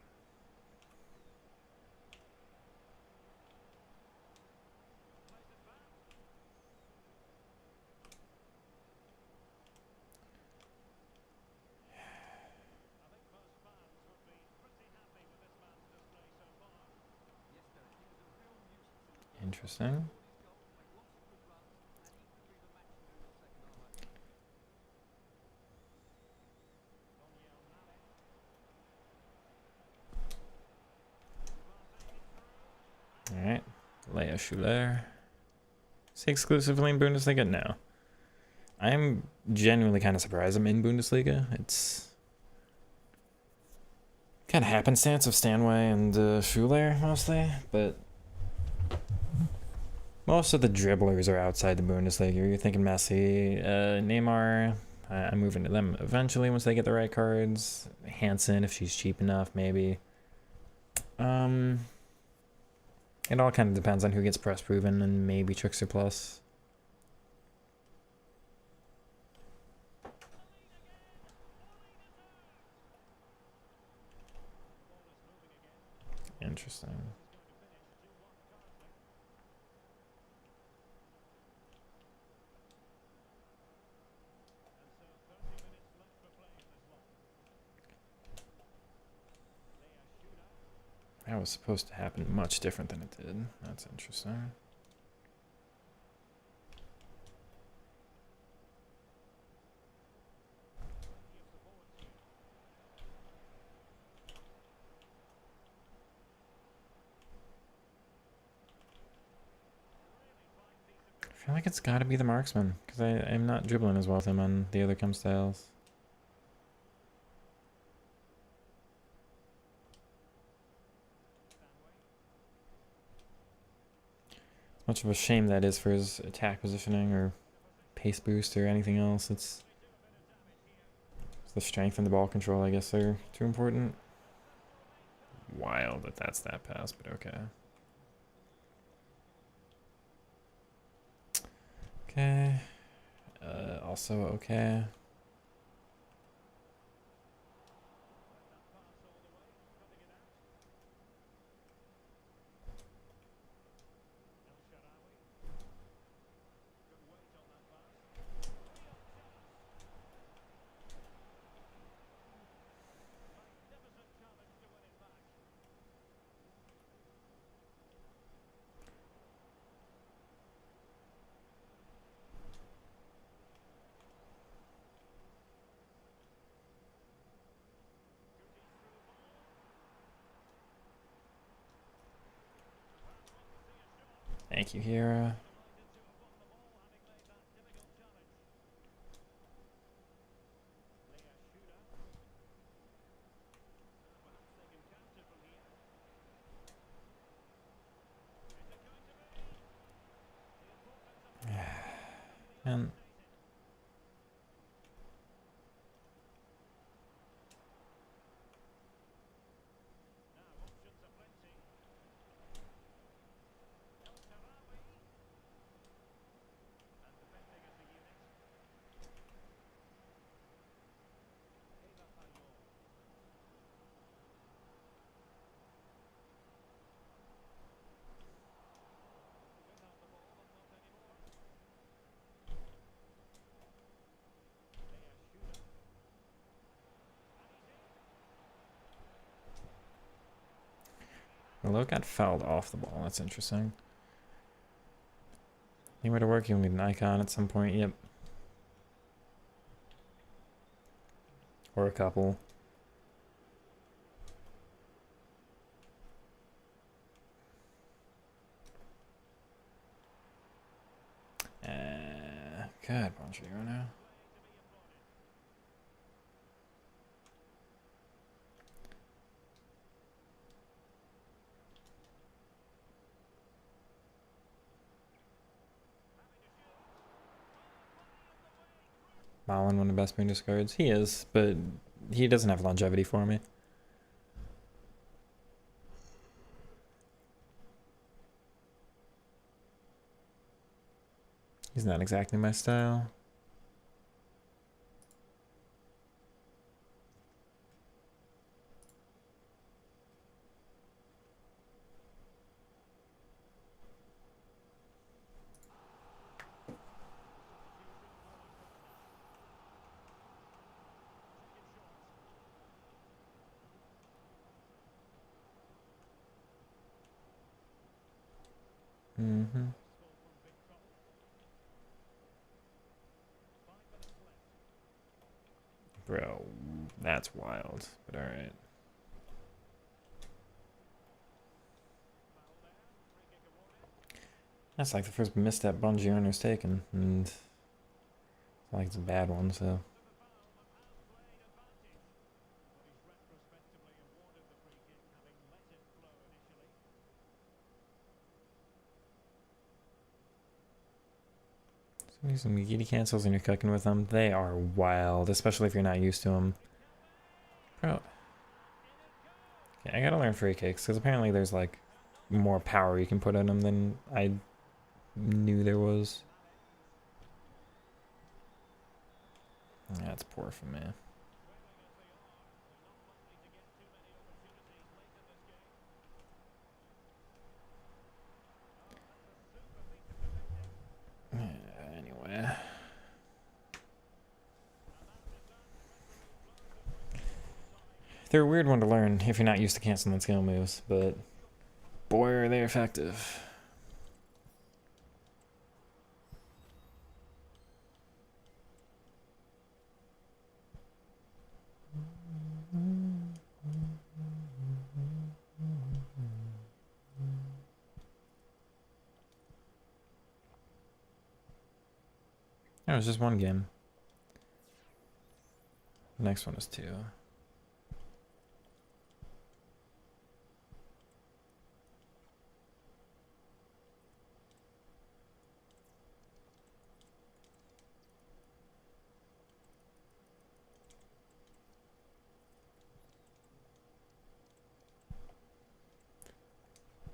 Interesting. Alright. Leia Schuler. Is he exclusively in Bundesliga? No. I'm genuinely kind of surprised I'm in Bundesliga. It's kind of happenstance of Stanway and Schuler mostly, but most of the dribblers are outside the Bundesliga. You're thinking Messi, Neymar. I'm moving to them eventually once they get the right cards. Hansen, if she's cheap enough, maybe. It all kind of depends on who gets press proven and maybe Trickster Plus. Interesting. That was supposed to happen much different than it did. That's interesting. I feel like it's got to be the marksman, because I'm not dribbling as well with him on the other chem styles. Much of a shame that is for his attack positioning or pace boost or anything else. It's the strength and the ball control, I guess, are too important. Wild that that's that pass, but okay. Okay. Also okay. Thank you, Hera. And Willow got fouled off the ball. That's interesting. Anywhere to work, you'll need an icon at some point. Yep. Or a couple. Good, Bonjiro now. Malin, one of the best main discards. He is, but he doesn't have longevity for me. He's not exactly my style. Mm-hmm. Bro, that's wild, but alright. That's like the first misstep Bungie owner's taken, and it's like it's a bad one, so. Some Giddy cancels and you're cooking with them. They are wild, especially if you're not used to them. Bro. Okay, I gotta learn free kicks, because apparently there's like more power you can put in them than I knew there was. That's poor for me. Anyway. They're a weird one to learn if you're not used to canceling skill moves, but boy are they effective. No, it was just one game. The next one is 2.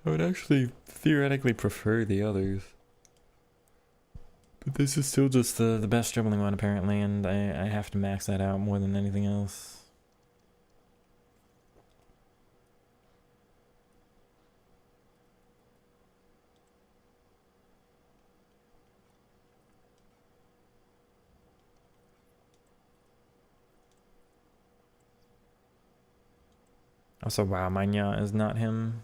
I would actually theoretically prefer the others. But this is still just the best dribbling one, apparently, and I have to max that out more than anything else. Also, wow, Manya is not him.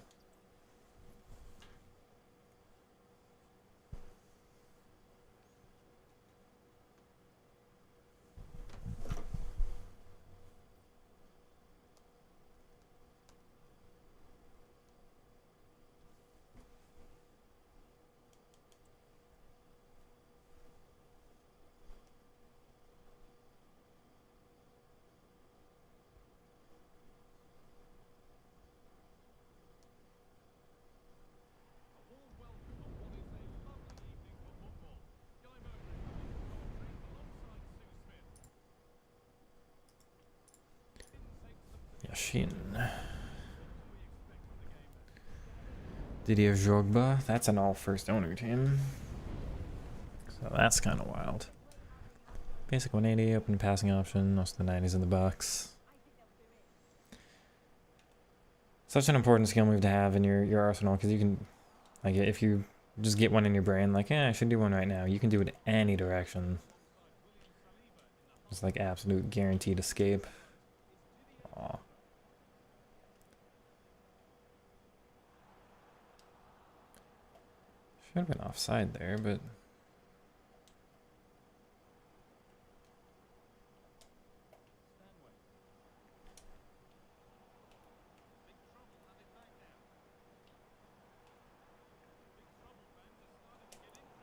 Machine. Didier Drogba. That's an all first owner team. So that's kind of wild. Basic 180, open passing option, most of the 90s in the box. Such an important skill move to have in your arsenal, because you can, like, if you just get one in your brain, like, I should do one right now, you can do it any direction. It's like absolute guaranteed escape. Aw. Should have been offside there, but...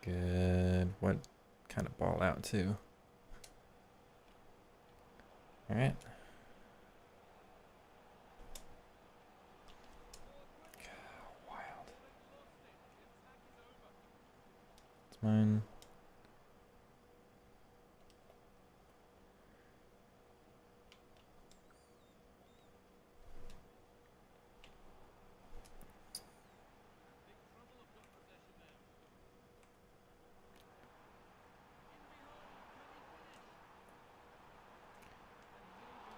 Good. What kind of ball out, too? Alright. Wild. It's mine.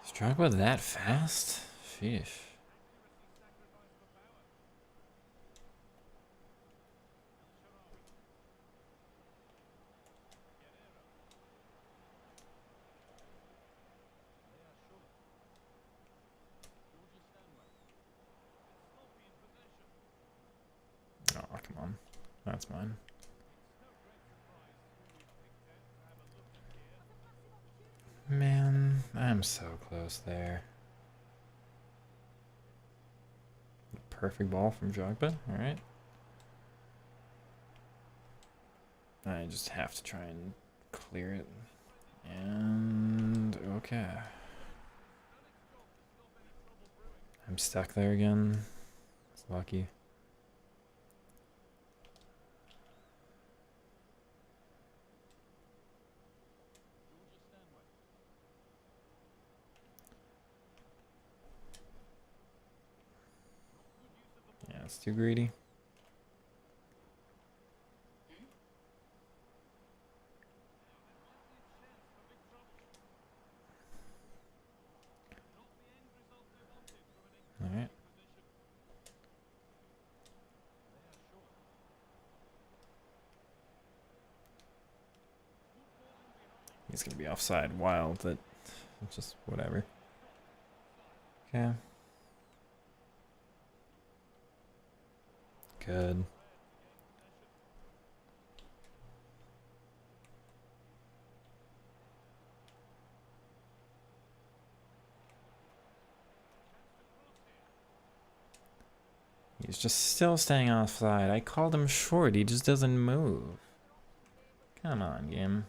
Struck with that fast? Sheesh. Oh, come on. That's mine. Man, I'm so close there. Perfect ball from Drogba. Alright. I just have to try and clear it. And okay. I'm stuck there again. It's lucky. Yeah, it's too greedy. Alright. He's gonna be offside. Wild. That just whatever. Okay. Good. He's just still staying offside. I called him short. He just doesn't move. Come on, game.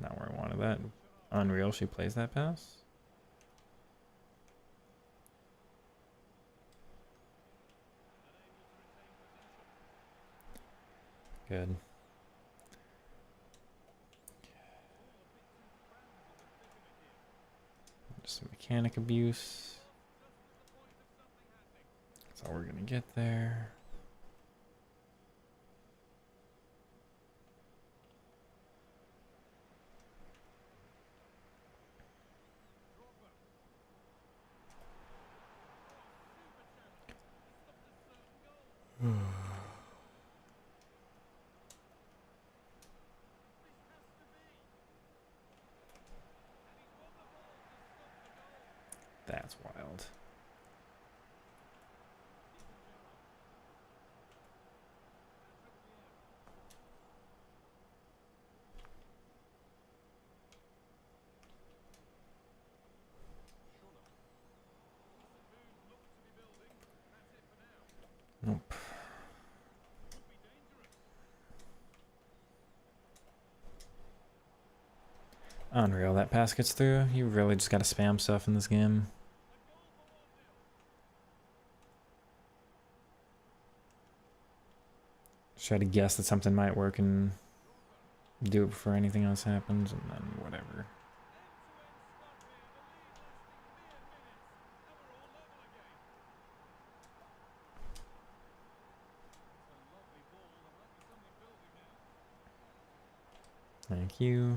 Not where I wanted that. Unreal, she plays that pass. Good. Just some mechanic abuse. That's all we're gonna get there. That's wild. Nope. Unreal, that pass gets through. You really just gotta spam stuff in this game. Try to guess that something might work and do it before anything else happens, and then whatever. Thank you.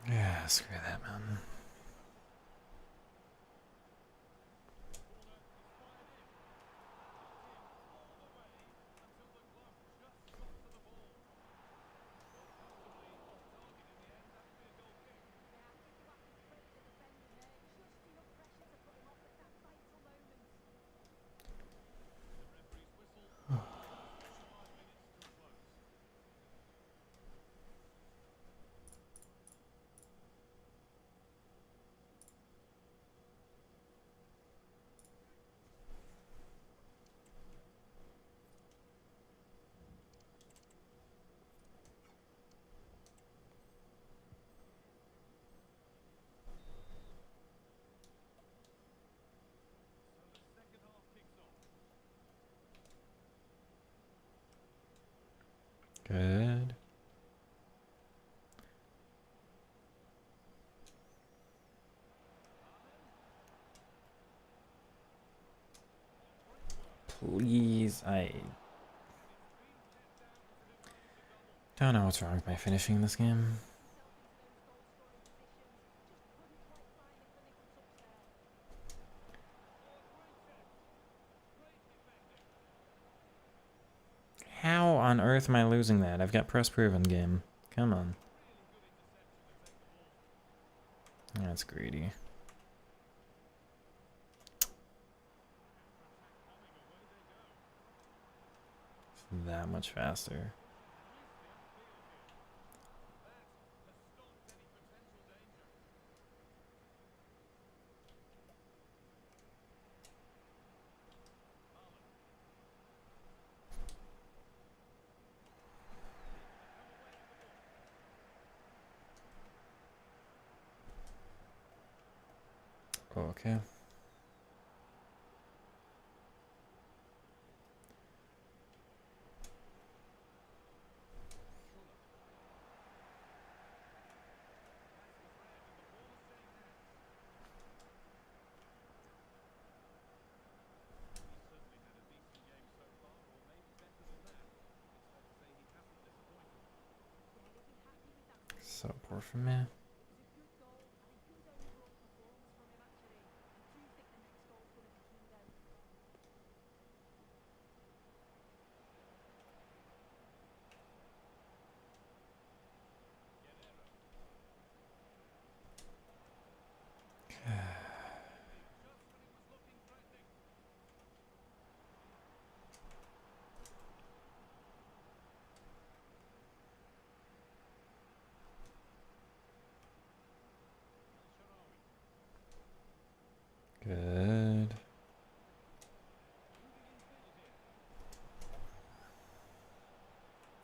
Yeah, screw that, man. Good. Please, I don't know what's wrong with my finishing in this game. How on earth am I losing that? I've got press proven game. Come on. That's greedy. It's that much faster. Okay. So poor for me. Good.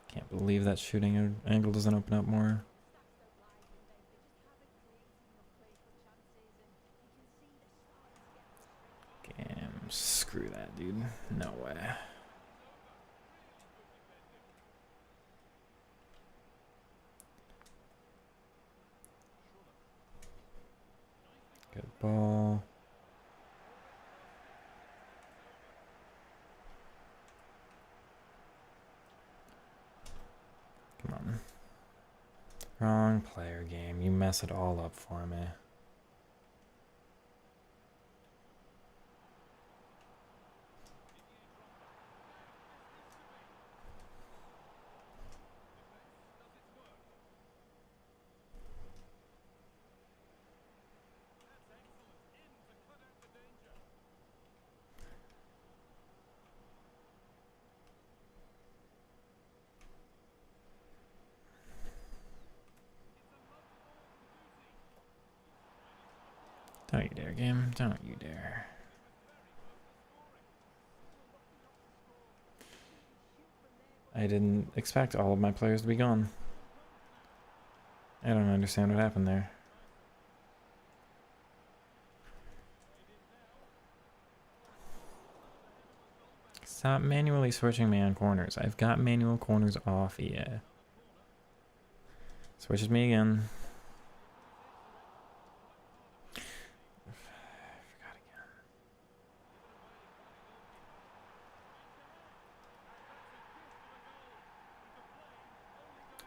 Can't believe that shooting angle doesn't open up more. Damn, screw that, dude. No way. Good ball. Come on. Wrong player game. You mess it all up for me. Don't you dare, game. Don't you dare. I didn't expect all of my players to be gone. I don't understand what happened there. Stop manually switching me on corners. I've got manual corners off, yeah. Switches me again. I forgot again.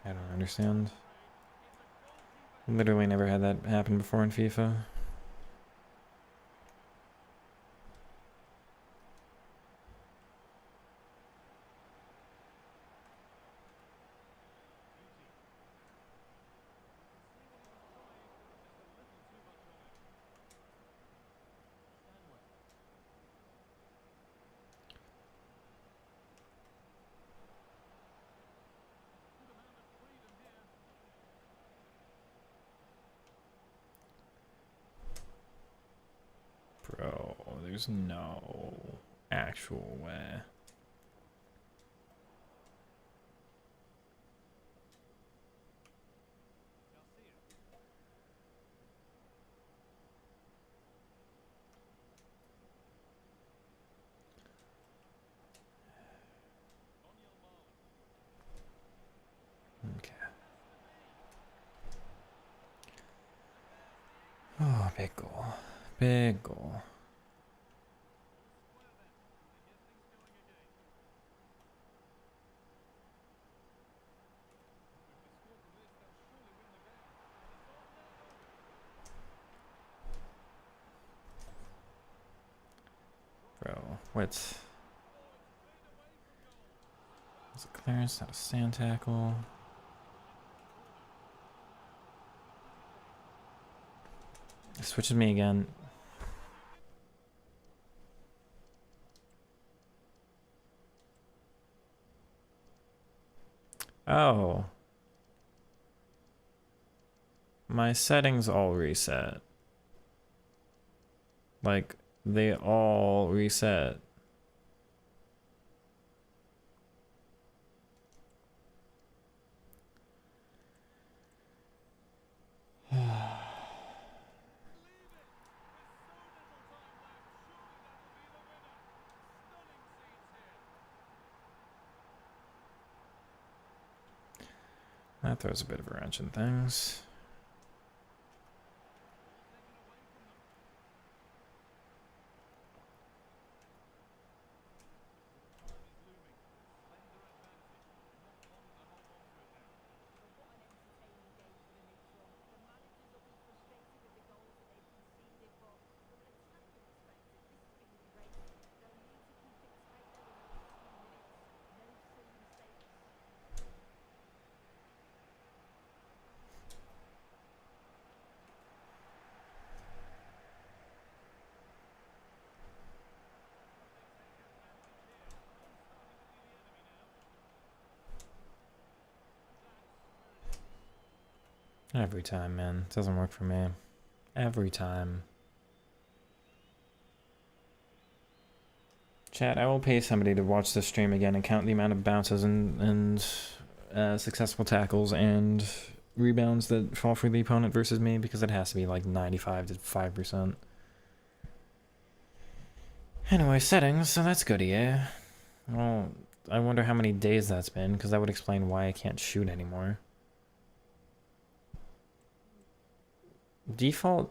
I don't understand. Literally never had that happen before in FIFA. Bro, there's no actual way. Okay. Oh, big goal. Big goal. Bro, what's... It's a clearance, not a stand tackle. It switches me again. Oh. My settings all reset. Like, they all reset. That throws a bit of a wrench in things. Every time, man. It doesn't work for me. Every time. Chat, I will pay somebody to watch this stream again and count the amount of bounces and successful tackles and rebounds that fall for the opponent versus me, because it has to be like 95 to 5%. Anyway, settings, so that's good, yeah. Well, I wonder how many days that's been, because that would explain why I can't shoot anymore. Default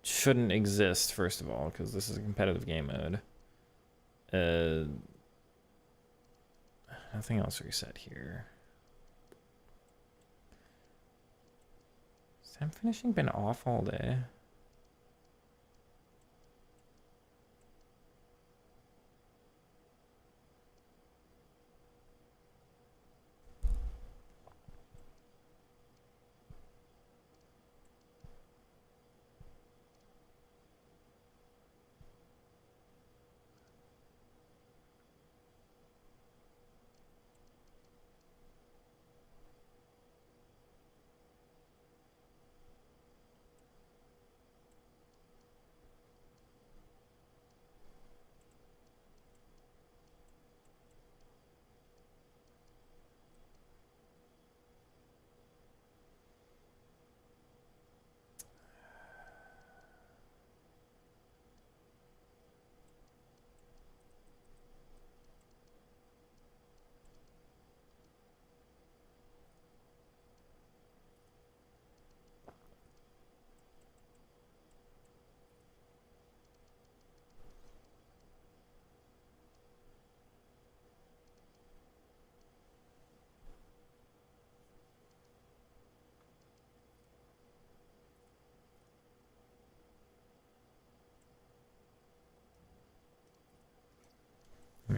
shouldn't exist, first of all, because this is a competitive game mode. Nothing else reset here. Has time finishing been off all day?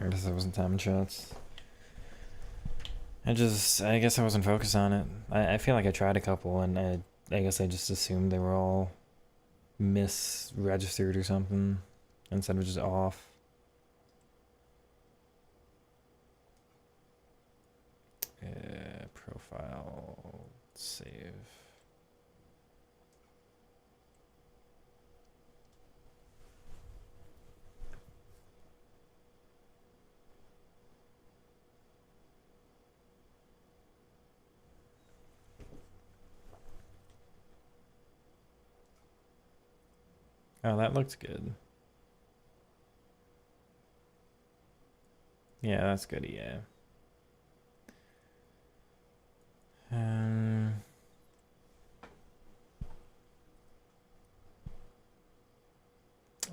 noticed I wasn't timing shots. I guess I wasn't focused on it. I feel like I tried a couple, and I guess I just assumed they were all misregistered or something, instead of just off. Profile, save. Oh, that looks good. Yeah, that's good, yeah.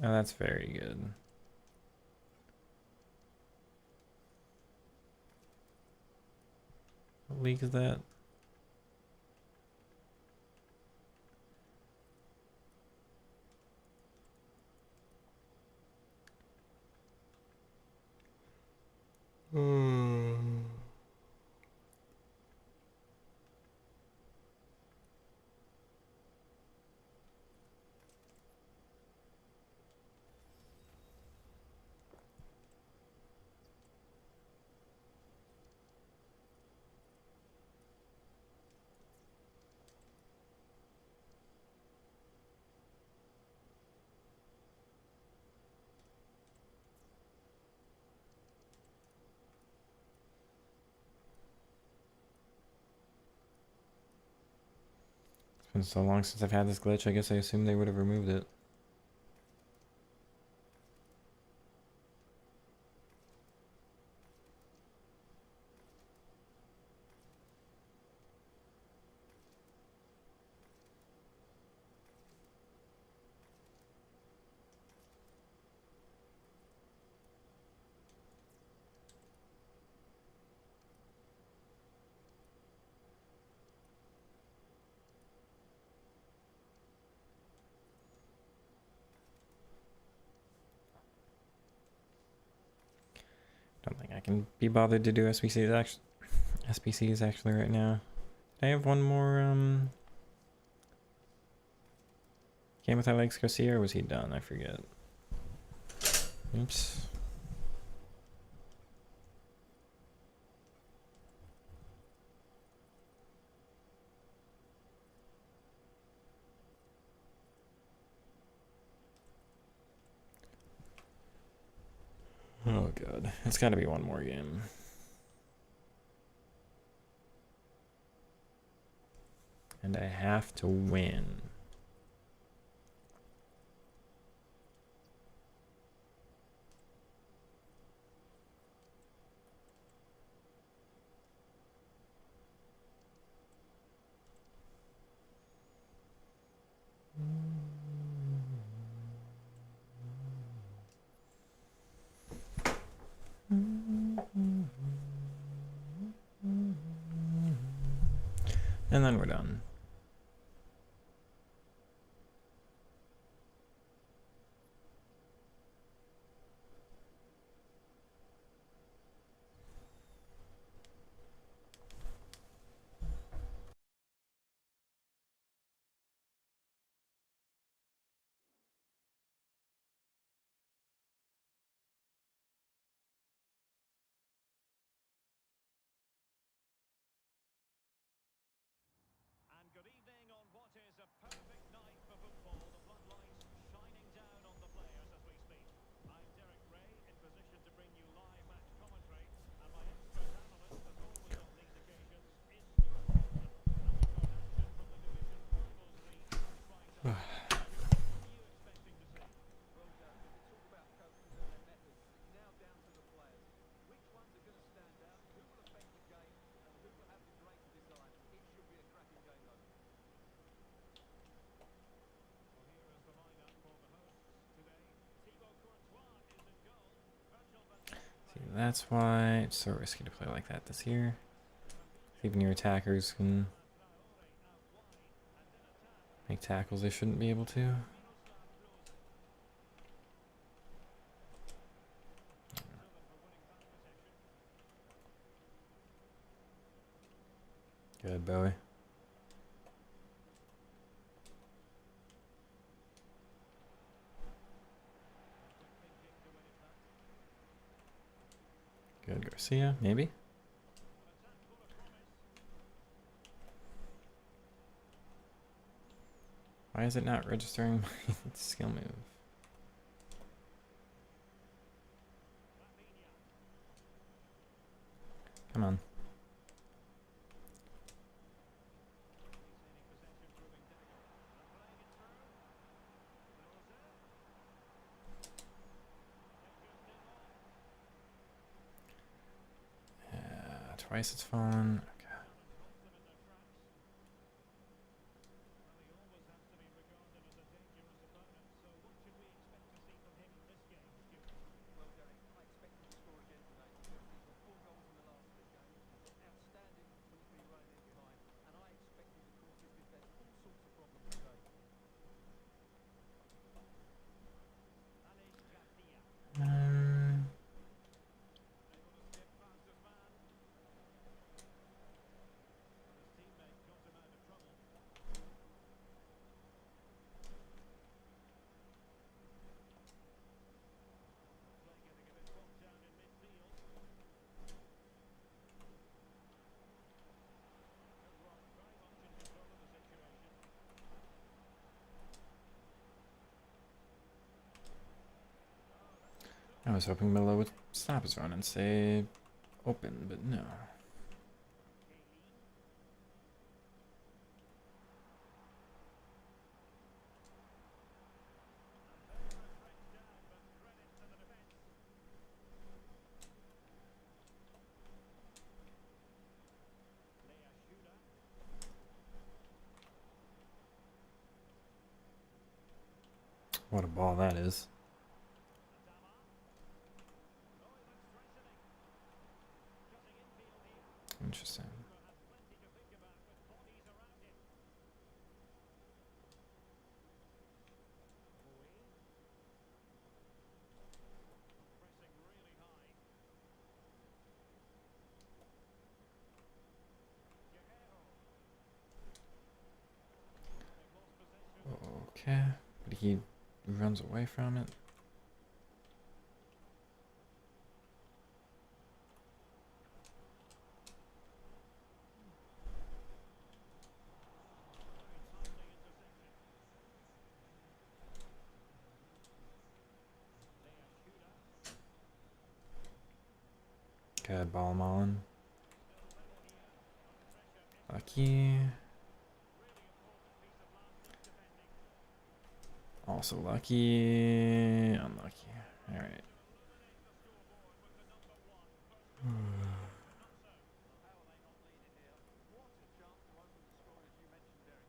Oh, that's very good. What league is that? It's been so long since I've had this glitch, I guess I assumed they would have removed it. Don't think I can be bothered to do SBCs actually right now. I have one more game with Alex Garcia, or was he done? I forget. Oops. Oh god, it's got to be one more game. And I have to win. And then we're done. Good evening on what is a perfect night for football. The floodlights shining down on the players as we speak. I'm Derek Ray, in position to bring you live match commentary. And my expert analyst, as always on these occasions, is Stuart Watson. And we've got action from the Division Rivals League right now. Stuart, what are you expecting to see? Well, we can talk about coaches and their methods, but it's now down to the players. Which ones are going to stand out, who will affect the game, and who will have the greater design? It should be a cracking game, though. Well, here is the lineup for the hosts today. Thibaut Courtois is in goal. Virgil van Dijk. See, that's why it's so risky to play like that this year. Even your attackers can make tackles they shouldn't be able to. Good, Bowie. Good, Garcia, maybe? Why is it not registering my skill move? Come on. Twice it's fallen. Okay. Well, Derek, I expect him to score again today. He's got 4 goals in the last 3 games. He's got outstanding when he's been running in behind, and I expect him to cause his defence all sorts of problems today. Um, I was hoping Miller would stop his run and say open, but no. What a ball that is. Interesting. Okay, but he runs away from it. Good ball, Mullen. Lucky. Also lucky. Unlucky. Alright. How are they not leading here? What a chance to open the scoring, as you mentioned, Derek.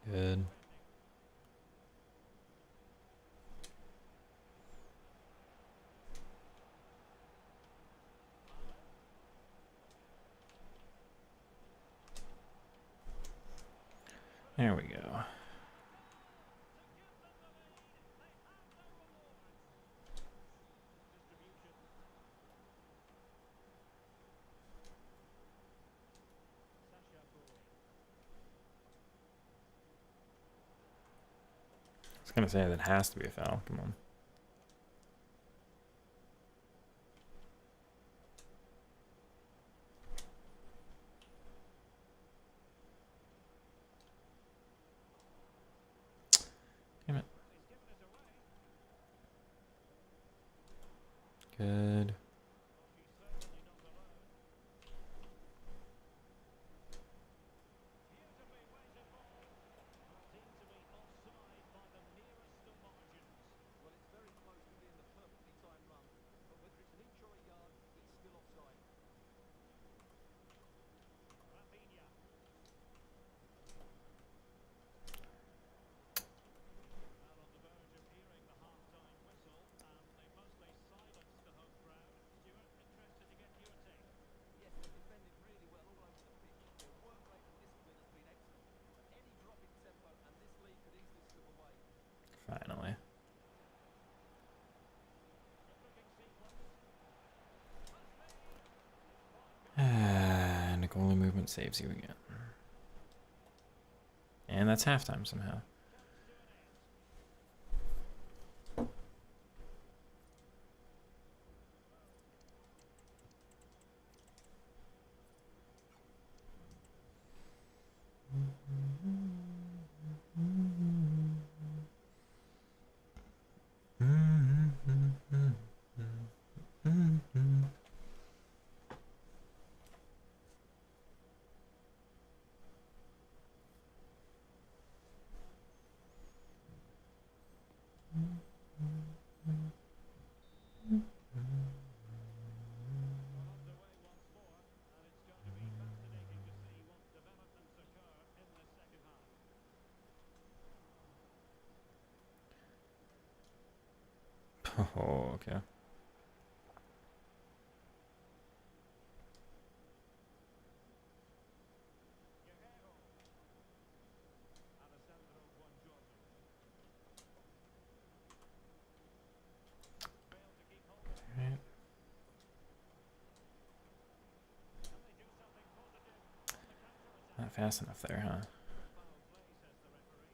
Good. There we go. I was gonna say that has to be a foul. Come on. Damn it. Good. Well, it's very close to being the perfectly timed run. Goalie movement saves you again. And that's halftime somehow. Well, underway once more, and it's going to be fascinating to see what developments occur in this second half. Oh, okay. Guerrero. Alessandro Buongiorno. Failed to keep hold of it. Alright. Can they do something positive on the counter-attack? Not fast enough there, huh? Foul play, says the referee.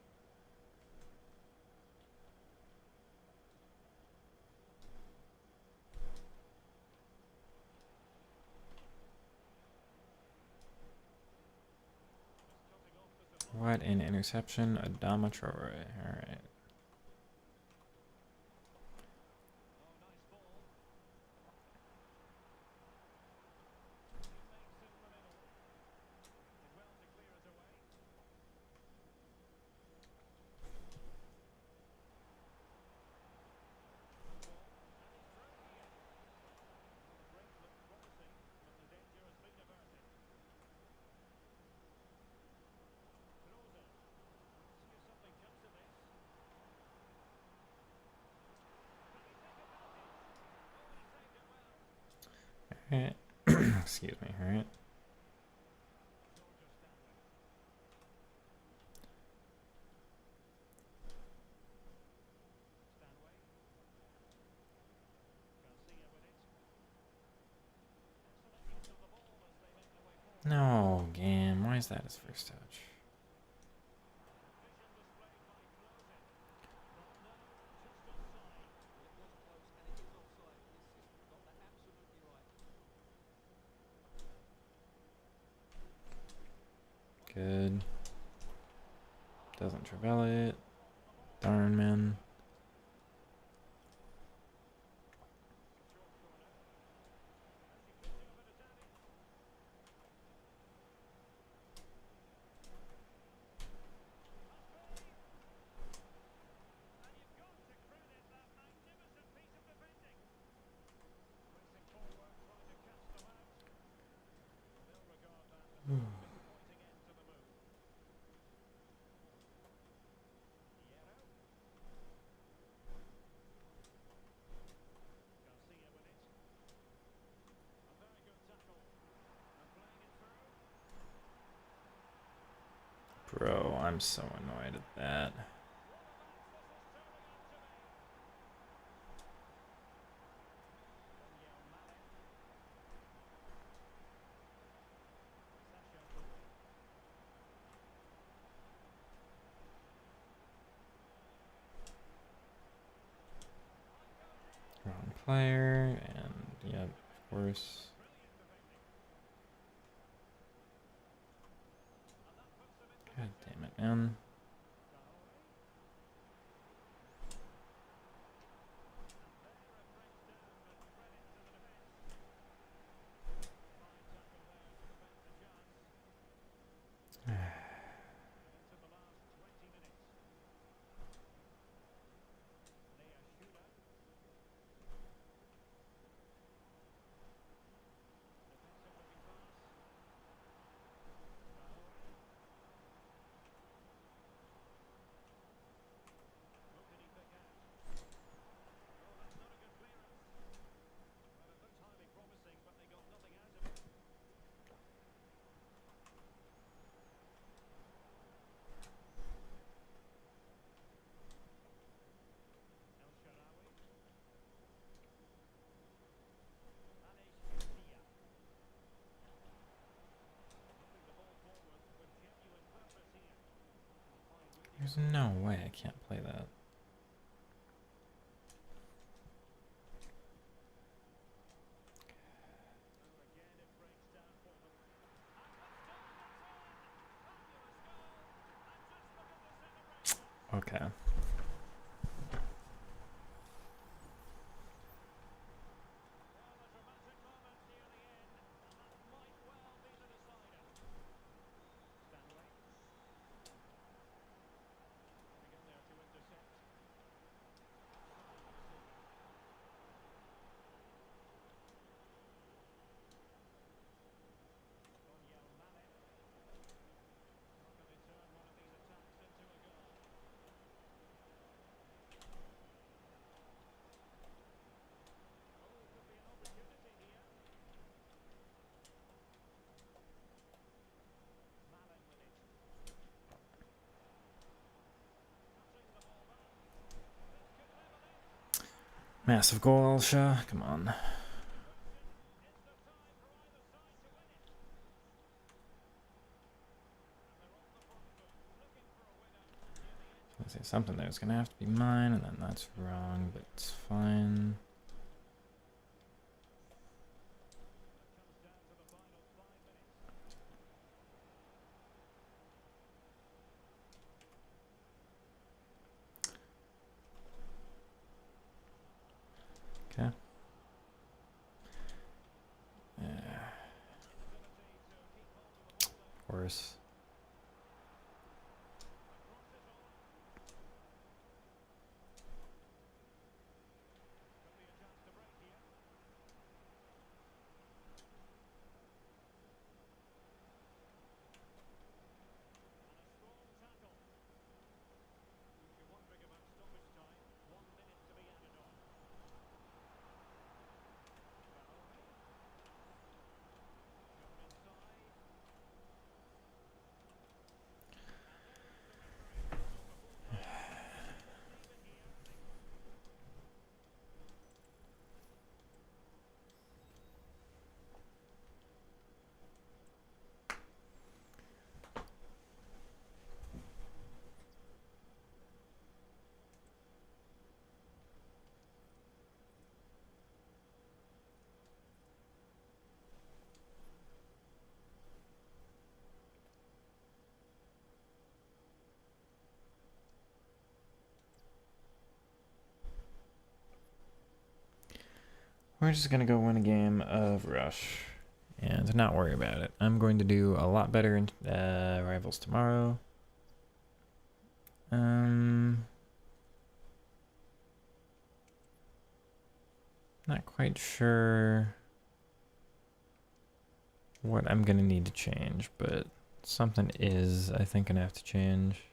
Just cutting off the supply. What an interception. Adama Traore. Alright. Oh, nice ball. Teammates in the middle. Did well to clear it away. Ball. And he's through here. Well, the break looked promising, but the danger has been averted. Klose. See if something comes of this. Can he take advantage? Oh, he saved it well. Alright. Excuse me, alright. Georgia standing. Stanway. Garcia with it. Excellent use of the ball as they make their way forward. No, game. Why is that his first touch? Vision displayed by Klose. Not no, just offside. Well, it was close and it is offside. The assistant got that absolutely right. Good. Doesn't travel it. Darn, man. Short corner. Has he put a bit of damage? Must be. And you've got to credit that magnificent piece of defending. Racing forward, trying to catch them out. Well, they'll regard that as a disappointing end to the move. Hierro. Garcia with it. A very good tackle. And playing it through. Bro, I'm so annoyed at that. What a match this is turning out to be. Daniel Mane. Sasha Bowie. Wrong player, and yep, of course. Brilliant defending. And that puts them in God position. damn it, man. Traore. And there it breaks down, but credit to the defence. Fine tackle there to prevent the chance. And into the last 20 minutes. Lea Schuler. Defensive looking pass. Traore. There's no way I can't play that. Okay. Massive goal, Elsha. Come on. I was gonna say something there was gonna have to be mine, and then that's wrong, but it's fine. Okay. Yeah. Worse. We're just gonna go win a game of Rush and not worry about it. I'm going to do a lot better in Rivals tomorrow. Not quite sure what I'm gonna need to change, but something is, I think, gonna have to change.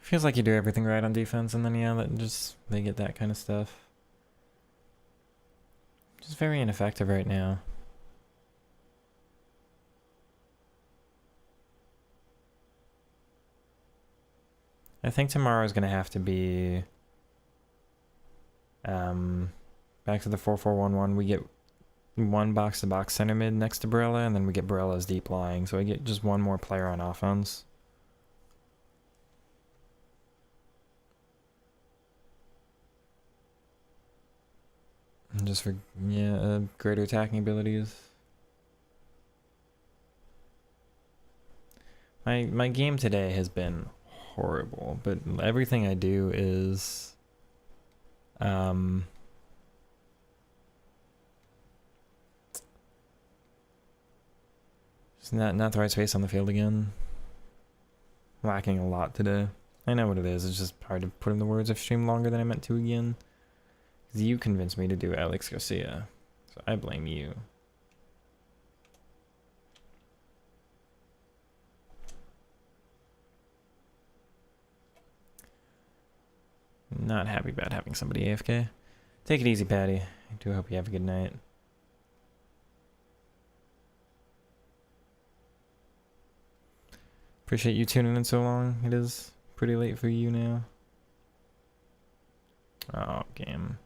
Feels like you do everything right on defense, and then yeah, that just they get that kind of stuff. Just very ineffective right now. I think tomorrow is gonna have to be back to the 4-4-1-1. We get one box-to-box center mid next to Barella, and then we get Barella's deep lying, so I get just one more player on offense. And just for, yeah, greater attacking abilities. My game today has been horrible, but everything I do is just not the right space on the field again. Lacking a lot today. I know what it is. It's just hard to put in the words. I've streamed longer than I meant to again. Because you convinced me to do Alex Garcia. So I blame you. Not happy about having somebody AFK. Take it easy, Patty. I do hope you have a good night. Appreciate you tuning in so long. It is pretty late for you now. Oh, game.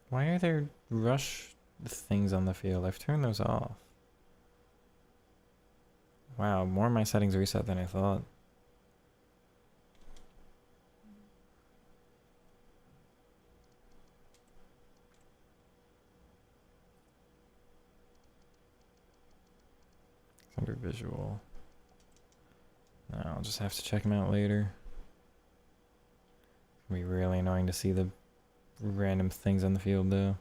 Why are there rush things on the field? I've turned those off. Wow, more of my settings reset than I thought. It's under visual. No, I'll just have to check them out later. It'll be really annoying to see the random things on the field though.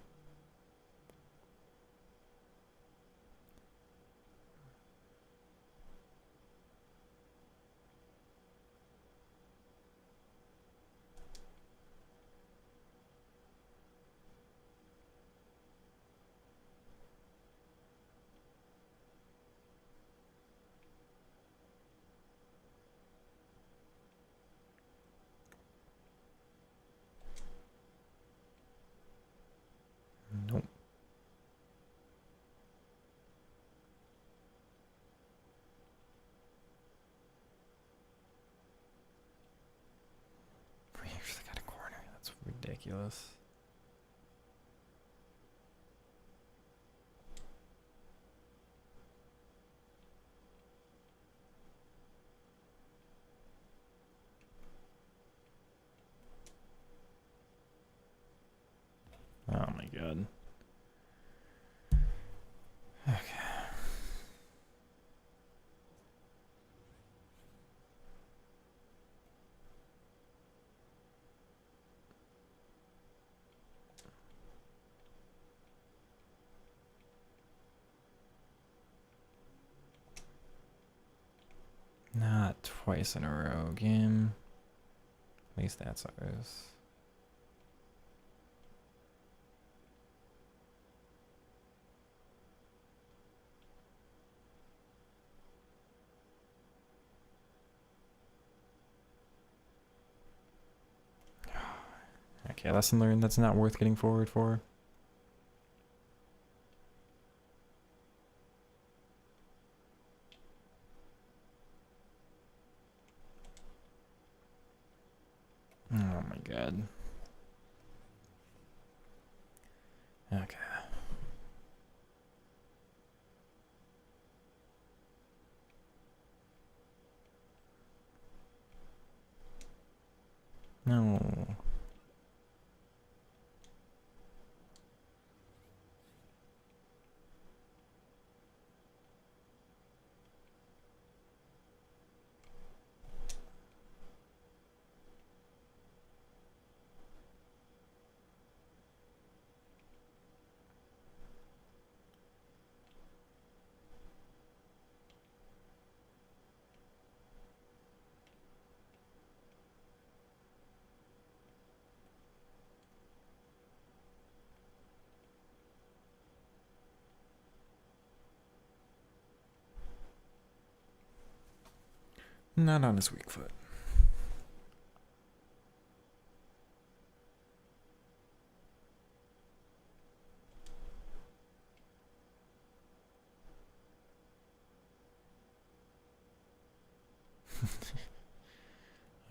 Nope. We actually got a corner. That's ridiculous. Oh my god. Okay. Not twice in a row, game. At least that's ours. Okay, lesson learned. That's not worth getting forward for. Oh my god. Okay. No. Not on his weak foot.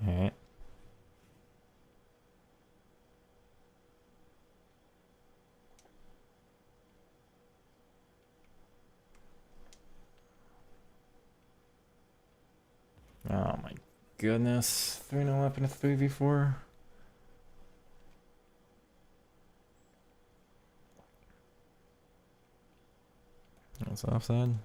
Alright. Oh my goodness. 3-0 up in a 3v4. That's offside.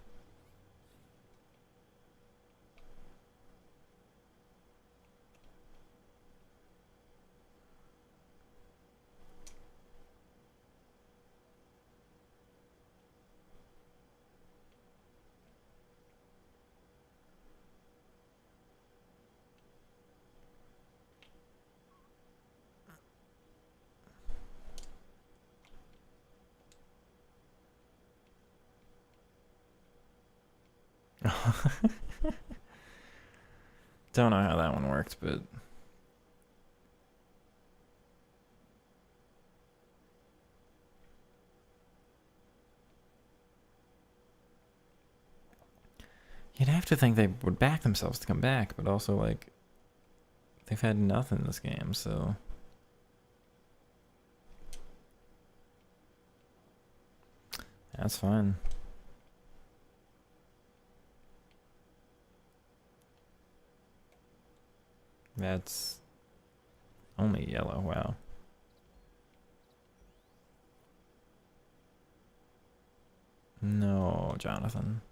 Don't know how that one worked, but you'd have to think they would back themselves to come back, but also like they've had nothing this game, so that's fine. That's only yellow, wow. No, Jonathan.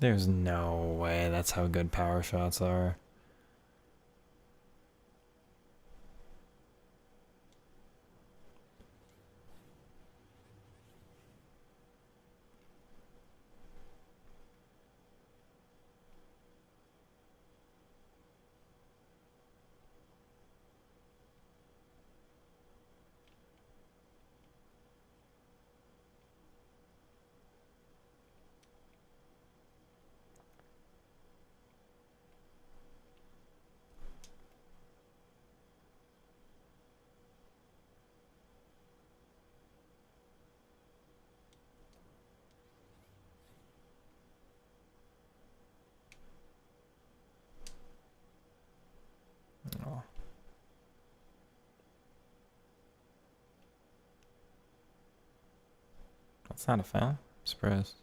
There's no way that's how good power shots are. Oh. That's not a foul. I'm surprised.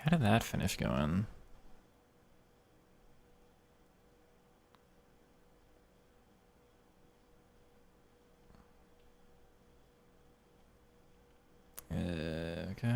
How did that finish going? Okay.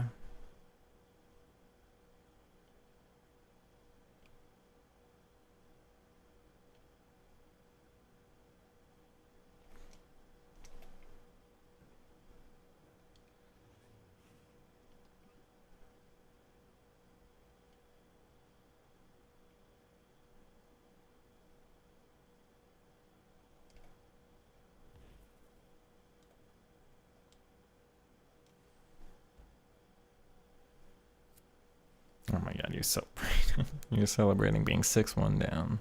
Oh my god, you're celebrating. You're celebrating being 6-1 down.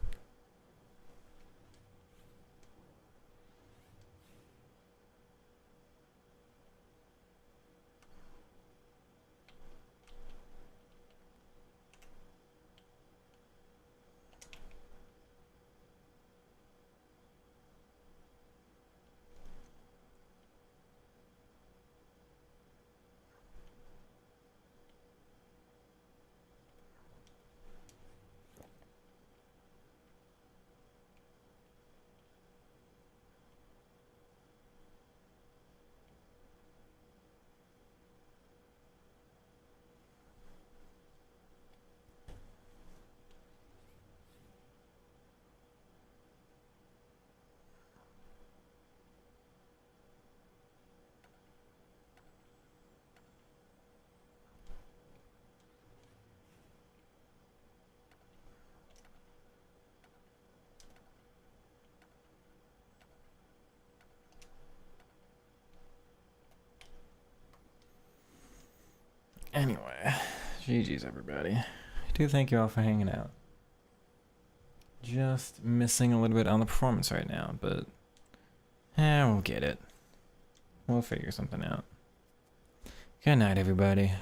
Anyway, GG's everybody. I do thank you all for hanging out. Just missing a little bit on the performance right now, but we'll get it. We'll figure something out. Good night, everybody.